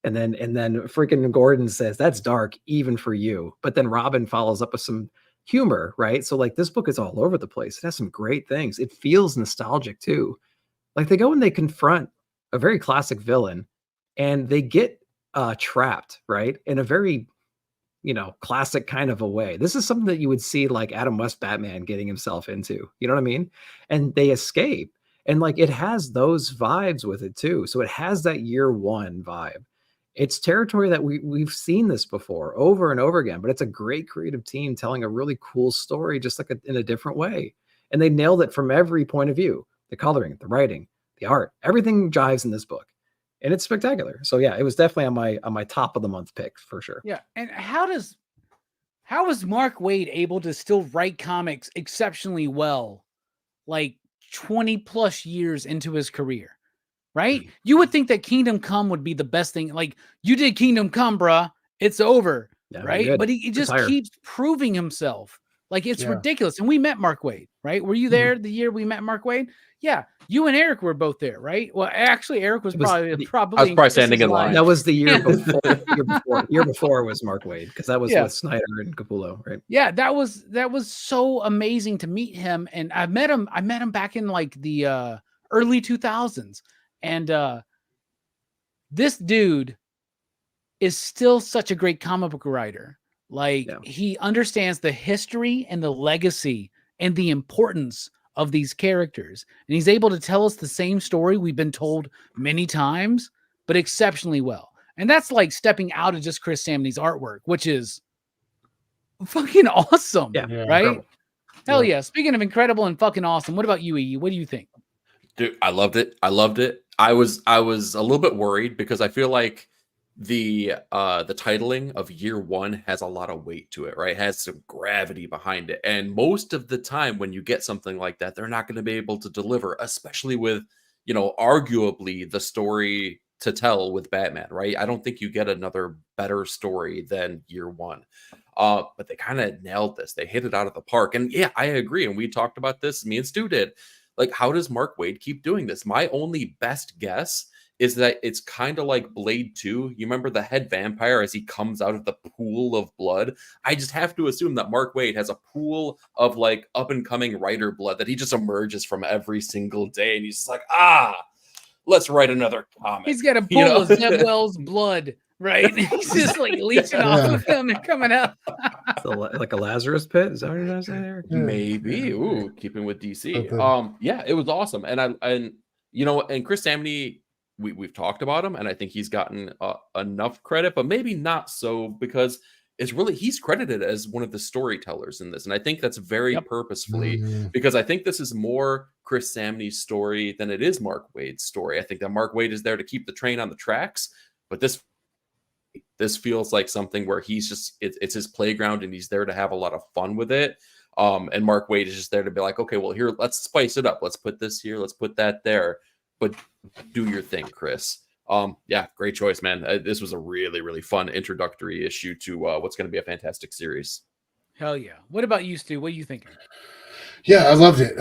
And then freaking Gordon says, that's dark, even for you. But then Robin follows up with some humor, right? So like this book is all over the place. It has some great things. It feels nostalgic too. Like they go and they confront a very classic villain and they get trapped, right? In a very, classic kind of a way. This is something that you would see like Adam West Batman getting himself into, you know what I mean? And they escape. And like it has those vibes with it too. So it has that year one vibe. It's territory that we've seen this before over and over again, but it's a great creative team telling a really cool story, just like in a different way. And they nailed it from every point of view, the coloring, the writing, the art, everything jives in this book. And it's spectacular. So yeah, it was definitely on my top of the month pick for sure. Yeah. And how is Mark Waid able to still write comics exceptionally well, like 20 plus years into his career? Right? You would think that Kingdom Come would be the best thing. Like, you did Kingdom Come, bruh. It's over. Yeah, right? But he just keeps proving himself. Like, it's ridiculous. And we met Mark Waid, right? Were you there the year we met Mark Waid? Yeah. You and Eric were both there, right? Well, actually, Eric was probably I was probably standing in line. That was the year before. Year before was Mark Waid, because that was with Snyder and Capullo, right? Yeah, that was so amazing to meet him. And I met him back in like the early 2000s. And this dude is still such a great comic book writer. Like he understands the history and the legacy and the importance of these characters. And he's able to tell us the same story we've been told many times, but exceptionally well. And that's like stepping out of just Chris Samney's artwork, which is fucking awesome. Right? Incredible. Hell yeah. Speaking of incredible and fucking awesome, what about you, E? What do you think? Dude, I loved it. I was a little bit worried because I feel like the titling of year one has a lot of weight to it, right? It has some gravity behind it. And most of the time when you get something like that, they're not going to be able to deliver, especially with, arguably the story to tell with Batman, right? I don't think you get another better story than year one. But they kind of nailed this. They hit it out of the park. And yeah, I agree. And we talked about this, me and Stu did. Like, how does Mark Waid keep doing this? My only best guess is that it's kind of like Blade 2. You remember the head vampire as he comes out of the pool of blood? I just have to assume that Mark Waid has a pool of like up and coming writer blood that he just emerges from every single day. And he's just like, let's write another comic. He's got a pool of Zeb Wells' blood, right? He's just like leeching off of him and coming out. Like a Lazarus pit? Is that what you're going to say there? Maybe. Ooh, keeping with DC. Yeah, it was awesome. And Chris Samney we've talked about him, and I think he's gotten enough credit, but maybe not so, because it's really, he's credited as one of the storytellers in this, and I think that's very purposefully, because I think this is more Chris Samney's story than it is Mark Waid's story. I think that Mark Waid is there to keep the train on the tracks, but this feels like something where he's just, it's his playground, and he's there to have a lot of fun with it. And Mark Waid is just there to be like, okay, well, here, let's spice it up. Let's put this here. Let's put that there. But do your thing, Chris. Yeah, great choice, man. This was a really, really fun introductory issue to what's going to be a fantastic series. Hell yeah. What about you, Stu? What are you thinking? Yeah, I loved it.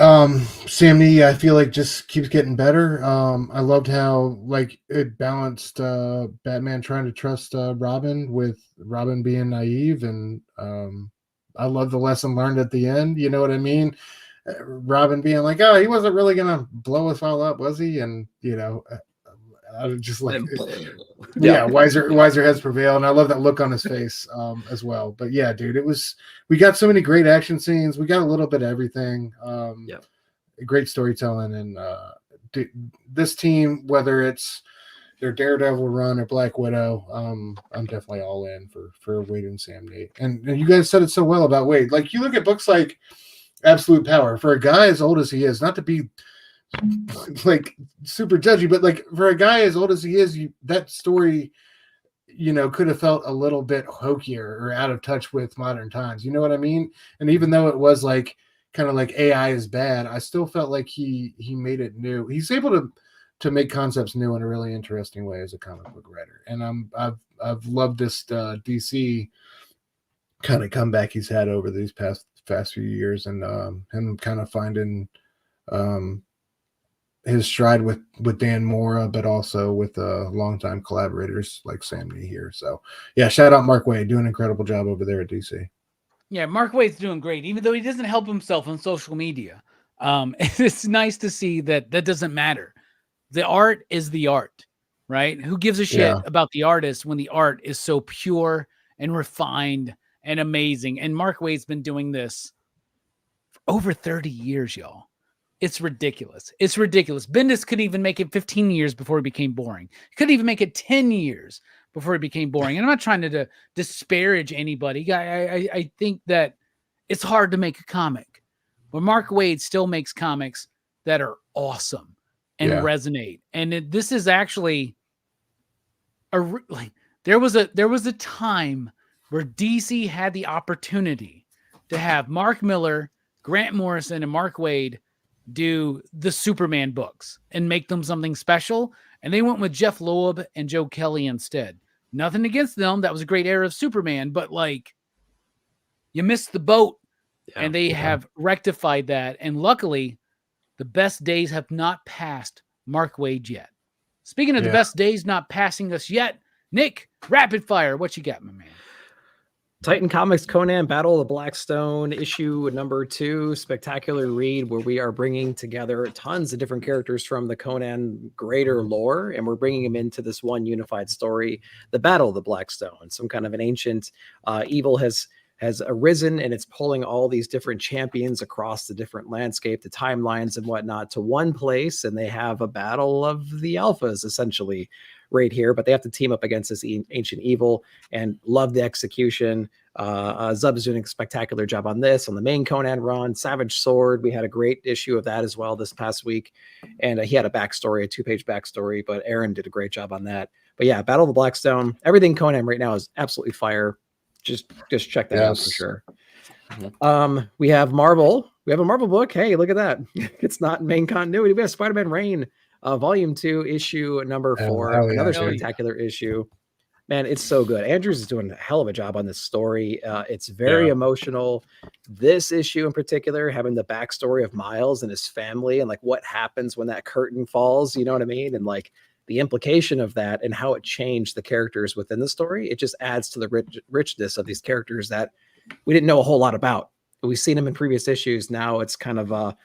Sam Neill, I feel like just keeps getting better. I loved how like it balanced Batman trying to trust Robin with Robin being naive, and I love the lesson learned at the end. You know what I mean? Robin being like, "Oh, he wasn't really gonna blow us all up, was he?" And you know, I was just like, yeah, wiser heads prevail, and I love that look on his face as well. But yeah, dude, we got so many great action scenes. We got a little bit of everything. Great storytelling, and this team, whether it's their Daredevil run or Black Widow, I'm definitely all in for Waid and Sam Neill. And you guys said it so well about Waid. Like, you look at books like Absolute Power, for a guy as old as he is, not to be like super judgy, but like for a guy as old as he is, that story, you know, could have felt a little bit hokier or out of touch with modern times. You know what I mean? And even though it was like kind of like AI is bad, I still felt like he made it new. He's able to make concepts new in a really interesting way as a comic book writer. And I've loved this DC kind of comeback he's had over these past few years, and him kind of finding his stride with Dan Mora, but also with longtime collaborators like Sam Neill here. So yeah, shout out Mark Waid, doing an incredible job over there at DC. Yeah, Mark Waid's doing great, even though he doesn't help himself on social media. It's nice to see that doesn't matter. The art is the art, right? Who gives a shit about the artist when the art is so pure and refined and amazing? And Mark Waid's been doing this for over 30 years, y'all. It's ridiculous. It's ridiculous. Bendis could even make it 15 years before it became boring. He could even make it 10 years before it became boring. And I'm not trying to disparage anybody. I think that it's hard to make a comic, but Mark Waid still makes comics that are awesome and resonate. And this is actually there was a time where DC had the opportunity to have Mark Miller, Grant Morrison, and Mark Waid do the Superman books and make them something special. And they went with Jeff Loeb and Joe Kelly instead. Nothing against them. That was a great era of Superman, but like, you missed the boat. And they have rectified that. And luckily, the best days have not passed Mark Waid yet. Speaking of the best days not passing us yet, Nick, rapid fire, what you got, my man? Titan Comics Conan Battle of the Blackstone issue number 2, spectacular read where we are bringing together tons of different characters from the Conan greater lore, and we're bringing them into this one unified story, the Battle of the Blackstone. Some kind of an ancient evil has arisen, and it's pulling all these different champions across the different landscape, the timelines and whatnot, to one place, and they have a battle of the alphas essentially right here, but they have to team up against this ancient evil, and love the execution. Zub's doing a spectacular job on this. On the main Conan run, Savage Sword, we had a great issue of that as well this past week, and he had a backstory, a 2-page backstory, but Aaron did a great job on that. But yeah, Battle of the Blackstone, everything Conan right now is absolutely fire. Just check that out for sure. We have Marvel. We have a Marvel book. Hey, look at that. It's not main continuity. We have Spider-Man Reign, volume 2, issue number 4. Another spectacular issue. Man, it's so good. Andrews is doing a hell of a job on this story. It's very emotional. This issue in particular, having the backstory of Miles and his family, and like what happens when that curtain falls, you know what I mean? And like the implication of that and how it changed the characters within the story. It just adds to the richness of these characters that we didn't know a whole lot about. We've seen him in previous issues. Now it's kind of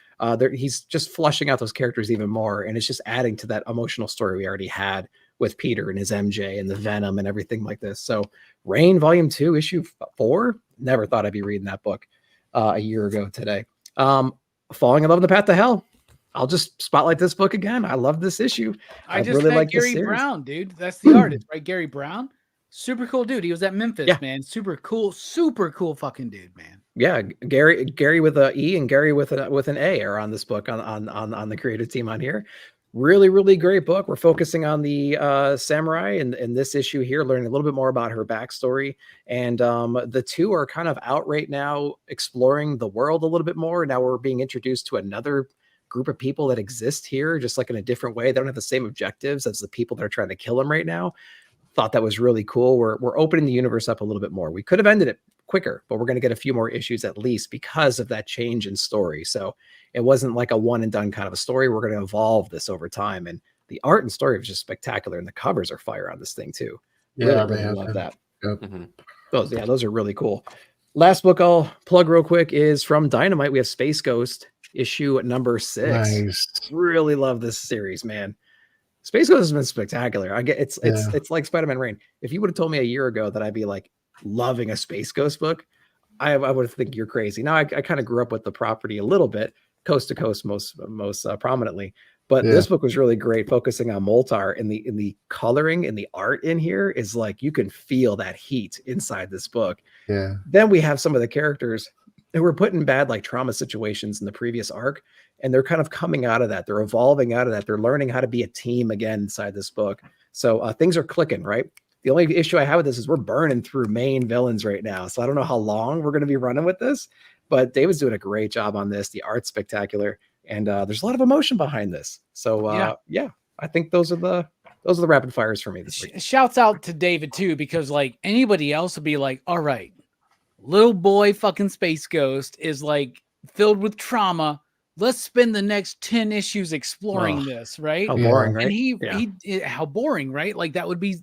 he's just flushing out those characters even more, and it's just adding to that emotional story we already had with Peter and his MJ and the Venom and everything like this. So Reign volume 2 issue 4, never thought I'd be reading that book a year ago today. Falling in Love in the Path to Hell. I'll just spotlight this book again. I love this issue. I just really met like this Gary series. Brown, dude. That's the artist, right? Gary Brown. Super cool dude. He was at Memphis, Yeah. man. Super cool fucking dude, man. Yeah, Gary with a E and Gary with an A are on this book on the creative team on here. Really, really great book. We're focusing on the samurai in this issue here, learning a little bit more about her backstory. And the two are kind of out right now exploring the world a little bit more. Now we're being introduced to another group of people that exist here, just like in a different way. They don't have the same objectives as the people that are trying to kill them right now. Thought that was really cool. We're opening the universe up a little bit more. We could have ended it quicker, but we're going to get a few more issues at least because of that change in story. So it wasn't like a one and done kind of a story. We're going to evolve this over time. And the art and story was just spectacular. And the covers are fire on this thing too. Yeah, really love that. Yep. Those are really cool. Last book I'll plug real quick is from Dynamite. We have Space Ghost issue number 6. Nice. Really love this series, man. Space Ghost has been spectacular. It's like Spider-Man Reign. If you would have told me a year ago that I'd be like loving a Space Ghost book, I would think you're crazy. Now I kind of grew up with the property a little bit, coast to coast most prominently, but this book was really great, focusing on Moltar, and the coloring and the art in here is like you can feel that heat inside this book. Yeah. Then we have some of the characters who were put in bad like trauma situations in the previous arc, and they're kind of coming out of that. They're evolving out of that. They're learning how to be a team again inside this book. So things are clicking, right? The only issue I have with this is we're burning through main villains right now. So I don't know how long we're going to be running with this, but David's doing a great job on this. The art's spectacular, and there's a lot of emotion behind this. So yeah, I think those are the rapid fires for me this week. Shouts out to David too, because like anybody else would be like, all right, little boy fucking Space Ghost is like filled with trauma. Let's spend the next 10 issues exploring this, right? How boring, right? And he how boring, right? Like that would be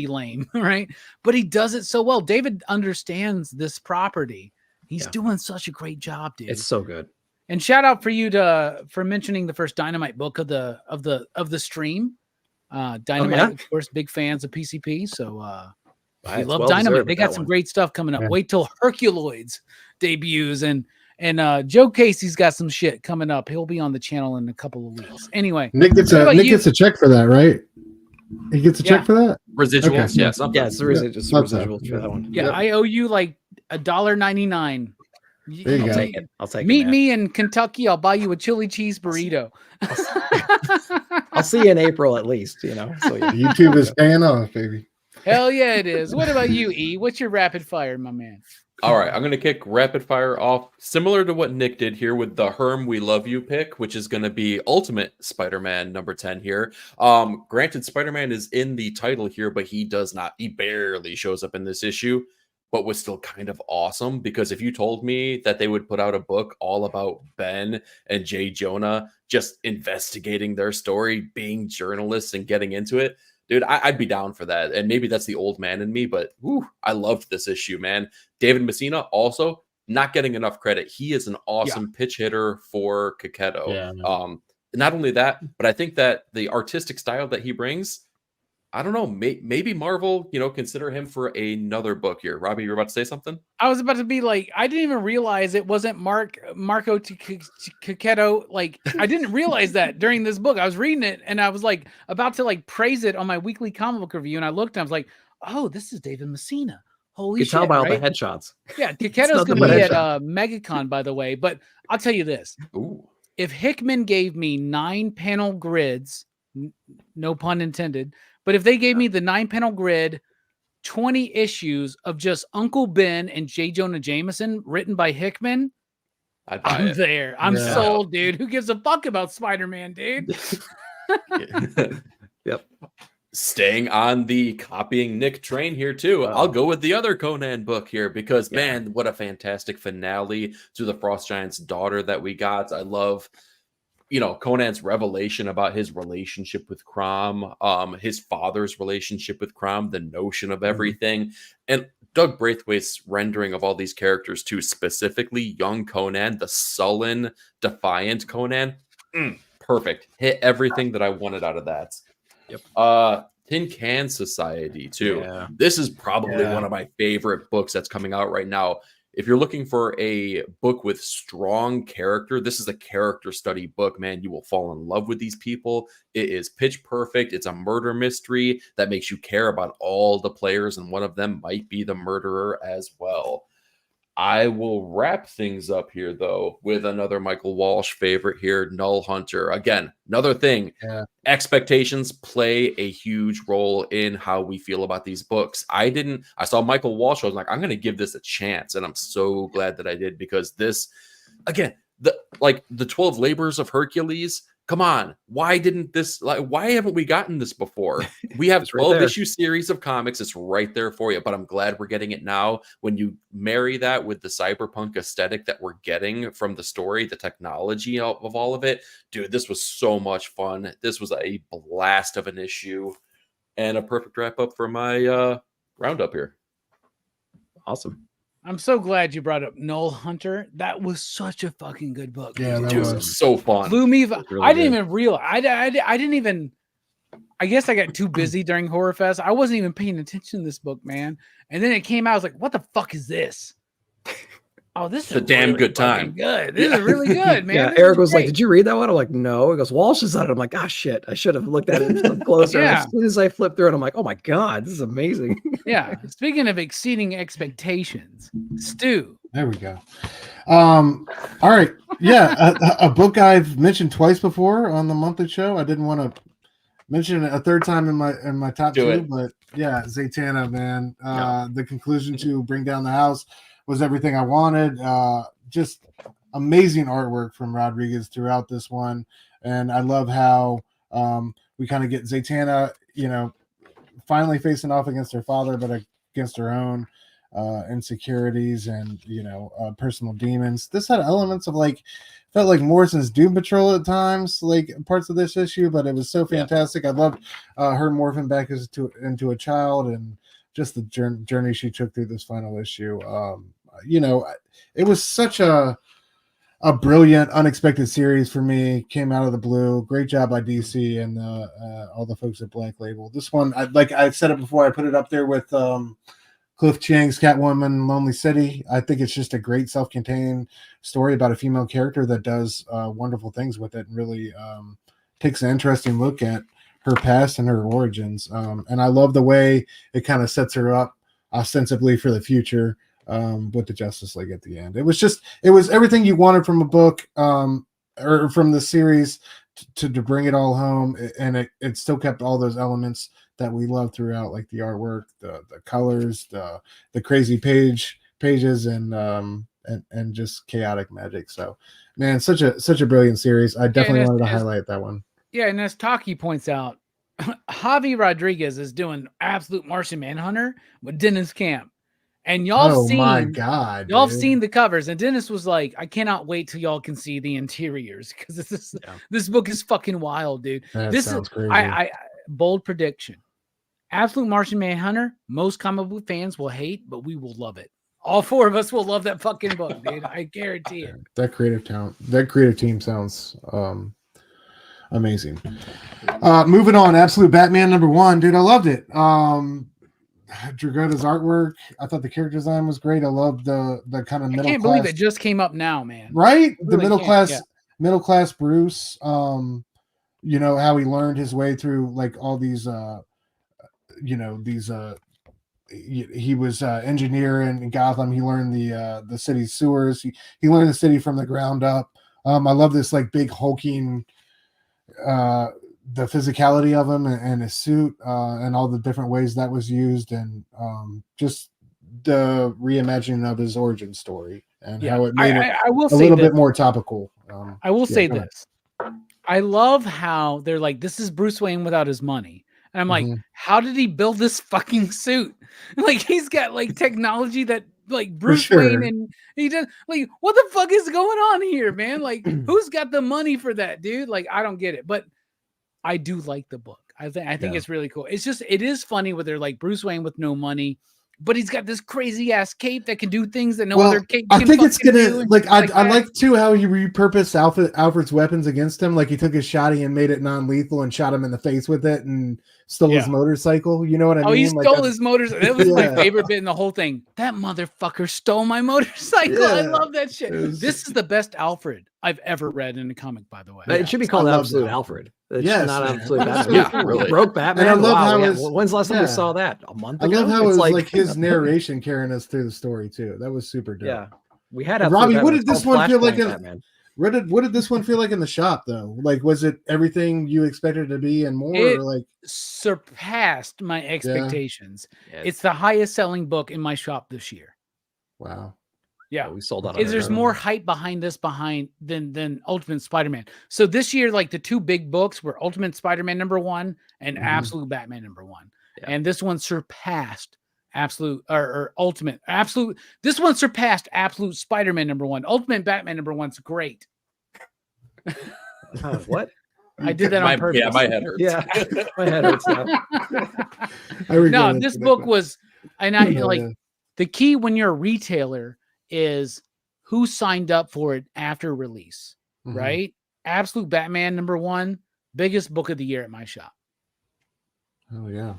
lame, right? But he does it so well. David understands this property. He's doing such a great job, dude. It's so good. And shout out for you for mentioning the first Dynamite book of the stream. Dynamite, of course, big fans of PCP. So we love Dynamite. They got some great stuff coming up. Wait till Herculoids debuts, and Joe Casey's got some shit coming up. He'll be on the channel in a couple of weeks. Anyway, Nick gets a check for that, right? He gets a check for that? Residuals, okay. yes. Yeah, it's the residuals for that one. Yeah, I owe you like $1.99. There you go. I'll take it. Meet me in Kentucky. I'll buy you a chili cheese burrito. I'll see you in April at least, you know. So yeah. YouTube is paying off, baby. Hell yeah, it is. What about you, E? What's your rapid fire, my man? All right, I'm going to kick rapid fire off similar to what Nick did here with the Herm We Love You pick, which is going to be Ultimate Spider-Man number 10 here. Granted, Spider-Man is in the title here, but he barely shows up in this issue, but was still kind of awesome, because if you told me that they would put out a book all about Ben and J. Jonah just investigating their story, being journalists and getting into it, dude, I'd be down for that. And maybe that's the old man in me, but I loved this issue, man. David Messina also not getting enough credit. He is an awesome pitch hitter for Kaketo. Yeah, not only that, but I think that the artistic style that he brings, I don't know, maybe Marvel, consider him for another book here. Robbie, you're about to say something? I was about to be like, I didn't even realize it wasn't Marco Kaketo. Like, I didn't realize that during this book. I was reading it and I was like about to like praise it on my weekly comic book review, and I looked and I was like, oh, this is David Messina. Holy shit! You can tell by all right? the headshots. Yeah, Kaketo's going to be at MegaCon, by the way. But I'll tell you this: if Hickman gave me 9-panel grids, no pun intended, but if they gave me the 9-panel grid, 20 issues of just Uncle Ben and J. Jonah Jameson written by Hickman, I'm there. I'm sold, dude. Who gives a fuck about Spider-Man, dude? Yep. Staying on the copying Nick train here too. I'll go with the other Conan book here because man, what a fantastic finale to the Frost Giant's daughter that we got. I love, Conan's revelation about his relationship with Crom, his father's relationship with Crom, the notion of everything, and Doug Braithwaite's rendering of all these characters too, specifically young Conan, the sullen, defiant Conan. Perfect. Hit everything that I wanted out of that. Yep. Tin Can Society too. Yeah. This is probably one of my favorite books that's coming out right now. if you're looking for a book with strong character, this is a character study book, man. You will fall in love with these people. It is pitch perfect. It's a murder mystery that makes you care about all the players, and one of them might be the murderer as well. I will wrap things up here, though, with another Michael Walsh favorite here, Null Hunter. Again, another thing. Yeah. Expectations play a huge role in how we feel about these books. I saw Michael Walsh. I was like, I'm going to give this a chance. And I'm so glad that I did, because this, again, the 12 Labors of Hercules. Come on. Why haven't we gotten this before? We have 12 issue series of comics. It's right there for you, but I'm glad we're getting it now. When you marry that with the cyberpunk aesthetic that we're getting from the story, the technology of all of it, dude, this was so much fun. This was a blast of an issue and a perfect wrap up for my roundup here. Awesome. I'm so glad you brought up Null Hunter. That was such a fucking good book. Yeah, that Dude, was so fun. Blew me. Really I didn't good. even realize. I didn't even. I guess I got too busy during Horror Fest. I wasn't even paying attention to this book, man. And then it came out. I was like, "What the fuck is this?" Oh, this is a damn really good fucking time. Good. This is really good, man. Yeah, This Eric is was like, great. "Did you read that one?" I'm like, "No." He goes, "Walsh is on it." I'm like, "Ah, shit! I should have looked at it closer." Yeah. As soon as I flipped through it, I'm like, "Oh my god, this is amazing." Yeah. Speaking of exceeding expectations, Stu. There we go. All right. Yeah, a book I've mentioned twice before on the monthly show. I didn't want to mention it a third time in my top Do two, it. but yeah, Zatanna, man. The conclusion to Bring Down the House was everything I wanted. Just amazing artwork from Rodriguez throughout this one, and I love how we kind of get Zatanna, finally facing off against her father, but against her own insecurities and personal demons. This had elements of felt like Morrison's Doom Patrol at times, like parts of this issue, but it was so fantastic. I loved her morphing back into a child, and just the journey she took through this final issue. It was such a brilliant, unexpected series for me. Came out of the blue. Great job by DC and all the folks at Black Label. This one, I said it before, I put it up there with Cliff Chiang's Catwoman, Lonely City. I think it's just a great self-contained story about a female character that does wonderful things with it, and really takes an interesting look at her past and her origins. And I love the way it kind of sets her up ostensibly for the future with the Justice League at the end. It was everything you wanted from a book or from the series to bring it all home, and it still kept all those elements that we love throughout, like the artwork, the colors, the crazy pages, and just chaotic magic. So, man, such a brilliant series. I definitely wanted to highlight that one. Yeah, and as Taki points out, Javi Rodriguez is doing absolute Martian Manhunter with Dennis Camp. And y'all my God, y'all dude. have seen the covers, and Dennis was like, "I cannot wait till y'all can see the interiors, because this book is fucking wild, dude." That sounds crazy. I bold prediction. Absolute Martian Manhunter, most comic book fans will hate, but we will love it. All four of us will love that fucking book, dude. I guarantee it. That creative team sounds amazing. Moving on, Absolute Batman #1, dude. I loved it. Dragota's artwork, I thought the character design was great. I loved the kind of middle class. I can't believe it just came up now, man. Right? The Really middle class Bruce. How he learned his way through like all these he was engineer in Gotham. He learned the city's sewers. He learned the city from the ground up. I love this like big hulking the physicality of him and his suit and all the different ways that was used, and just the reimagining of his origin story and how it made it I will a say little this. bit more topical. I will say this. I love how they're like, this is Bruce Wayne without his money. And I'm like, how did he build this fucking suit? Like, he's got like technology that like Bruce Wayne, and he does, like, what the fuck is going on here, man? Like, who's got the money for that, dude? Like, I don't get it. But I do like the book. I think it's really cool. It's just, it is funny where they're like Bruce Wayne with no money but he's got this crazy ass cape that can do things that no Well, other cape I can think it's fucking gonna do and like shit I that. like too how he repurposed Alfred's weapons against him. Like he took his shotty and made it non-lethal and shot him in the face with it and stole his Yeah. motorcycle. You know what I Oh, mean? he Like stole his motorcycle. That was my Yeah. favorite bit in the whole thing. That motherfucker stole my motorcycle. I Yeah. love that shit. It was- This is the best Alfred I've ever read in a comic, by the way. It should be I called love Absolute that. Alfred. It's Yes, not man. Absolute That's Batman. so cool. really. Broke Batman. And I love wow, how yeah. his- When's the last time we yeah. saw that? A month I ago? love how it It's was like his narration carrying us through the story too. That was super dope. Yeah. We had And Absolute Robbie, what Batman. did It's this called one feel like Flashpoint in- Batman. What did this one feel like in the shop though? Like was it everything you expected it to be and more It- or like Surpassed my expectations. Yeah, It's the highest selling book in my shop this year. wow. Yeah. we sold out. Is there's more hype behind this than Ultimate Spider-Man. So this year, like the two big books were Ultimate Spider-Man #1 and Mhm. Absolute Batman #1. Yeah. And this one surpassed Ultimate. This one surpassed Absolute Spider-Man #1. Ultimate Batman #1's great. What? I did that on purpose. Yeah, my head hurts. Yeah, my head hurts now. I regret No, it. this book was, and I Oh, like yeah. the key when you're a retailer is who signed up for it after release, Mhm. right? Absolute Batman #1, biggest book of the year at my shop. Oh yeah.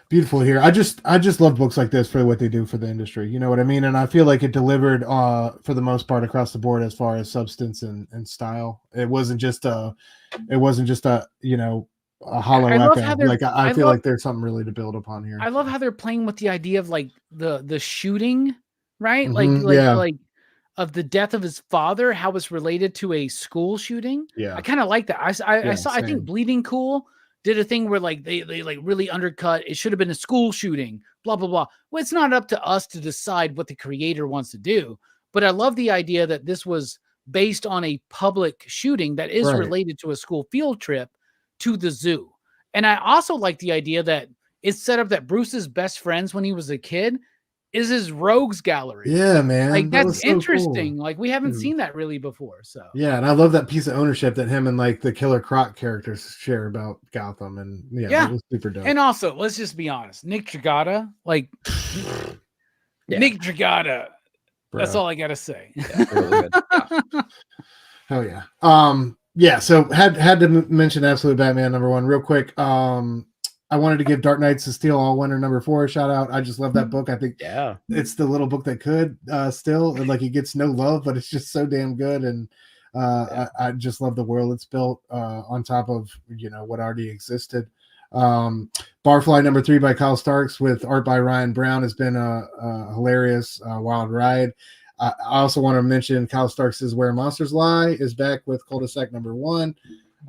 Beautiful here. I just love books like this for what they do for the industry. You know what I mean? And I feel like it delivered for the most part across the board as far as substance and style. It wasn't just a you know a hollow I love how echo. they're- Like I I feel love- like there's something really to build upon here. I love how they're playing with the idea of like the shooting, right? Mhm, yeah. Like of the death of his father, how it's related to a school shooting. Yeah. I kind of like that. I Yeah, saw. I think same. Bleeding Cool did a thing where like they like really undercut. It should have been a school shooting. Blah blah blah. Well, it's not up to us to decide what the creator wants to do. But I love the idea that this was based on a public shooting that is Right. related to a school field trip to the zoo. And I also like the idea that it's set up that Bruce's best friends when he was a kid is his rogues gallery. Yeah, man. Like that was that's so cool. interesting. Like we haven't Mhm. seen that really before. So Yeah, and I love that piece of ownership that him and like the Killer Croc characters share about Gotham, and yeah, Yeah. that was super dope. and also let's just be honest, Nick Dragata, like Yeah. Nick Dragata. That's Bro. all I gotta say. Yeah, really good. Hell yeah. Yeah, so had to mention Absolute Batman #1 real quick. I wanted to give Dark Knights of Steel All Winter #4 a shout out. I just love that book. I think Yeah. it's the little book that could still, and like it gets no love, but it's just so damn good. And I just love the world it's built on top of what already existed. Barfly #3 by Kyle Starks with art by Ryan Brown has been a hilarious wild ride. I also want to mention Kyle Starks' Where Monsters Lie is back with Cul-de-sac #1,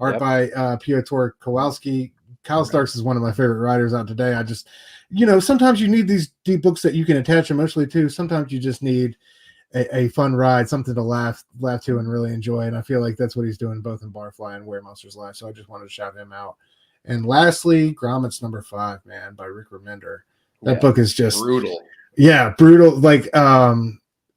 art Yep. by Piotr Kowalski. Kyle Starks is one of my favorite writers out today. I just, sometimes you need these deep books that you can attach emotionally to. Sometimes you just need a fun ride, something to laugh to and really enjoy. And I feel like that's what he's doing both in Barfly and Where Monsters Lie. So I just wanted to shout him out. And lastly, Gromit's #5, man, by Rick Remender. That book is just Brutal. yeah, brutal. Like,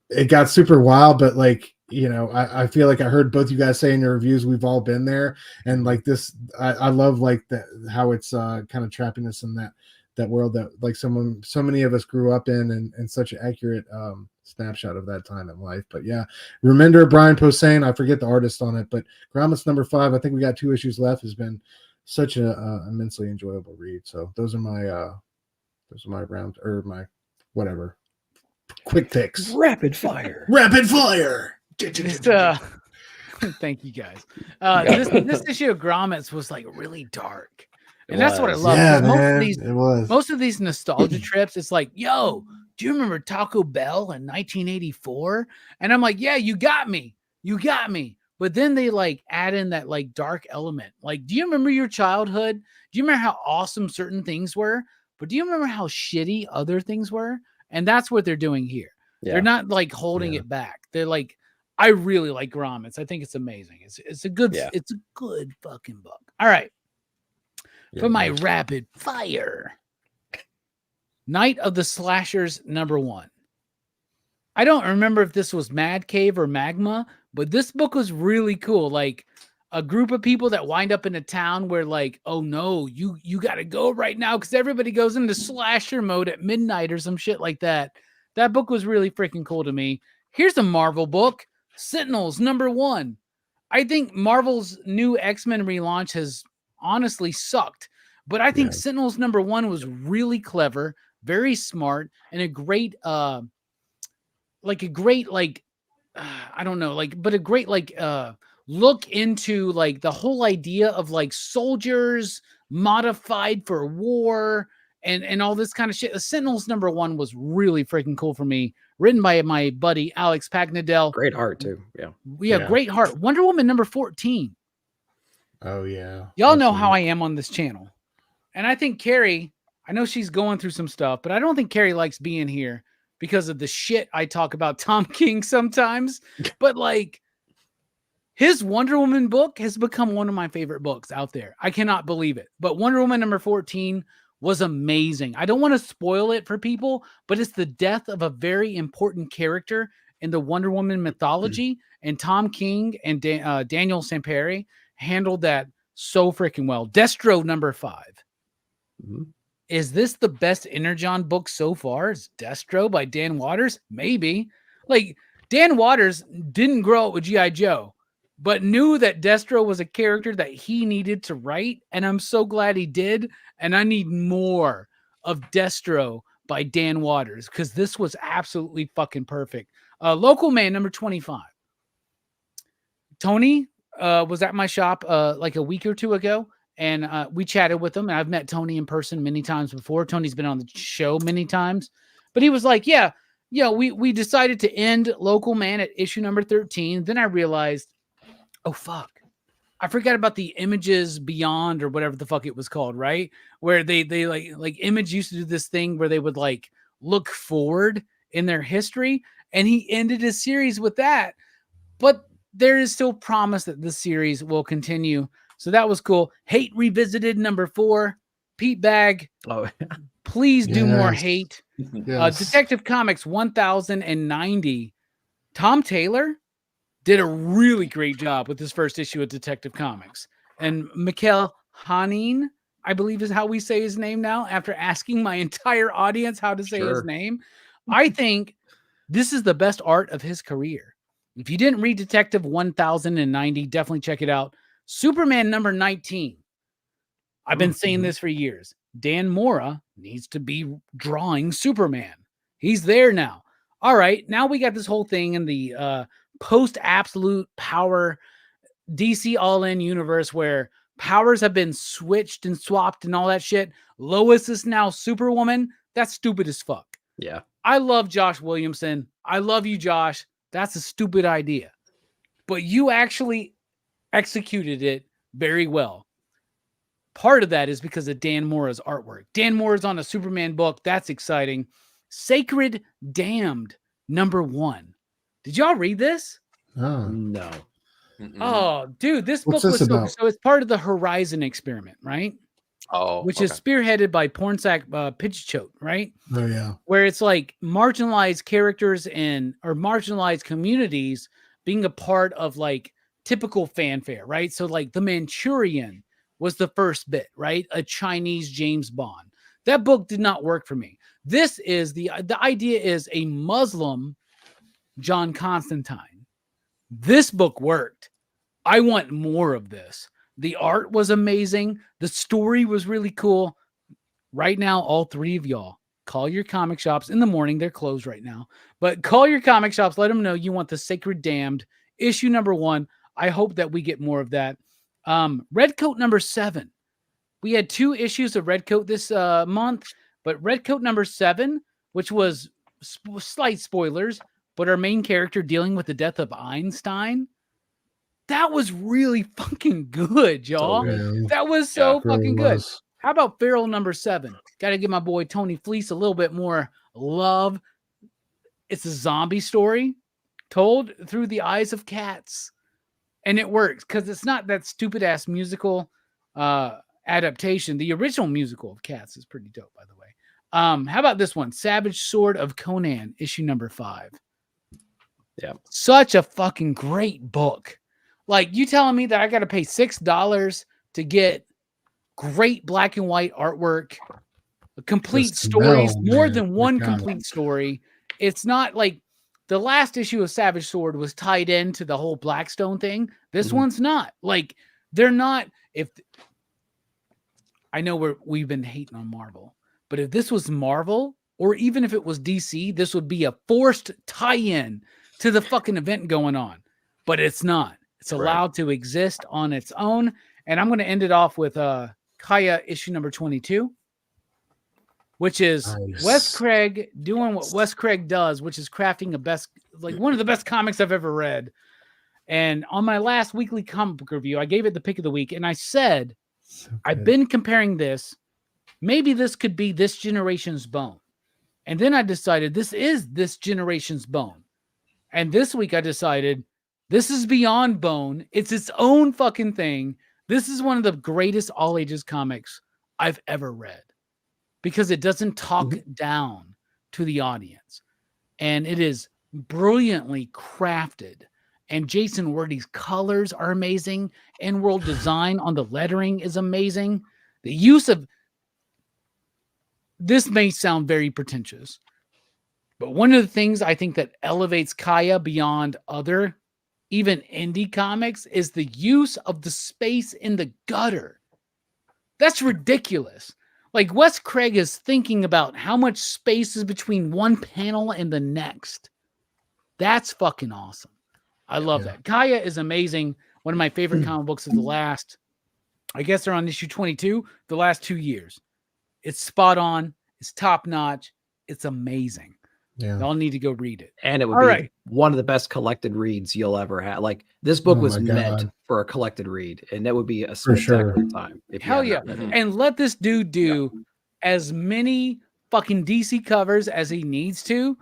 it got super wild, but like, I feel like I heard both you guys say in your reviews, we've all been there. And like this, I love like how it's kind of trapping us in that world that like so many of us grew up in and such an accurate snapshot of that time in life. But yeah, Remender, Brian Posehn, I forget the artist on it, but Gromit's #5, I think we got 2 issues left, has been such a immensely enjoyable read. So those are my round or my whatever quick picks. Rapid fire. Rapid fire. Thank you guys. This issue of Gromit's was like really dark, and that's what I was. love. Yeah, 'cause man, it was. Most of these nostalgia trips, it's like, yo, do you remember Taco Bell in 1984? And I'm like, yeah, you got me. But then they like add in that like dark element. Like, do you remember your childhood? Do you remember how awesome certain things were? But do you remember how shitty other things were? And that's what they're doing here. Yeah. They're not like holding it back. They're like, I really like Gromit's. I think it's amazing. It's a good fucking book. All right. For my rapid fire, Night of the Slashers #1. I don't remember if this was Mad Cave or Magma, but this book was really cool. Like, a group of people that wind up in a town where like, oh no, you got to go right now because everybody goes into slasher mode at midnight or some shit like that. That book was really freaking cool to me. Here's a Marvel book, Sentinels #1. I think Marvel's new X-Men relaunch has honestly sucked, but I think Sentinels #1 was really clever, very smart, and a great I don't know, look into like the whole idea of like soldiers modified for war and all this kind of shit. The Sentinels #1 was really freaking cool for me. Written by my buddy Alex Pagnadell. Great art too. Yeah. Yeah, great heart. Wonder Woman #14. Oh yeah. Y'all know how I am on this channel. And I think Carrie, I know she's going through some stuff, but I don't think Carrie likes being here because of the shit I talk about Tom King sometimes. But like, his Wonder Woman book has become one of my favorite books out there. I cannot believe it. But Wonder Woman #14 was amazing. I don't want to spoil it for people, but it's the death of a very important character in the Wonder Woman mythology. And Tom King and Daniel Sampere handled that so freaking well. Destro #5. Is this the best Energon book so far? Is Destro by Dan Waters? Maybe. Like, Dan Waters didn't grow up with G.I. Joe, but knew that Destro was a character that he needed to write, and I'm so glad he did, and I need more of Destro by Dan Waters, because this was absolutely fucking perfect. Local Man #25. Tony was at my shop like a week or two ago, and we chatted with him, and I've met Tony in person many times before. Tony's been on the show many times, but he was like, we decided to end Local Man at issue #13. Then I realized, oh fuck, I forgot about the Images Beyond or whatever the fuck it was called, right? Where they like Image used to do this thing where they would like look forward in their history, and he ended his series with that. But there is still promise that this series will continue. So that was cool. Hate Revisited #4. Pete Bag. Oh, please do more Hate. Yes. Detective Comics 1090. Tom Taylor did a really great job with his first issue of Detective Comics. And Mikhail Hanin, I believe is how we say his name now, after asking my entire audience how to say his name. I think this is the best art of his career. If you didn't read Detective 1090, definitely check it out. Superman #19. I've been saying this for years. Dan Mora needs to be drawing Superman. He's there now. All right, now we got this whole thing in the post-absolute power DC all-in universe where powers have been switched and swapped and all that shit. Lois is now Superwoman. That's stupid as fuck. Yeah. I love Josh Williamson. I love you, Josh. That's a stupid idea. But you actually executed it very well. Part of that is because of Dan Mora's artwork. Dan Mora's on a Superman book. That's exciting. Sacred Damned #1. Did y'all read this? Oh. No. Oh, dude, this What's book this was about? so it's part of the Horizon experiment, right? Oh, Which is spearheaded by Pornsak Pitchchote, right? Oh yeah. Where it's like marginalized characters or marginalized communities being a part of like typical fanfare, right? So like The Manchurian was the first bit, right? A Chinese James Bond. That book did not work for me. This is the idea is a Muslim John Constantine. This book worked. I want more of this. The art was amazing. The story was really cool. Right now, all three of y'all, call your comic shops in the morning. They're closed right now. But call your comic shops. Let them know you want the Sacred Damned issue #1. I hope that we get more of that. Redcoat #7. We had 2 issues of Redcoat this month. But Redcoat #7, which was slight spoilers, but our main character dealing with the death of Einstein, that was really fucking good, y'all. That was so fucking good. How about Feral #7? Got to give my boy Tony Fleece a little bit more love. It's a zombie story told through the eyes of cats. And it works because it's not that stupid ass musical adaptation. The original musical of Cats is pretty dope, by the way. How about this one? Savage Sword of Conan, issue #5. Yeah. Such a fucking great book. Like, you telling me that I got to pay $6 to get great black and white artwork, complete stories, more than one complete story. It's not like the last issue of Savage Sword was tied into the whole Blackstone thing. This one's not. Like, they're not. If I know we've been hating on Marvel, but if this was Marvel, or even if it was DC, this would be a forced tie-in to the fucking event going on. But it's not. It's allowed to exist on its own. And I'm going to end it off with Kaya issue number 22, which is Wes Craig doing what Wes Craig does, which is crafting one of the best comics I've ever read. And on my last weekly comic book review, I gave it the pick of the week, and I said, I've been comparing this. Maybe this could be this generation's Bone. And then I decided this is this generation's Bone. And this week I decided this is beyond Bone. It's its own fucking thing. This is one of the greatest all ages comics I've ever read, because it doesn't talk down to the audience, and it is brilliantly crafted. And Jason Wordie's colors are amazing. In-world design on the lettering is amazing. The use of this may sound very pretentious, but one of the things I think that elevates Kaya beyond other, even indie comics, is the use of the space in the gutter. That's ridiculous. Like, Wes Craig is thinking about how much space is between one panel and the next. That's fucking awesome. I love that. Kaya is amazing. One of my favorite comic books of the last, I guess they're on issue 22, the last 2 years. It's spot on. It's top notch. It's amazing. Yeah. Y'all need to go read it. And it would be one of the best collected reads you'll ever have. Like, this book was meant for a collected read, and that would be a spectacular time. Hell yeah. And let this dude do as many fucking DC covers as he needs to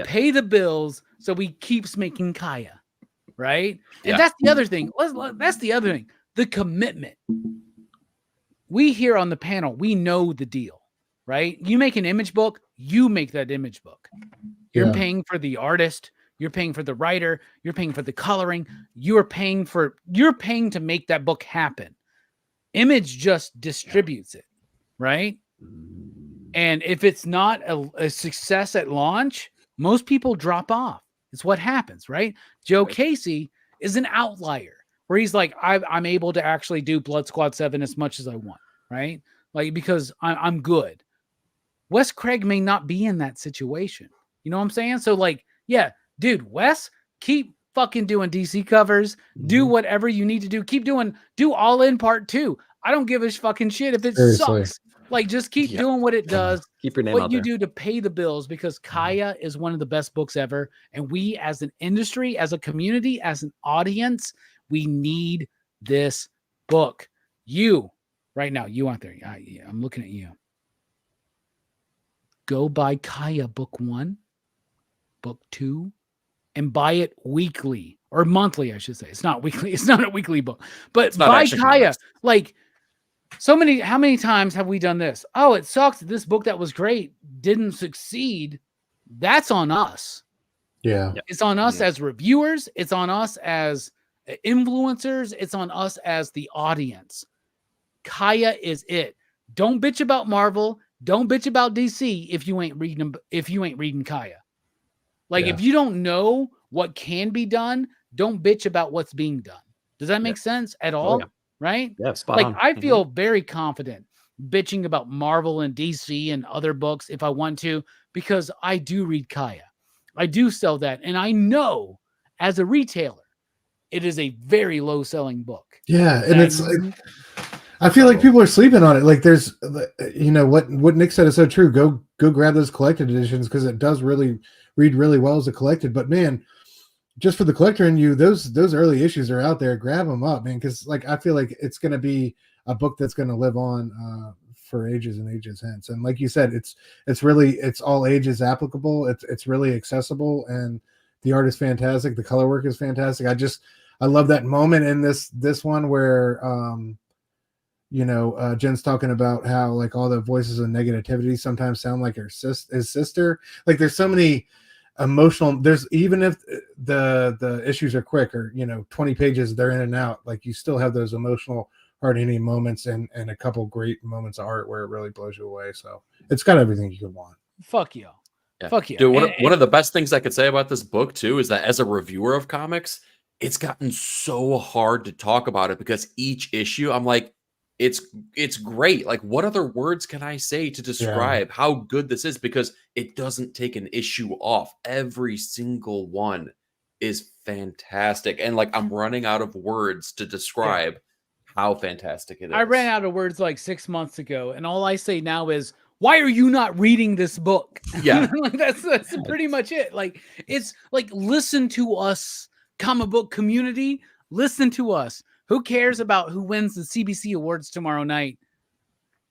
pay the bills, so he keeps making Kaya. Right? And that's the other thing. That's the other thing. The commitment. We here on the panel, we know the deal, right? You make an image book, you make that image book. You're paying for the artist, you're paying for the writer, you're paying for the coloring, you're paying to make that book happen. Image just distributes it, right? And if it's not a success at launch, most people drop off. It's what happens, right? Joe Casey is an outlier where he's like, I'm able to actually do Blood Squad 7 as much as I want, right? Like, because I'm good. Wes Craig may not be in that situation. You know what I'm saying? So, like, yeah, dude, Wes, keep fucking doing DC covers. Do whatever you need to do. Do All In Part 2. I don't give a fucking shit if it sucks. Like, just keep doing what it does. Keep your name what out you there. do to pay the bills, because Kaya is one of the best books ever. And we, as an industry, as a community, as an audience, we need this book. You, right now, you out there, I'm looking at you. Go buy Kaya book 1, book 2, and buy it weekly or monthly, I should say. It's not weekly. It's not a weekly book, but buy Kaya. Like, how many times have we done this? Oh, it sucks. This book that was great didn't succeed. That's on us. Yeah. It's on us as reviewers. It's on us as influencers. It's on us as the audience. Kaya is it. Don't bitch about Marvel. Don't bitch about DC if you ain't reading Kaya. Like, if you don't know what can be done, don't bitch about what's being done. Does that make sense at all? Oh, yeah. Right? Yeah, spot like on. I feel very confident bitching about Marvel and DC and other books if I want to, because I do read Kaya. I do sell that. And I know as a retailer, it is a very low selling book. Yeah. And it's like, I feel like people are sleeping on it. Like, there's, you know, what Nick said is so true. Go grab those collected editions, because it does really read really well as a collected. But man, just for the collector in you, those early issues are out there. Grab them up, man, because like I feel like it's going to be a book that's going to live on for ages and ages hence. And like you said, it's all ages applicable. It's really accessible, and the art is fantastic. The color work is fantastic. I love that moment in this one where Jen's talking about how like all the voices of negativity sometimes sound like his sister. Like, there's so many emotional. There's even if the issues are quick or 20 pages, they're in and out. Like you still have those emotional, hard-hitting moments and a couple great moments of art where it really blows you away. So it's got everything you could want. Fuck you. Yeah. Fuck you. Dude, one of the best things I could say about this book too is that as a reviewer of comics, it's gotten so hard to talk about it because each issue, I'm like, it's great. Like, what other words can I say to describe how good this is? Because it doesn't take an issue off. Every single one is fantastic. And like, I'm running out of words to describe how fantastic it is. I ran out of words like 6 months ago, and all I say now is, why are you not reading this book? Yeah. Like, that's pretty much it. Like, it's like, listen to us, comic book community. Listen to us. Who cares about who wins the CBC Awards tomorrow night?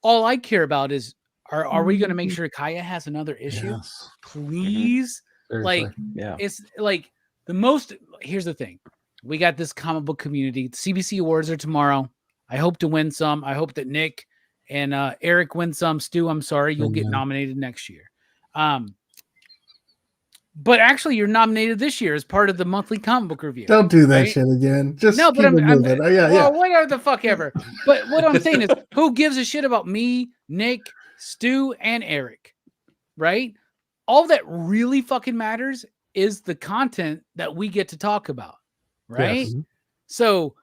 All I care about is, are we going to make sure Kaya has another issue? Yes. Please. Like, it's like the most. Here's the thing. We got this comic book community. The CBC Awards are tomorrow. I hope to win some. I hope that Nick and Eric win some. Stu, I'm sorry. You'll get nominated next year. But actually, you're nominated this year as part of the monthly comic book review. Don't do that shit again. Just no, but I'm yeah. Whatever the fuck ever. But what I'm saying is, who gives a shit about me, Nick, Stu, and Eric? Right? All that really fucking matters is the content that we get to talk about. Right? Yes. So,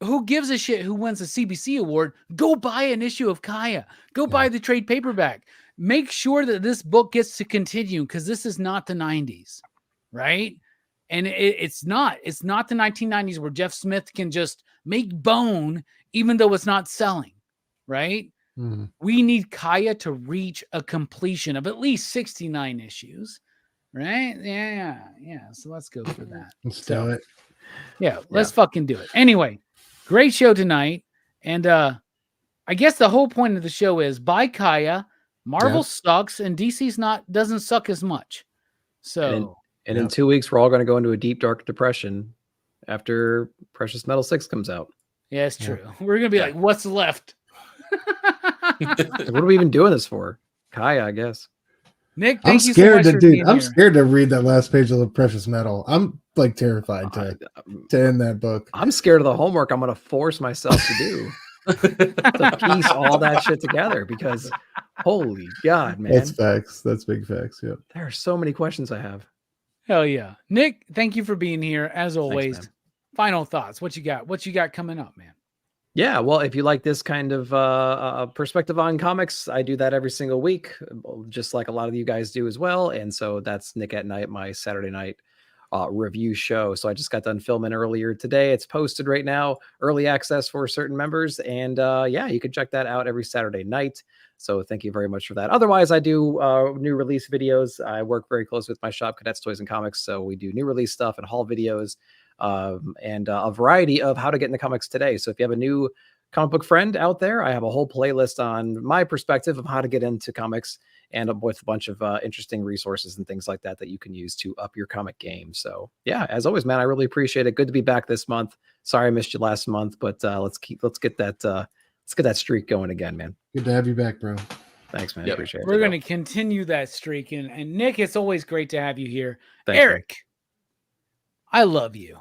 who gives a shit who wins a CBC award? Go buy an issue of Kaya. Go buy the trade paperback. Make sure that this book gets to continue because this is not the 90s, right? And it's not the 1990s where Jeff Smith can just make bone even though it's not selling, right? We need Kaya to reach a completion of at least 69 issues, right? Yeah. So let's go for that. Let's do it. Yeah, let's fucking do it. Anyway, great show tonight. And I guess the whole point of the show is buy Kaya. Marvel sucks and DC's doesn't suck as much. So and in 2 weeks, we're all going to go into a deep, dark depression after Precious Metal 6 comes out. Yeah, it's true. We're going to be like, what's left? What are we even doing this for? Kaya, I guess. Nick, I'm thank you so much for being here. I'm scared to read that last page of the Precious Metal. I'm like terrified to end that book. I'm scared of the homework I'm going to force myself to do. To piece all that shit together because holy God, man. That's facts. That's big facts. Yeah. There are so many questions I have. Hell yeah. Nick, thank you for being here as always. Thanks, final thoughts. What you got? What you got coming up, man? Yeah, well, if you like this kind of perspective on comics, I do that every single week, just like a lot of you guys do as well. And so that's Nick at Night, my Saturday night review show. So I just got done filming earlier today. It's posted right now, early access for certain members. And yeah, you can check that out every Saturday night. So thank you very much for that. Otherwise, I do new release videos. I work very close with my shop, Cadets Toys and Comics. So we do new release stuff and haul videos and a variety of how to get into comics today. So if you have a new comic book friend out there, I have a whole playlist on my perspective of how to get into comics and with a bunch of interesting resources and things like that that you can use to up your comic game. So yeah, as always, man, I really appreciate it. Good to be back this month. Sorry I missed you last month, but let's get that streak going again, man. Good to have you back, bro. Thanks, man. I appreciate it. We're going to continue that streak. And Nick, it's always great to have you here. Thanks, Eric, man. I love you.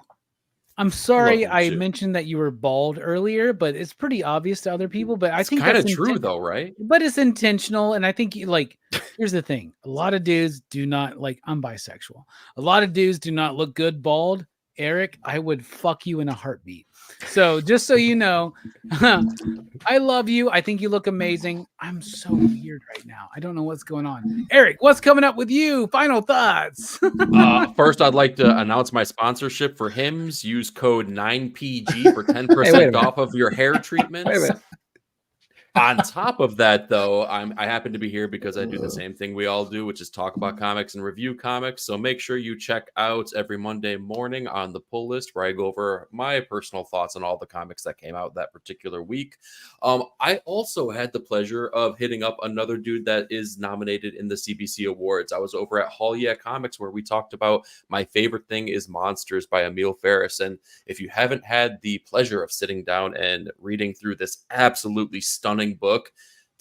I'm sorry I too. mentioned that you were bald earlier, but it's pretty obvious to other people. But I think kind of true though, right? But it's intentional. And I think here's the thing. A lot of dudes do not I'm bisexual. A lot of dudes do not look good bald. Eric, I would fuck you in a heartbeat. So just so you know, I love you. I think you look amazing. I'm so weird right now. I don't know what's going on. Eric, what's coming up with you? Final thoughts. First, I'd like to announce my sponsorship for Hims. Use code 9PG for 10% off of your hair treatments. Wait a minute. On top of that, though, I happen to be here because I do the same thing we all do, which is talk about comics and review comics. So make sure you check out every Monday morning on the pull list where I go over my personal thoughts on all the comics that came out that particular week. I also had the pleasure of hitting up another dude that is nominated in the CBC Awards. I was over at Hall Yeah Comics where we talked about My Favorite Thing is Monsters by Emil Ferris. And if you haven't had the pleasure of sitting down and reading through this absolutely stunning book,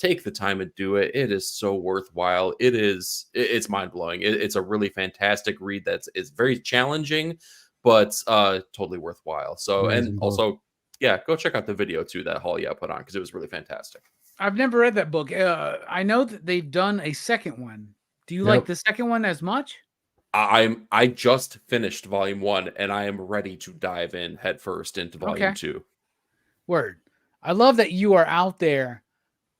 take the time and do it. It is so worthwhile. It's mind-blowing. It's a really fantastic read it's very challenging, but totally worthwhile. So, Amazing and book. also, yeah, go check out the video too that Halia put on, because it was really fantastic. I've never read that book. I know that they've done a second one. Do you like the second one as much? I just finished volume 1, and I am ready to dive in headfirst into volume 2. Word. I love that you are out there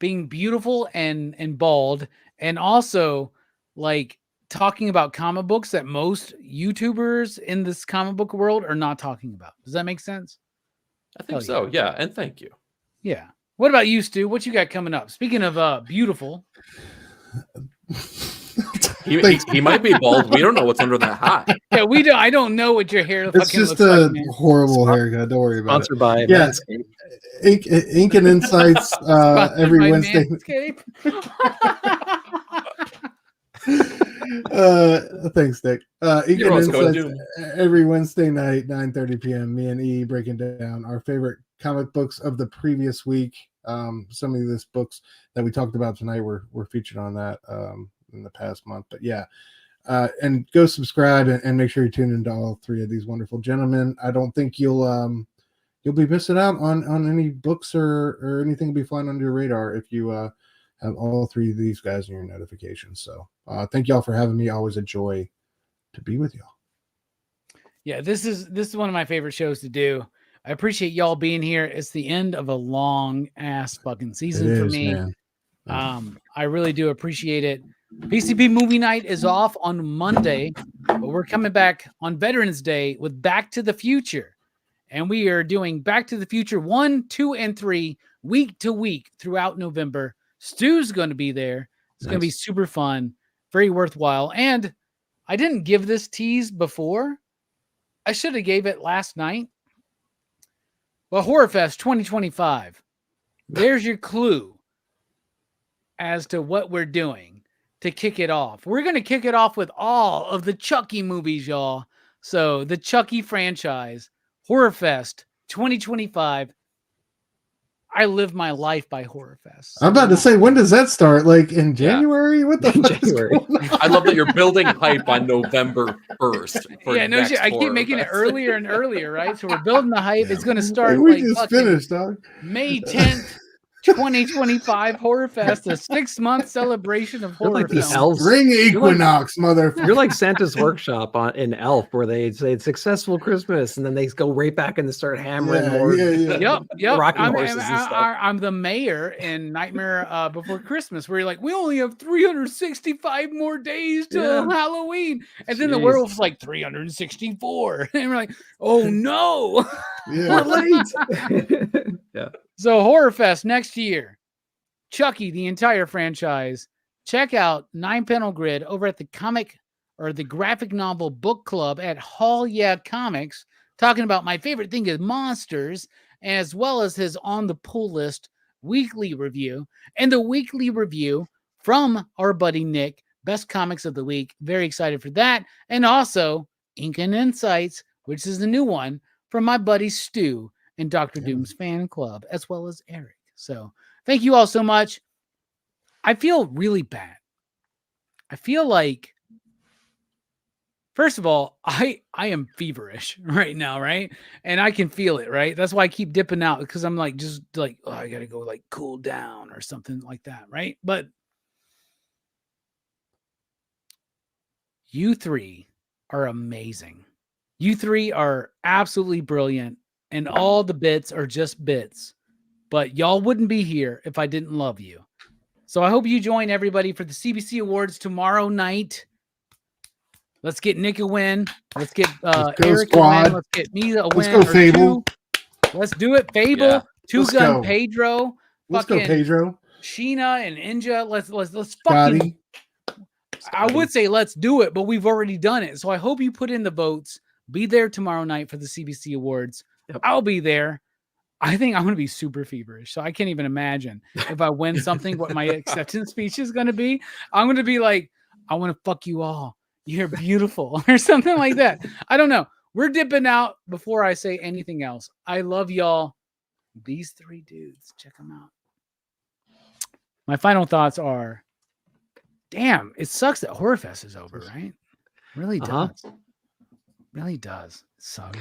being beautiful and bald, and also like talking about comic books that most YouTubers in this comic book world are not talking about. Does that make sense? I think so. Yeah, and thank you. Yeah. What about you, Stu? What you got coming up? Speaking of beautiful. He might be bald. We don't know what's under that hat. Yeah, we don't. I don't know what your hair It's just looks a like, horrible haircut. Don't worry about Sponsored by Yeah. Manscaped. it. Ink and Insights every by Wednesday. Manscaped. Thanks, Nick. Ink You're and welcome, Insights every Wednesday night, 9:30 p.m. Me and E breaking down our favorite comic books of the previous week. Some of these books that we talked about tonight were featured on that in the past month. But yeah, and go subscribe and make sure you tune into all three of these wonderful gentlemen. I don't think you'll be missing out on any books or anything will be flying under your radar if you have all three of these guys in your notifications. So thank y'all for having me. Always a joy to be with y'all. Yeah, this is one of my favorite shows to do. I appreciate y'all being here. It's the end of a long ass fucking season for me. Man. I really do appreciate it. PCP movie night is off on Monday, but we're coming back on Veterans Day with Back to the Future. And we are doing Back to the Future 1, 2, and 3 week to week throughout November. Stu's going to be there. It's going to be super fun, very worthwhile. And I didn't give this tease before. I should have gave it last night. Well, Horror Fest 2025. There's your clue as to what we're doing to kick it off. We're going to kick it off with all of the Chucky movies, y'all. So the Chucky franchise, Horror Fest 2025. I live my life by Horror Fest. I'm about to say, when does that start? Like in January? What the fuck January? I love that you're building hype on November 1st. Yeah, no shit. I keep making it earlier and earlier, right? So we're building the hype. It's going to start we just finished, dog. May 10th. 2025 Horror Fest, a 6-month celebration of horror like the films. elves. Spring equinox, motherfucker. You're like Santa's workshop in Elf, where they say successful Christmas, and then they go right back and they start hammering more. Yep. Rocking horses and stuff. I'm the mayor in Nightmare Before Christmas, where you're like, we only have 365 more days till Halloween, and then the werewolf's like 364, and we're like, oh no, we're late. Yeah. So Horror Fest next year, Chucky, the entire franchise. Check out 9-Panel Grid over at the the graphic novel book club at Hall Yeah Comics, talking about my favorite thing is monsters, as well as his On the Pull List weekly review, and the weekly review from our buddy Nick, Best Comics of the Week. Very excited for that. And also Ink and Insights, which is the new one from my buddy Stu and Dr. Doom's fan club, as well as Eric. So thank you all so much. I feel really bad. I feel like, first of all, I am feverish right now, right? And I can feel it, right? That's why I keep dipping out, because I'm like, just like, oh, I got to go like cool down or something like that, right? But you three are amazing. You three are absolutely brilliant. And all the bits are just bits. But y'all wouldn't be here if I didn't love you. So I hope you join everybody for the CBC Awards tomorrow night. Let's get Nick a win. Let's get Eric a win. Let's get me a win. Let's go, Fable. Let's do it. Fable, Yeah. Two Gun Pedro. Let's go, Pedro. Sheena and Inja. Let's fucking. I would say let's do it, but we've already done it. So I hope you put in the votes. Be there tomorrow night for the CBC Awards. Yep. I'll be there. I think I'm going to be super feverish. So I can't even imagine if I win something, what my acceptance speech is going to be. I'm going to be like, I want to fuck you all. You're beautiful or something like that. I don't know. We're dipping out before I say anything else. I love y'all. These three dudes. Check them out. my final thoughts are, damn, it sucks that Horror Fest is over, right? Really does. Really does. Suck.